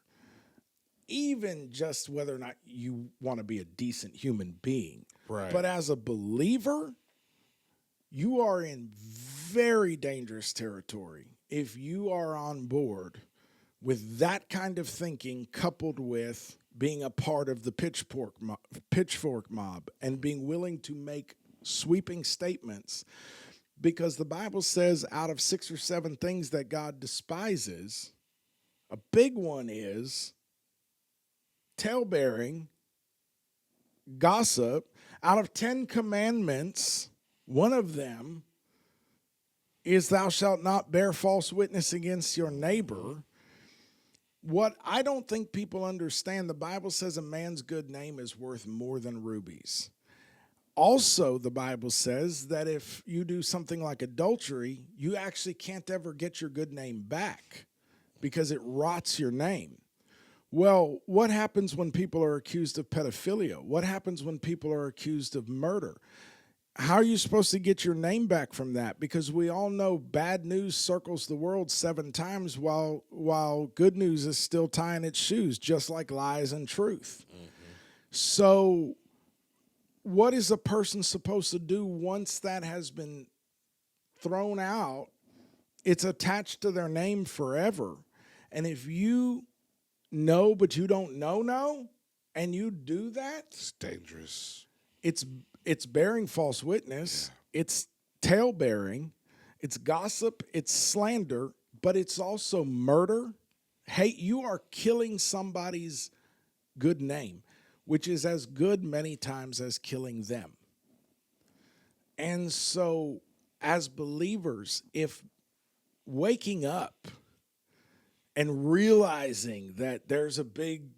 Even just whether or not you want to be a decent human being.
Right.
But as a believer, you are in very dangerous territory if you are on board with that kind of thinking, coupled with being a part of the pitchfork mob and being willing to make sweeping statements. Because the Bible says out of 6 or 7 things that God despises, a big one is talebearing, gossip. Out of 10 commandments, one of them is thou shalt not bear false witness against your neighbor. What I don't think people understand, the Bible says a man's good name is worth more than rubies. Also, the Bible says that if you do something like adultery, you actually can't ever get your good name back because it rots your name. Well, what happens when people are accused of pedophilia? What happens when people are accused of murder? How are you supposed to get your name back from that? Because we all know bad news circles the world 7 times while good news is still tying its shoes, just like lies and truth. So what is a person supposed to do once that has been thrown out? It's attached to their name forever. And if you know, but you don't know, and you do that,
It's dangerous.
It's bearing false witness, it's talebearing, it's gossip, it's slander, but it's also murder. Hate. You are killing somebody's good name, which is as good many times as killing them. And so, as believers, if waking up and realizing that there's a big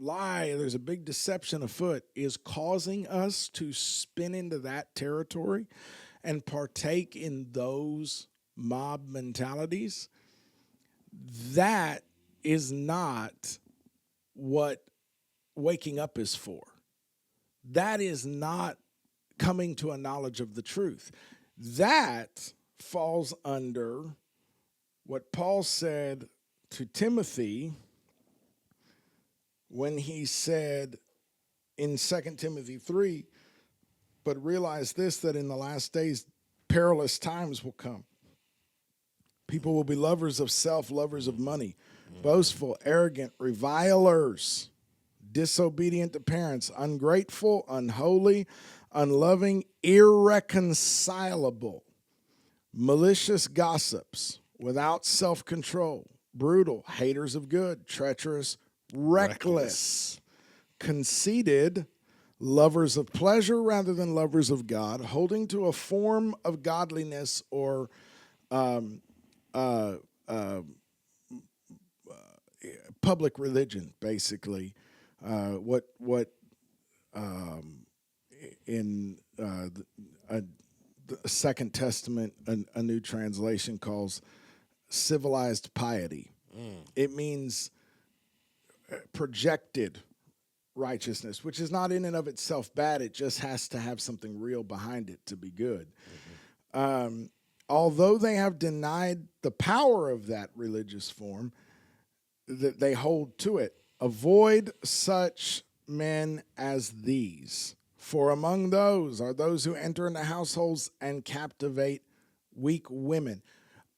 lie, there's a big deception afoot, is causing us to spin into that territory and partake in those mob mentalities, that is not what waking up is for. That is not coming to a knowledge of the truth. That falls under what Paul said to Timothy when he said in 2 Timothy 3, but realize this, that in the last days perilous times will come. People will be lovers of self, lovers of money, boastful, arrogant, revilers, disobedient to parents, ungrateful, unholy, unloving, irreconcilable, malicious gossips, without self-control, brutal, haters of good, treacherous, reckless, conceited, lovers of pleasure rather than lovers of God, holding to a form of godliness or public religion, basically. What in the Second Testament, a New Translation calls civilized piety. It means projected righteousness, which is not in and of itself bad. It just has to have something real behind it to be good. Although they have denied the power of that religious form, that they hold to it. Avoid such men as these, for among those are those who enter into households and captivate weak women.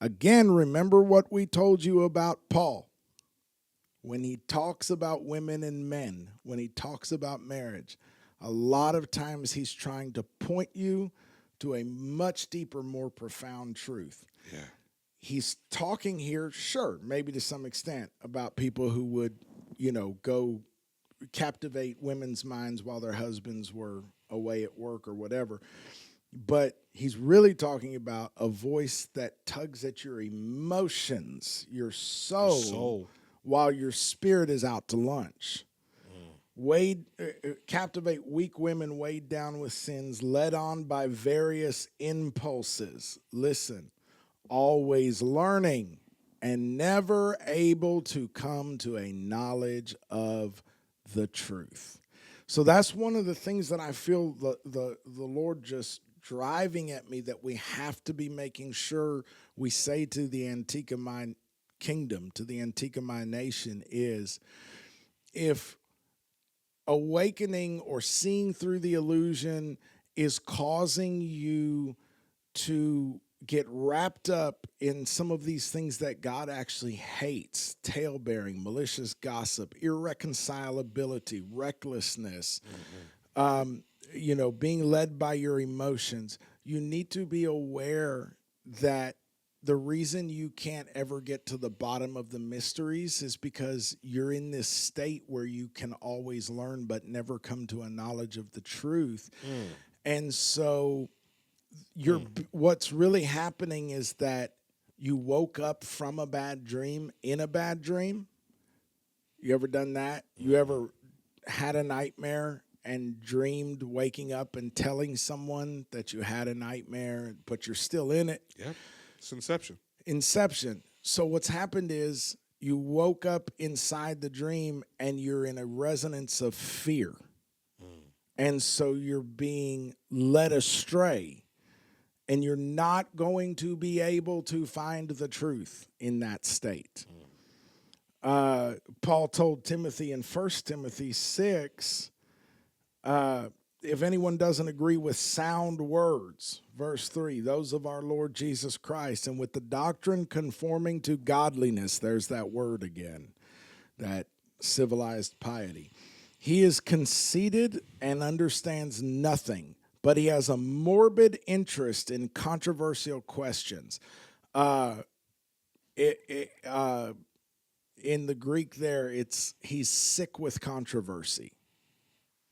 Again, remember what we told you about Paul. When he talks about women and men, when he talks about marriage, a lot of times he's trying to point you to a much deeper, more profound truth.
Yeah.
He's talking here, sure, maybe to some extent, about people who would, go captivate women's minds while their husbands were away at work or whatever. But he's really talking about a voice that tugs at your emotions, your soul. While your spirit is out to lunch. Captivate weak women weighed down with sins, led on by various impulses. Listen, always learning and never able to come to a knowledge of the truth. So that's one of the things that I feel the Lord just driving at me, that we have to be making sure we say to the Antikemi kingdom, to the Antikemi nation, is if awakening or seeing through the illusion is causing you to get wrapped up in some of these things that God actually hates: tale-bearing, malicious gossip, irreconcilability, recklessness, being led by your emotions, you need to be aware that the reason you can't ever get to the bottom of the mysteries is because you're in this state where you can always learn but never come to a knowledge of the truth. And so what's really happening is that you woke up from a bad dream in a bad dream. You ever done that? You ever had a nightmare and dreamed waking up and telling someone that you had a nightmare, but you're still in it?
Yep. It's Inception.
So what's happened is you woke up inside the dream and you're in a resonance of fear. And so you're being led astray, and you're not going to be able to find the truth in that state. Paul told Timothy in 1 Timothy 6, if anyone doesn't agree with sound words, verse 3, those of our Lord Jesus Christ, and with the doctrine conforming to godliness, there's that word again, that civilized piety. He is conceited and understands nothing, but he has a morbid interest in controversial questions. In the Greek there, he's sick with controversy.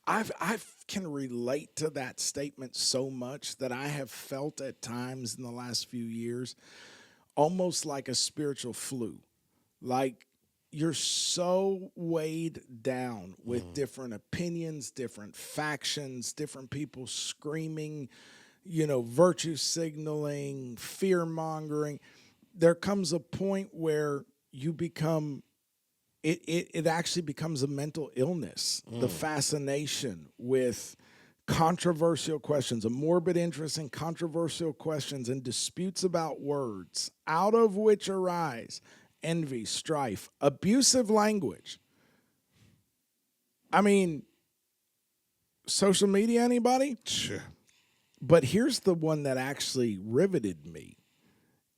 I can relate to that statement so much that I have felt at times in the last few years almost like a spiritual flu. Like you're so weighed down with different opinions, different factions, different people screaming, virtue signaling, fear mongering. There comes a point where you become It actually becomes a mental illness, the fascination with controversial questions, a morbid interest in controversial questions and disputes about words, out of which arise envy, strife, abusive language. I mean, social media, anybody?
Sure.
But here's the one that actually riveted me: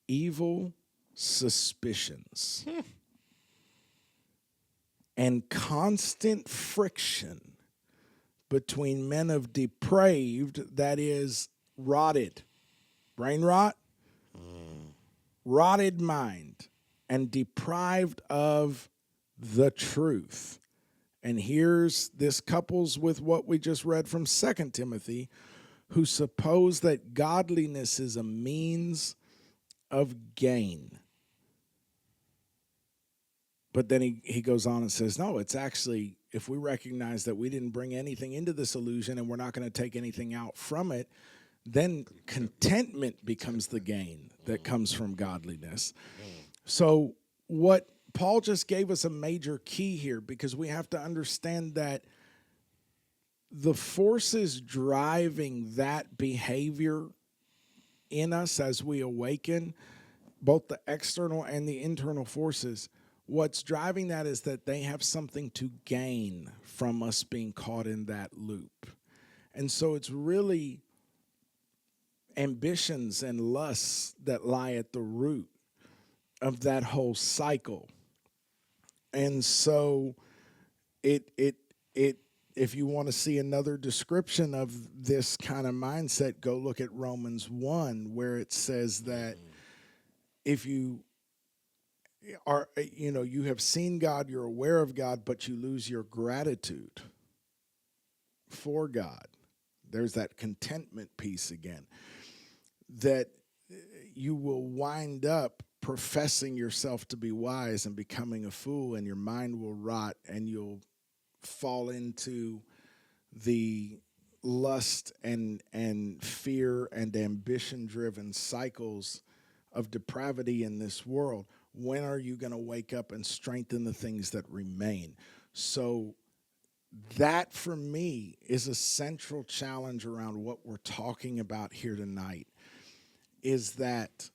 evil suspicions. And constant friction between men of depraved, that is, rotted, brain rot, rotted mind, and deprived of the truth. And here's this couples with what we just read from 2 Timothy, who suppose that godliness is a means of gain. But then he goes on and says, no, it's actually, if we recognize that we didn't bring anything into this illusion and we're not going to take anything out from it, then contentment becomes the gain that comes from godliness. So what Paul just gave us a major key here, because we have to understand that the forces driving that behavior in us as we awaken, both the external and the internal forces, what's driving that is that they have something to gain from us being caught in that loop. And so it's really ambitions and lusts that lie at the root of that whole cycle. And so it if you want to see another description of this kind of mindset, go look at Romans 1, where it says that if you are, you have seen God, you're aware of God, but you lose your gratitude for God. There's that contentment piece again, that you will wind up professing yourself to be wise and becoming a fool, and your mind will rot, and you'll fall into the lust and fear and ambition-driven cycles of depravity in this world. When are you going to wake up and strengthen the things that remain? So that, for me, is a central challenge around what we're talking about here tonight, is that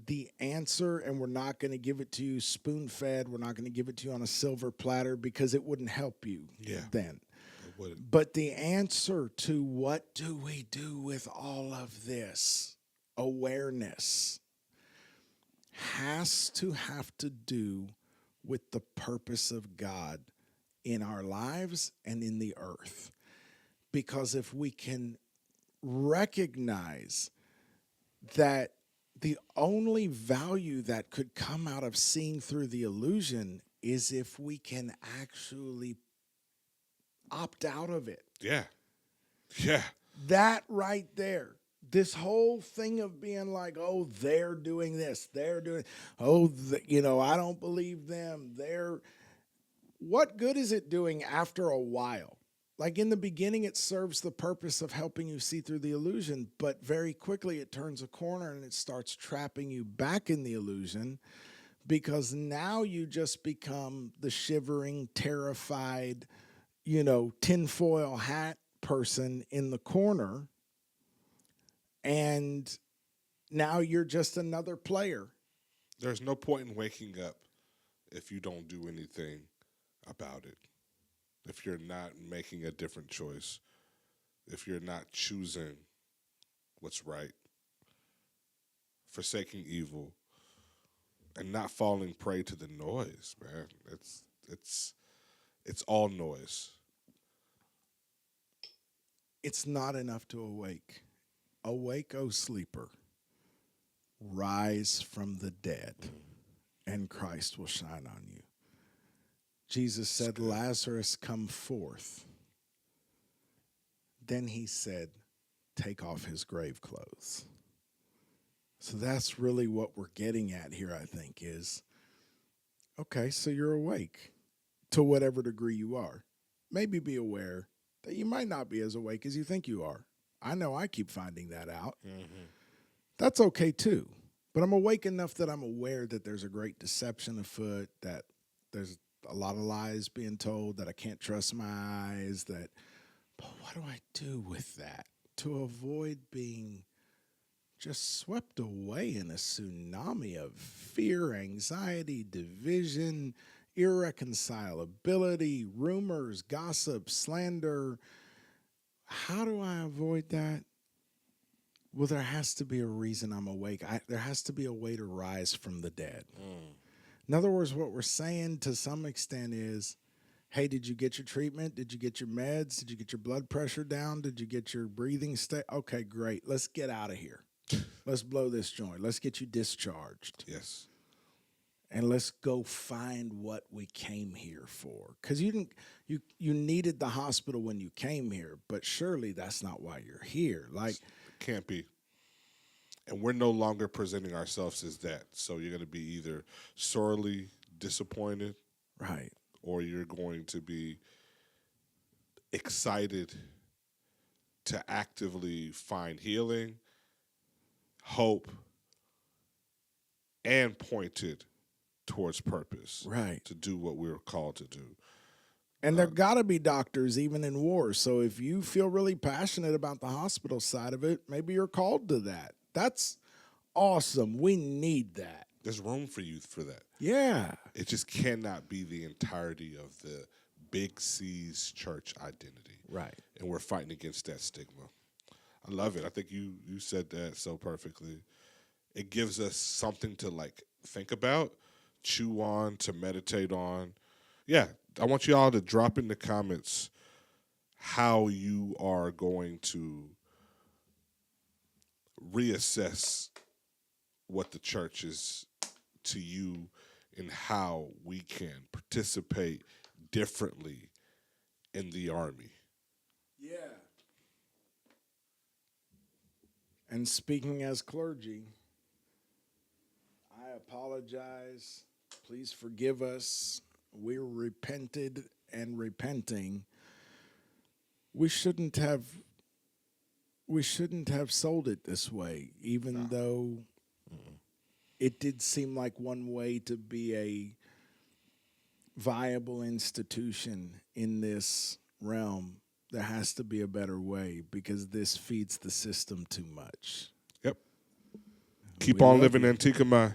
the answer, and we're not going to give it to you spoon-fed, we're not going to give it to you on a silver platter, because it wouldn't help you then.
It wouldn't.
But the answer to what do we do with all of this awareness has to have to do with the purpose of God in our lives and in the earth. Because if we can recognize that the only value that could come out of seeing through the illusion is if we can actually opt out of it.
Yeah.
That right there. This whole thing of being like, oh, they're doing this, they're doing, I don't believe them. What good is it doing after a while? Like in the beginning, it serves the purpose of helping you see through the illusion, but very quickly it turns a corner and it starts trapping you back in the illusion, because now you just become the shivering, terrified, tinfoil hat person in the corner. And now you're just another player.
There's no point in waking up if you don't do anything about it. If you're not making a different choice, if you're not choosing what's right, forsaking evil, and not falling prey to the noise, man. It's all noise.
It's not enough to awake. Awake, O sleeper. Rise from the dead, and Christ will shine on you. Jesus said, Lazarus, come forth. Then he said, take off his grave clothes. So that's really what we're getting at here, I think, is, okay, so you're awake to whatever degree you are. Maybe be aware that you might not be as awake as you think you are. I know I keep finding that out. Mm-hmm. That's okay, too. But I'm awake enough that I'm aware that there's a great deception afoot, that there's a lot of lies being told, that I can't trust my eyes, but what do I do with that to avoid being just swept away in a tsunami of fear, anxiety, division, irreconcilability, rumors, gossip, slander? How do I avoid that? Well, there has to be a reason I'm awake. There has to be a way to rise from the dead. In other words, what we're saying to some extent is, hey, did you get your treatment? Did you get your meds? Did you get your blood pressure down? Did you get your breathing state? Okay, great. Let's get out of here. Let's blow this joint. Let's get you discharged.
Yes.
and let's go find what we came here for. Because you needed the hospital when you came here, but surely that's not why you're here. Like,
Can't be. And we're no longer presenting ourselves as that. So you're going to be either sorely disappointed,
right,
or you're going to be excited to actively find healing, hope, and pointed towards purpose.
right.
To do what we're called to do.
And there got to be doctors even in war. So if you feel really passionate about the hospital side of it, maybe you're called to that. That's awesome. We need that.
There's room for you for that.
Yeah.
It just cannot be the entirety of the Big C's church identity.
Right.
And we're fighting against that stigma. I love it. I think you said that so perfectly. It gives us something to like think about, chew on, to meditate on. Yeah, I want you all to drop in the comments how you are going to reassess what the church is to you and how we can participate differently in the army.
Yeah. And speaking as clergy, I apologize. Please forgive us. We're repented and repenting. We shouldn't have sold it this way, even though it did seem like one way to be a viable institution in this realm. There has to be a better way because this feeds the system too much.
Yep. Keep
We
on
love
living
you.
Antikemi.